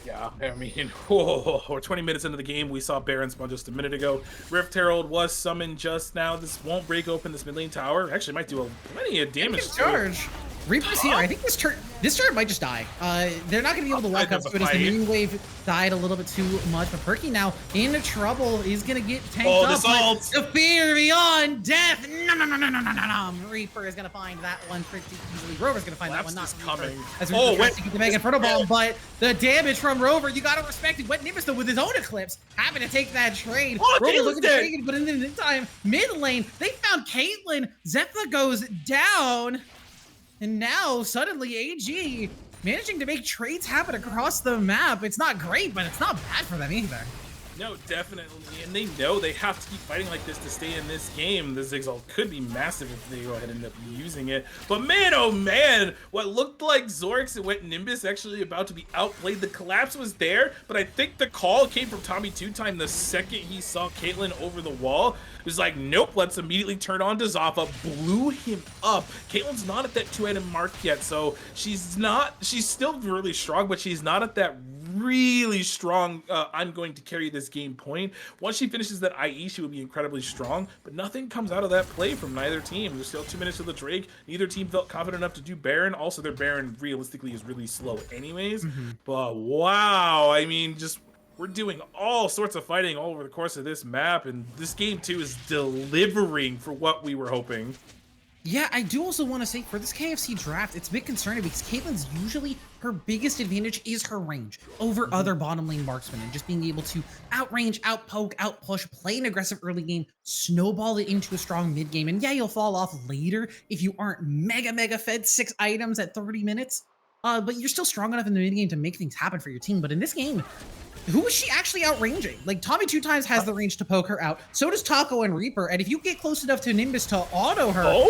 Speaker 2: Yeah, I mean, whoa, we're 20 minutes into the game. We saw Baron spawn just a minute ago. Rift Herald was summoned just now. This won't break open this mid lane tower. Actually, might do plenty of damage.
Speaker 1: Charge. Reaper's here. I think this turret might just die. They're not going to be able to walk up to it as the minion wave died a little bit too much. But Perky now in trouble. He's going to get tanked up. The fear beyond death. No. Reaper is going to find that one pretty easily. Rover's going to find that one. Not coming. As Reaper tries to get the Mega Inferno Bomb, but the damage from Rover, you got to respect it. Wet Nimbus though with his own Eclipse having to take that trade. Rover looking to take it, but in the meantime, mid lane, they found Caitlyn. Zephyr goes down. And now, suddenly, AG managing to make trades happen across the map. It's not great, but it's not bad for them either.
Speaker 2: No, definitely. And they know they have to keep fighting like this to stay in this game. The Zigzag could be massive if they go ahead and end up using it. But man, oh man, what looked like Zorix and Wet Nimbus actually about to be outplayed. The collapse was there, but I think the call came from Tommy 2-Time the second he saw Caitlyn over the wall. It was like, nope, let's immediately turn on to Zafa, blew him up. Caitlyn's not at that 2-item mark yet, so she's still really strong, but she's not at that really strong I'm going to carry this game point. Once she finishes that IE, she will be incredibly strong, but nothing comes out of that play from neither team. There's still 2 minutes to the Drake. Neither team felt confident enough to do Baron. Also, their Baron realistically is really slow anyways. But wow, I mean, just we're doing all sorts of fighting all over the course of this map, and this game too is delivering for what we were hoping.
Speaker 1: Yeah, I do also want to say for this KFC draft, it's a bit concerning because Caitlyn's usually her biggest advantage is her range over other bottom lane marksmen and just being able to outrange, outpoke, outpush, play an aggressive early game, snowball it into a strong mid game. And yeah, you'll fall off later if you aren't mega fed 6 items at 30 minutes. But you're still strong enough in the mid game to make things happen for your team. But in this game, who is she actually outranging? Like, Tommy 2-Times has the range to poke her out. So does Taco and Reaper. And if you get close enough to Nimbus to auto her,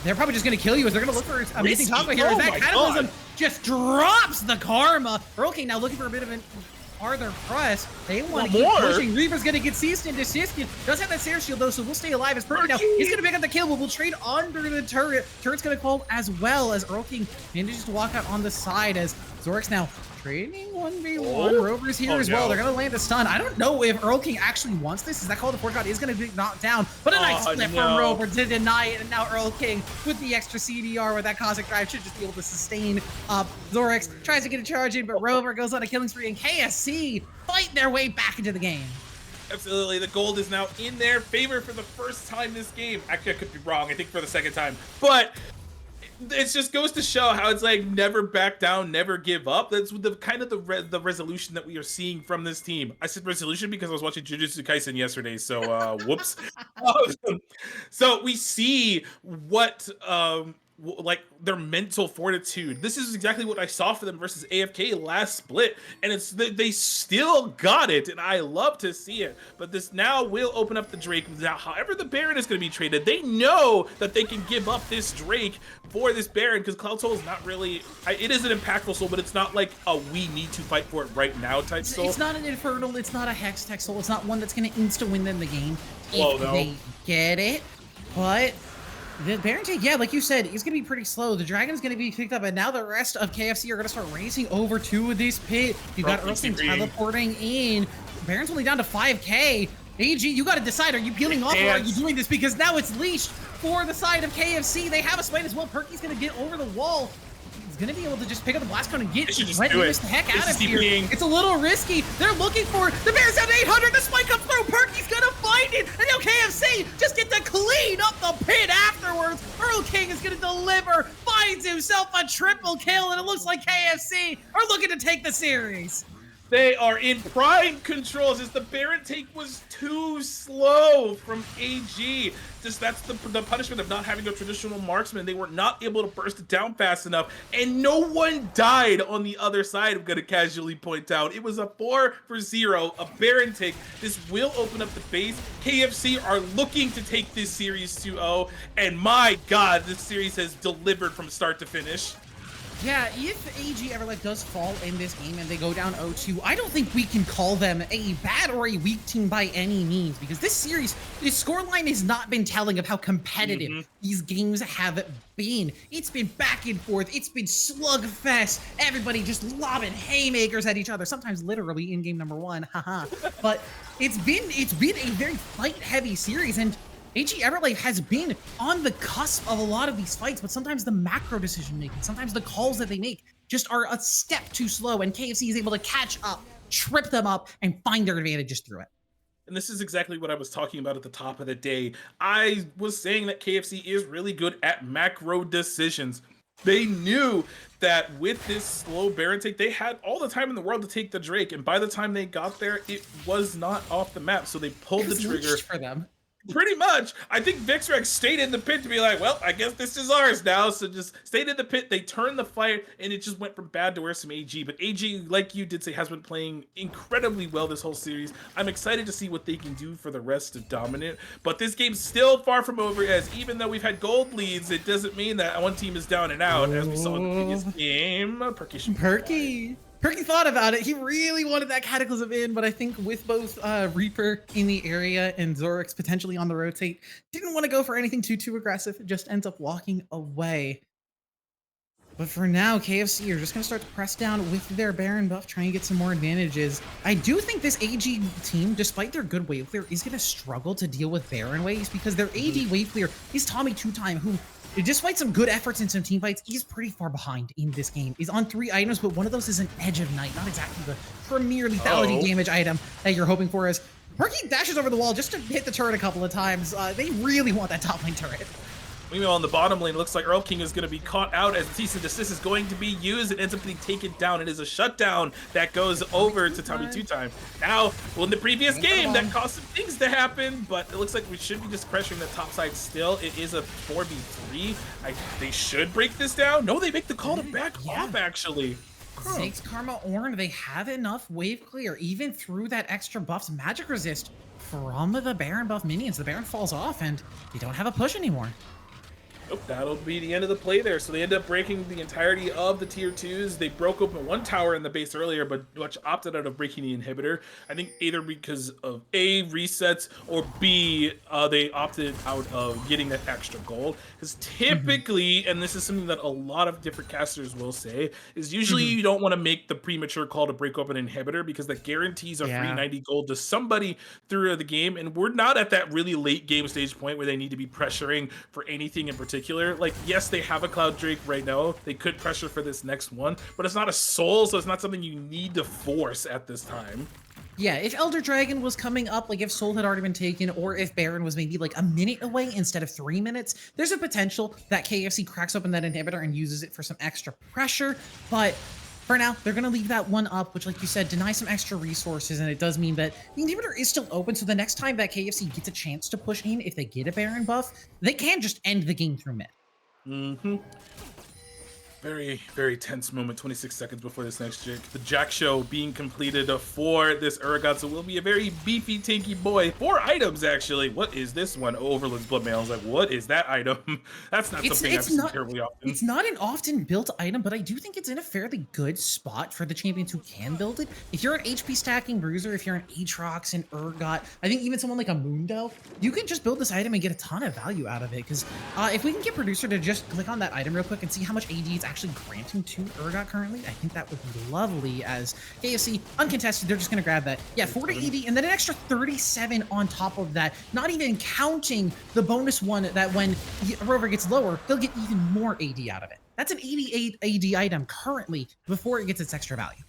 Speaker 1: they're probably just going to kill you as they're going to look for amazing Taco here. As that Cataclysm just drops the Karma. Okay, now looking for a bit of an farther press. They want to keep pushing. Reaper's going to get ceased and desisted. Does have that Sarah shield though, so we'll stay alive as Perky now. He's going to pick up the kill, but we'll trade under the turret. Turret's going to call as well as Earl King manages to walk out on the side as Zorix now trading 1v1. Rover's here as well. They're going to land a stun. I don't know if Earl King actually wants this. Is that call the Fort God is going to be knocked down, but a nice flip from Rover to deny it. And now Earl King with the extra CDR with that Cosmic Drive should just be able to sustain up. Zorix tries to get a charge in, but Rover goes on a killing spree, and KSC fight their way back into the game.
Speaker 2: Absolutely, the gold is now in their favor for the first time this game. Actually, I could be wrong. I think for the second time, but it just goes to show how it's like never back down, never give up. That's the kind of the resolution that we are seeing from this team. I said resolution because I was watching Jujutsu Kaisen yesterday, so whoops. So we see what like their mental fortitude. This is exactly what I saw for them versus AFK last split, and it's they still got it, and I love to see it. But this now will open up the Drake. Now, however the Baron is going to be traded, they know that they can give up this Drake for this Baron because Cloud Soul is not really. It is an impactful soul, but it's not like a we need to fight for it right now type soul.
Speaker 1: It's not an Infernal. It's not a Hex Tech soul. It's not one that's going to insta win them the game
Speaker 2: if
Speaker 1: they get it. But the Baron take, yeah, like you said, he's going to be pretty slow. The Dragon's going to be picked up, and now the rest of KFC are going to start racing over to this pit. You've got Earthling teleporting in. Baron's only down to 5k. AG, you got to decide, are you peeling off or are you doing this? Because now it's leashed for the side of KFC. They have a smite as well. Perky's going to get over the wall. He's going to be able to just pick up the blast cone and get Wet Nimbus the heck out of here. It's a little risky. They're looking for it. The Bears have 800. The spike comes through. Perky's going to find it. And now KFC just get to clean up the pit afterwards. Earl King is going to deliver. Finds himself a triple kill. And it looks like KFC are looking to take the series.
Speaker 2: They are in prime controls as the Baron take was too slow from AG. Just that's the punishment of not having a traditional marksman. They were not able to burst it down fast enough, and no one died on the other side. I'm gonna casually point out it was a 4-0, a Baron take. This will open up the base. KFC are looking to take this series 2-0, and my God, this series has delivered from start to finish.
Speaker 1: Yeah, if AG EverLyfe does fall in this game and they go down 0-2, I don't think we can call them a bad or a weak team by any means, because this series, the scoreline has not been telling of how competitive these games have been. It's been back and forth. It's been slugfest. Everybody just lobbing haymakers at each other, sometimes literally in game number 1. Haha. But it's been a very fight-heavy series, and AG EverLyfe has been on the cusp of a lot of these fights, but sometimes the macro decision making, sometimes the calls that they make just are a step too slow, and KFC is able to catch up, trip them up, and find their advantages through it.
Speaker 2: And this is exactly what I was talking about at the top of the day. I was saying that KFC is really good at macro decisions. They knew that with this slow Baron take, they had all the time in the world to take the Drake, and by the time they got there, it was not off the map, so they pulled the trigger.
Speaker 1: For them.
Speaker 2: Pretty much. I think Vixrex stayed in the pit to be like, well, I guess this is ours now. So just stayed in the pit. They turned the fight, and it just went from bad to worse from AG. But AG, like you did say, has been playing incredibly well this whole series. I'm excited to see what they can do for the rest of Dominant. But this game's still far from over, as even though we've had gold leads, it doesn't mean that one team is down and out, as we saw in the previous game.
Speaker 1: Perky thought about it. He really wanted that Cataclysm in, but I think with both Reaper in the area and Zorix potentially on the rotate, didn't want to go for anything too aggressive. It just ends up walking away. But for now, KFC are just going to start to press down with their Baron buff, trying to get some more advantages. I do think this AG team, despite their good wave clear, is going to struggle to deal with Baron waves, because their AD wave clear is Tommy 2-time, who, despite some good efforts in some team fights, he's pretty far behind in this game. He's on 3 items, but one of those is an Edge of Night, not exactly the premier lethality damage item that you're hoping for. As Perky dashes over the wall just to hit the turret a couple of times. They really want that top lane turret.
Speaker 2: Meanwhile, on the bottom lane, it looks like Earl King is going to be caught out as cease and desist is going to be used. It ends up being taken down. It is a shutdown that goes over to Tommy 2-time. Now, well, in the previous game, that caused some things to happen, but it looks like we should be just pressuring the top side still. It is a 4v3. They should break this down. No, they make the call to back off, actually.
Speaker 1: Sakes Karma Ornn, they have enough wave clear, even through that extra buff's magic resist from the Baron buff minions. The Baron falls off, and they don't have a push anymore.
Speaker 2: Nope, that'll be the end of the play there. So they end up breaking the entirety of the tier 2s. They broke open one tower in the base earlier, but Dutch opted out of breaking the inhibitor. I think either because of A, resets, or B, they opted out of getting that extra gold. Because typically, and this is something that a lot of different casters will say, is usually you don't want to make the premature call to break open an inhibitor, because that guarantees a 390 gold to somebody through the game. And we're not at that really late game stage point where they need to be pressuring for anything in particular. Like, yes, they have a Cloud Drake right now. They could pressure for this next one, but it's not a soul, so it's not something you need to force at this time.
Speaker 1: Yeah, if Elder Dragon was coming up, like if Soul had already been taken, or if Baron was maybe like a minute away instead of 3 minutes, there's a potential that KFC cracks open that inhibitor and uses it for some extra pressure. But for now, they're going to leave that one up, which, like you said, denies some extra resources, and it does mean that the inhibitor is still open, so the next time that KFC gets a chance to push in, if they get a Baron buff, they can just end the game through mid.
Speaker 2: Very, very tense moment, 26 seconds before this next the Jack show being completed for this Urgot, so will be a very beefy, tanky boy. 4 items, actually. What is this one? Oh, Overlord's Bloodmail. I was like, what is that item? That's not something I've seen terribly often.
Speaker 1: It's not an often built item, but I do think it's in a fairly good spot for the champions who can build it. If you're an HP stacking bruiser, if you're an Aatrox and Urgot, I think even someone like a Mundo, you can just build this item and get a ton of value out of it. Because if we can get Producer to just click on that item real quick and see how much AD it's actually granting to Urgot currently, I think that would be lovely. As KFC, uncontested, they're just going to grab that. Yeah, 40 AD, and then an extra 37 on top of that, not even counting the bonus one that when Rover gets lower, they'll get even more AD out of it. That's an 88 AD item currently before it gets its extra value.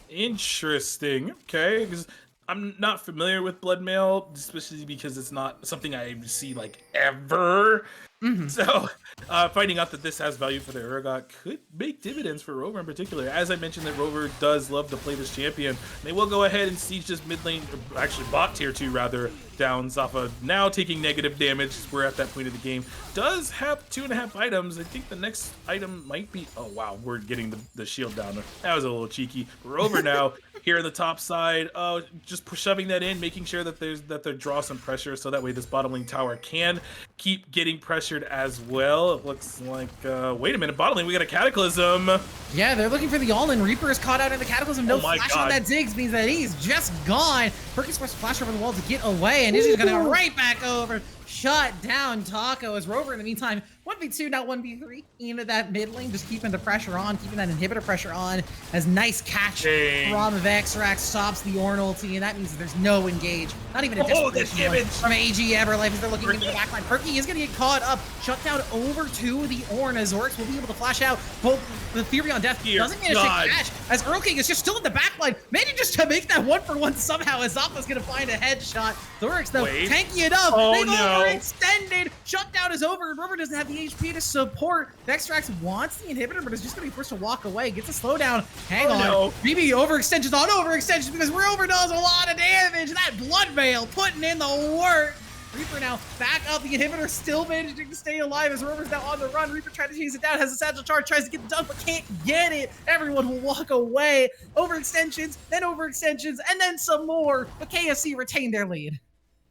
Speaker 2: Interesting. Okay, because I'm not familiar with Bloodmail, especially because it's not something I see like ever. So, finding out that this has value for the Urgot could make dividends for Rover in particular. As I mentioned, that Rover does love to play this champion. They will go ahead and siege this mid lane, or actually bot tier 2 rather, down Zafa, now taking negative damage. We're at that point of the game. Does have 2.5 items. I think the next item might be, oh wow, we're getting the shield down. That was a little cheeky. Rover now here on the top side, just shoving that in, making sure that they draw some pressure, so that way this bottom lane tower can keep getting pressured as well. It looks like, wait a minute, bottom lane, we got a Cataclysm.
Speaker 1: Yeah, they're looking for the all-in. Reaper is caught out in the Cataclysm. No flash on that Ziggs means that he's just gone. Perkins forced to flash over the wall to get away, and he's gonna right back over. Shut down Taco as Rover in the meantime 1v2, not 1v3 into that mid lane, just keeping the pressure on, keeping that inhibitor pressure on. As nice catch from Vexrax stops the Ornn ulti, and that means that there's no engage, not even a desperation one from AG EverLyfe as they're looking into the backline. Perky is gonna get caught up, shut down over to the Ornn as Zorix will be able to flash out. Both the Theory on Death doesn't manage to catch as Earl King is just still in the backline, maybe just to make that 1-for-1 somehow as Zafa's gonna find a headshot. Zorix though, tanky enough, they've overextended, shutdown is over, and Rover doesn't have the HP to support. Vexrax wants the inhibitor, but is just gonna be forced to walk away, gets a slowdown, hang on. Maybe overextensions on overextensions because Rover does a lot of damage. That blood veil putting in the work. Reaper now back up, the inhibitor still managing to stay alive as Rover's now on the run. Reaper trying to chase it down, has a satchel charge, tries to get it done, but can't get it. Everyone will walk away. Overextensions, and then some more, but KFC retained their lead.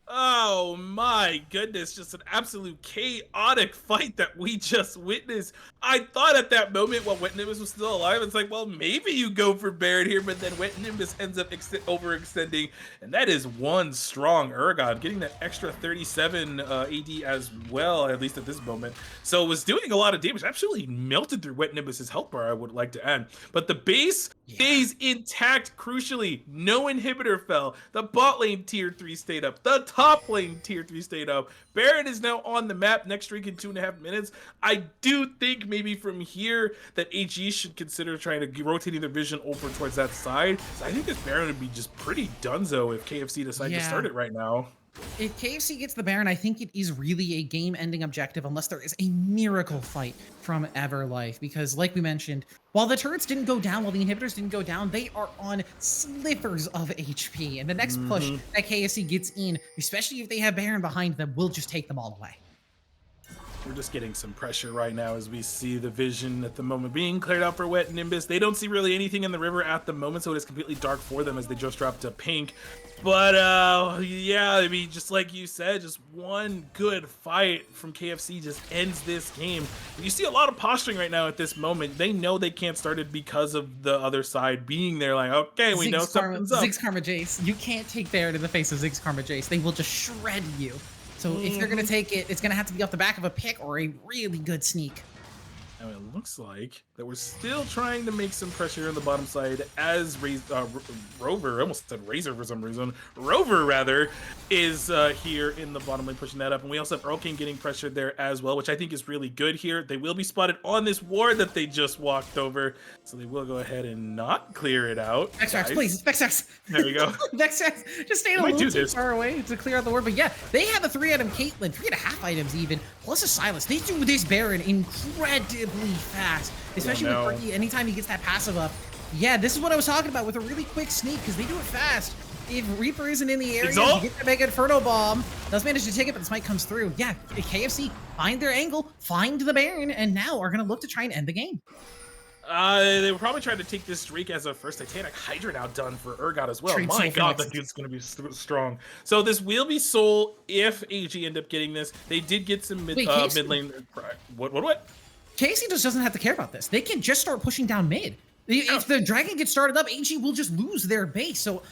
Speaker 2: Oh my goodness, just an absolute chaotic fight that we just witnessed. I thought at that moment while Wet Nimbus was still alive, it's like, well, maybe you go for Baron here, but then Wet Nimbus ends up overextending, and that is one strong Urgot, getting that extra 37 AD as well, at least at this moment. So it was doing a lot of damage, absolutely melted through Wet Nimbus's health bar, I would like to add. But the base stays intact, crucially. No inhibitor fell. The bot lane tier 3 stayed up. The top lane tier 3 stayed up. Baron is now on the map, next streak in 2.5 minutes. I do think maybe from here that AG should consider trying to rotating their vision over towards that side. So I think this Baron would be just pretty dunzo if KFC decide to start it right now.
Speaker 1: If KFC gets the Baron, I think it is really a game-ending objective unless there is a miracle fight from EverLyfe. Because like we mentioned, while the turrets didn't go down, while the inhibitors didn't go down, they are on slivers of HP. And the next push that KFC gets in, especially if they have Baron behind them, will just take them all away.
Speaker 2: We're just getting some pressure right now as we see the vision at the moment being cleared out for Wet Nimbus. They don't see really anything in the river at the moment, so it is completely dark for them as they just dropped to pink. But yeah, I mean, just like you said, just one good fight from KFC just ends this game. You see a lot of posturing right now at this moment. They know they can't start it because of the other side being there, like, okay, we know something's up.
Speaker 1: Ziggs Karma Jace, you can't take Baron in the face of Ziggs Karma Jace. They will just shred you. So if you're going to take it, it's going to have to be off the back of a pick or a really good sneak.
Speaker 2: Now it looks like that we're still trying to make some pressure on the bottom side as Rover, I almost said Razor for some reason, Rover rather, is here in the bottom lane pushing that up. And we also have Earl King getting pressured there as well, which I think is really good here. They will be spotted on this ward that they just walked over. So they will go ahead and not clear it out.
Speaker 1: Vexrax, please, Vexrax.
Speaker 2: There we go.
Speaker 1: Vexrax, just staying a little too far away to clear out the ward. But yeah, they have a 3-item Caitlyn, 3.5 items even, plus a Silas. They do this Baron incredibly fast, especially with Perky. Anytime he gets that passive up, yeah, this is what I was talking about with a really quick sneak, because they do it fast. If Reaper isn't in the area, you get the Mega Inferno Bomb. Does manage to take it, but the smite comes through. Yeah, KFC find their angle, find the Baron, and now are going to look to try and end the game.
Speaker 2: They were probably trying to take this streak as a first Titanic Hydra now done for Urgot as well. My God, that dude's going to be strong. So this will be Soul if AG end up getting this. They did get some mid lane. What?
Speaker 1: KC just doesn't have to care about this. They can just start pushing down mid. If the dragon gets started up, AG will just lose their base. So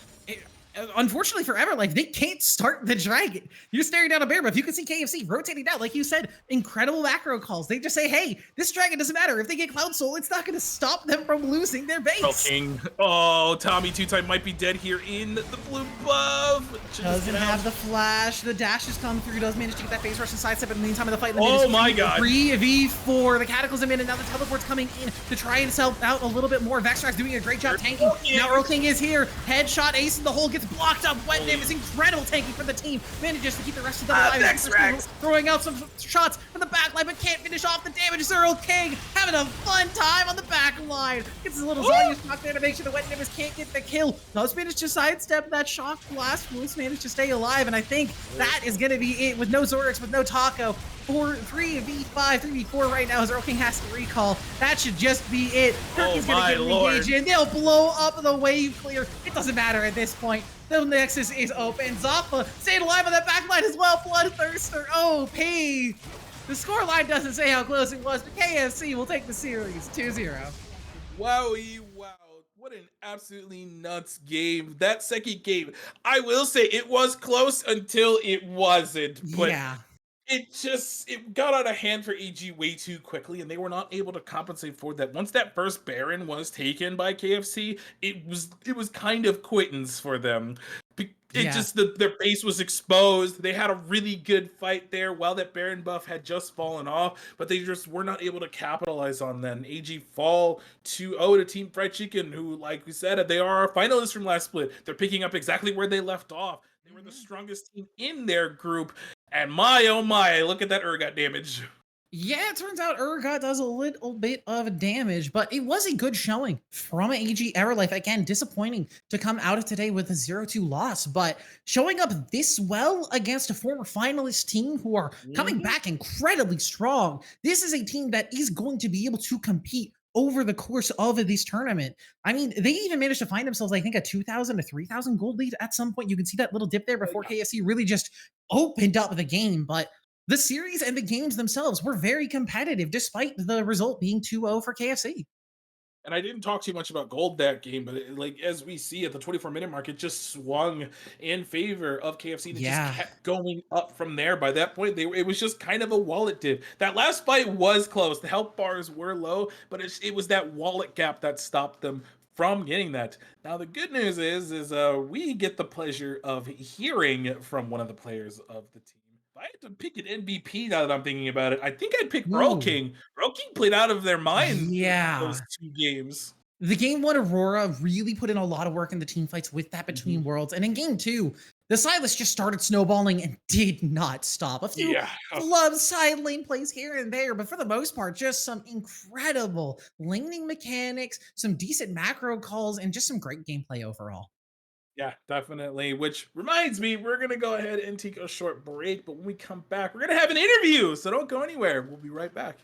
Speaker 1: unfortunately for EverLyfe, they can't start the dragon. You're staring down a bear, but if you can see KFC rotating down, like you said, incredible macro calls. They just say, hey, this dragon doesn't matter. If they get Cloud Soul, it's not going to stop them from losing their base.
Speaker 2: Oh, Tommy Two-Time might be dead here in the blue buff.
Speaker 1: Doesn't have the flash. The dash has come through. Does manage to get that base rush and sidestep, but in the meantime of the fight,
Speaker 2: oh my God.
Speaker 1: 3v4. The Cataclysm in, and now the teleport's coming in to try and help out a little bit more. Vexrax doing a great job tanking. Now Earl King is here. Headshot ace in the hole, gets gets blocked up. Wet Name is incredible tanking for the team. Manages to keep the rest of them alive.
Speaker 2: Next Rex!
Speaker 1: Throwing out some shots from the back line, but can't finish off the damage. Earl King having a fun time on the back line. Gets his little Zarya shock there to make sure the Wet Name can't get the kill. Does manage to sidestep that shock blast. Moose managed to stay alive, and I think that is going to be it with no Zorix, with no Taco. 3v5, 3v4 right now as Earl King has to recall. That should just be it. Turkey's gonna get engaged in. They'll blow up the wave clear. It doesn't matter at this point. The Nexus is open. Zappa stayed alive on that back line as well. Bloodthirster. OP. The score line doesn't say how close it was, but KFC will take the series 2-0.
Speaker 2: Wowie, wow. What an absolutely nuts game. That second game, I will say it was close until it wasn't. But
Speaker 1: yeah.
Speaker 2: It got out of hand for AG way too quickly, and they were not able to compensate for that. Once that first Baron was taken by KFC, it was kind of quittance for them. Their base was exposed. They had a really good fight there while that Baron buff had just fallen off, but they just were not able to capitalize on that. And AG fall 2-0 to Team Fried Chicken, who, like we said, they are our finalists from last split. They're picking up exactly where they left off. They were the strongest team in their group. And my, oh my, look at that Urgot damage.
Speaker 1: Yeah, it turns out Urgot does a little bit of damage, but it was a good showing from AG EverLyfe. Again, disappointing to come out of today with a 0-2 loss, but showing up this well against a former finalist team who are coming back incredibly strong. This is a team that is going to be able to compete over the course of this tournament. I mean, they even managed to find themselves, I think, a 2,000 to 3,000 gold lead at some point. You can see that little dip there before KFC really just opened up the game, but the series and the games themselves were very competitive despite the result being 2-0 for KFC.
Speaker 2: And I didn't talk too much about gold that game, but as we see at the 24-minute mark, it just swung in favor of KFC and it just kept going up from there. By that point, it was just kind of a wallet dip. That last fight was close. The health bars were low, but it was that wallet gap that stopped them from getting that. Now, the good news is we get the pleasure of hearing from one of the players of the team. If I had to pick an MVP now that I'm thinking about it, I think I'd pick Earl King. Earl King played out of their mind those two games.
Speaker 1: The game one, Aurora really put in a lot of work in the team fights with that between worlds. And in game two, the Silas just started snowballing and did not stop. A few side lane plays here and there, but for the most part, just some incredible laning mechanics, some decent macro calls, and just some great gameplay overall.
Speaker 2: Yeah, definitely. Which reminds me, we're going to go ahead and take a short break. But when we come back, we're going to have an interview. So don't go anywhere. We'll be right back.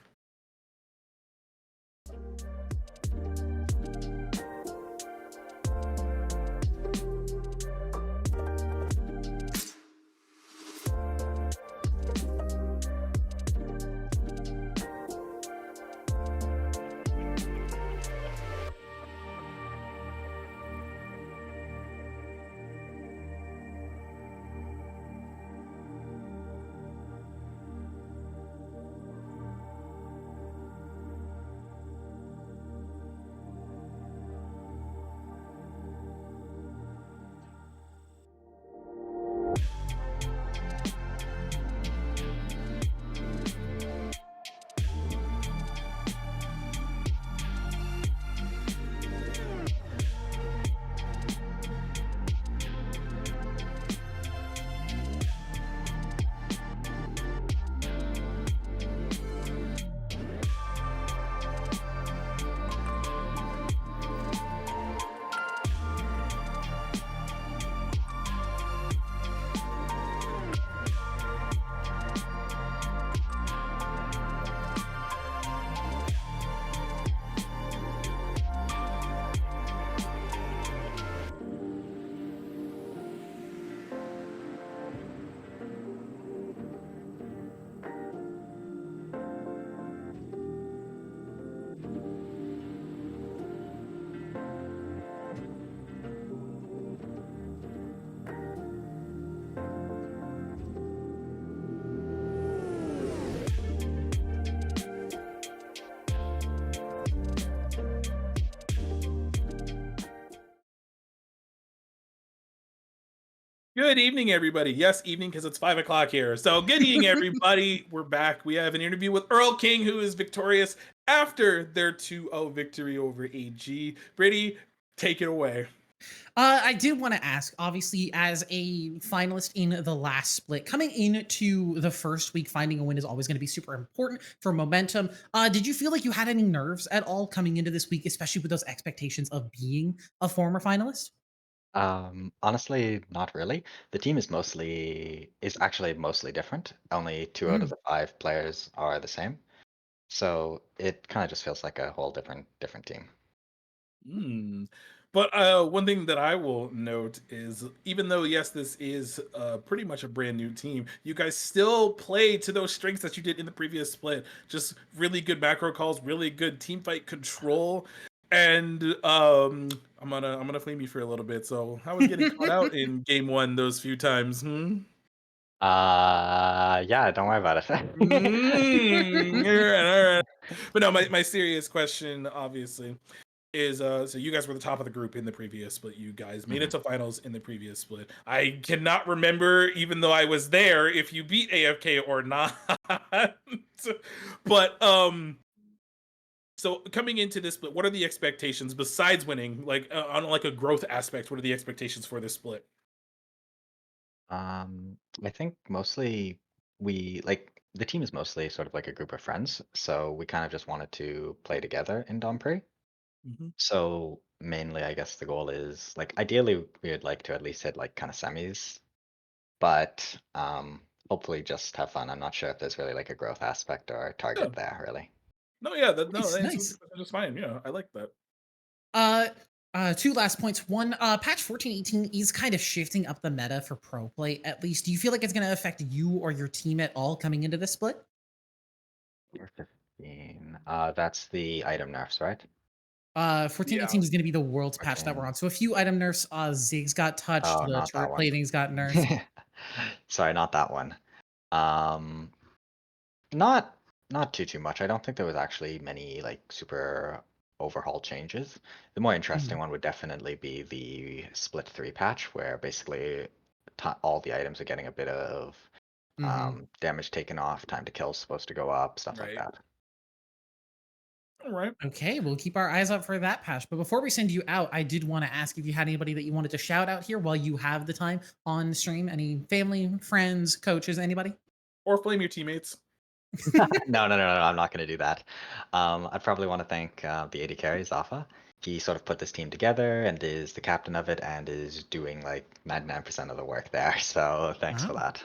Speaker 2: Good evening, everybody. Yes, evening, because it's 5 o'clock here. So good evening, everybody. We're back. We have an interview with Earl King, who is victorious after their 2-0 victory over AG. Brady, take it away.
Speaker 1: I did want to ask, obviously, as a finalist in the last split, coming into the first week, finding a win is always going to be super important for momentum. Did you feel like you had any nerves at all coming into this week, especially with those expectations of being a former finalist?
Speaker 3: Honestly, not really. The team is actually mostly different. Only two out of
Speaker 1: Mm,
Speaker 3: the five players are the same. So it kind of just feels like a whole different team.
Speaker 2: Mm. But one thing that I will note is, even though yes, this is pretty much a brand new team, you guys still play to those strengths that you did in the previous split. Just really good macro calls, really good team fight control, and I'm gonna flame you for a little bit. So I was getting caught out
Speaker 1: mm.
Speaker 2: in game one those few times. Hmm?
Speaker 3: Yeah, don't worry about
Speaker 2: All
Speaker 3: it.
Speaker 2: right, all right. But no, my serious question, obviously, is so you guys were the top of the group in the previous split. You guys made it
Speaker 3: Mhm.
Speaker 2: to finals in the previous split. I cannot remember, even though I was there, if you beat AFK or not. But so coming into this split, what are the expectations besides winning? Like on like a growth aspect, what are the expectations for this split?
Speaker 3: I think mostly we like the team is mostly sort of like a group of friends, so we kind of just wanted to play together in Domprey.
Speaker 2: Hmm.
Speaker 3: So mainly, I guess the goal is like ideally we would like to at least hit like kind of semis, but hopefully just have fun. I'm not sure if there's really like a growth aspect or a
Speaker 2: Yeah.
Speaker 3: target there really.
Speaker 2: No, yeah, that no,
Speaker 1: Nice,
Speaker 2: that answers the
Speaker 1: nice.
Speaker 2: question just fine. Yeah, I like that.
Speaker 1: Uh, Two last points. One, patch 1418 is kind of shifting up the meta for pro play, at least. Do you feel like it's going to affect you or your team at all coming into this split?
Speaker 3: Or 15. That's the item nerfs, right?
Speaker 1: 1418
Speaker 2: Yeah.
Speaker 1: is going to be the world's patch that we're
Speaker 3: 14.
Speaker 1: on. So a few item nerfs. Ziggs got touched.
Speaker 3: Oh,
Speaker 1: The
Speaker 3: not that
Speaker 1: turret
Speaker 3: one.
Speaker 1: platings got nerfed.
Speaker 3: Sorry, not that one. Um, not not too much. I don't think there was actually many like super overhaul changes. The more interesting
Speaker 1: Mhm.
Speaker 3: one would definitely be the split 3 patch, where basically all the items are getting a bit of
Speaker 1: Mhm.
Speaker 3: damage taken off, time to kill is supposed to go up, stuff like
Speaker 2: Right.
Speaker 3: that.
Speaker 2: All right.
Speaker 1: Okay, we'll keep our eyes out for that patch. But before we send you out, I did want to ask if you had anybody that you wanted to shout out here while you have the time on stream. Any family, friends, coaches, anybody?
Speaker 2: Or flame your teammates.
Speaker 3: No, I'm not going to do that. I'd probably want to thank the AD carry, Zafa. He sort of put this team together and is the captain of it and is doing like 99% of the work there. So thanks for
Speaker 1: Wow.
Speaker 3: that.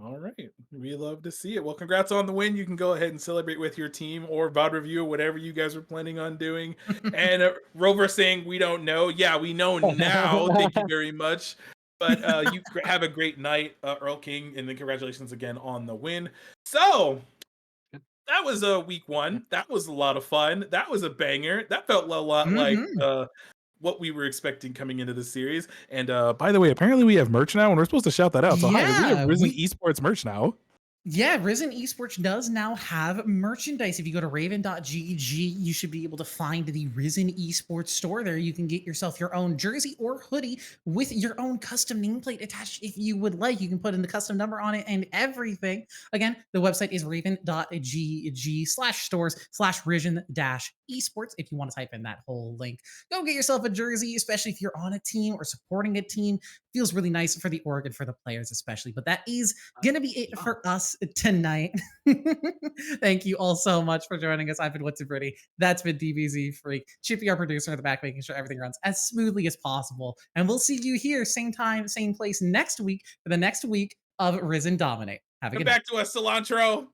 Speaker 2: All right. We love to see it. Well, congrats on the win. You can go ahead and celebrate with your team or VOD review, whatever you guys are planning on doing. And Rover saying, we don't know. Yeah, we know now. Thank you very much. But have a great night, Earl King. And then congratulations again on the win. So that was week one. That was a lot of fun. That was a banger. That felt a lot like
Speaker 1: Mhm.
Speaker 2: what we were expecting coming into the series. And by the way, apparently we have merch now, and we're supposed to shout that out. So hi, we have
Speaker 1: Yeah,
Speaker 2: Risen
Speaker 1: we
Speaker 2: Esports merch now.
Speaker 1: Yeah, Risen Esports does now have merchandise. If you go to raven.gg, you should be able to find the Risen Esports store. There you can get yourself your own jersey or hoodie with your own custom nameplate attached if you would like. You can put in the custom number on it and everything. Again, the website is raven.gg/stores/Risen-esports if you want to type in that whole link. Go get yourself a jersey, especially if you're on a team or supporting a team. Feels really nice for the org and for the players especially. But that is gonna be it
Speaker 3: Oh,
Speaker 1: for us tonight. Thank you all so much for joining us. I've been What's It Pretty. That's been DBZ Freak. Chippy, our producer in the back, making sure everything runs as smoothly as possible. And we'll see you here, same time, same place next week for the next week of Risen Dominate. Have a
Speaker 2: Come
Speaker 1: good night.
Speaker 2: back to us, Cilantro.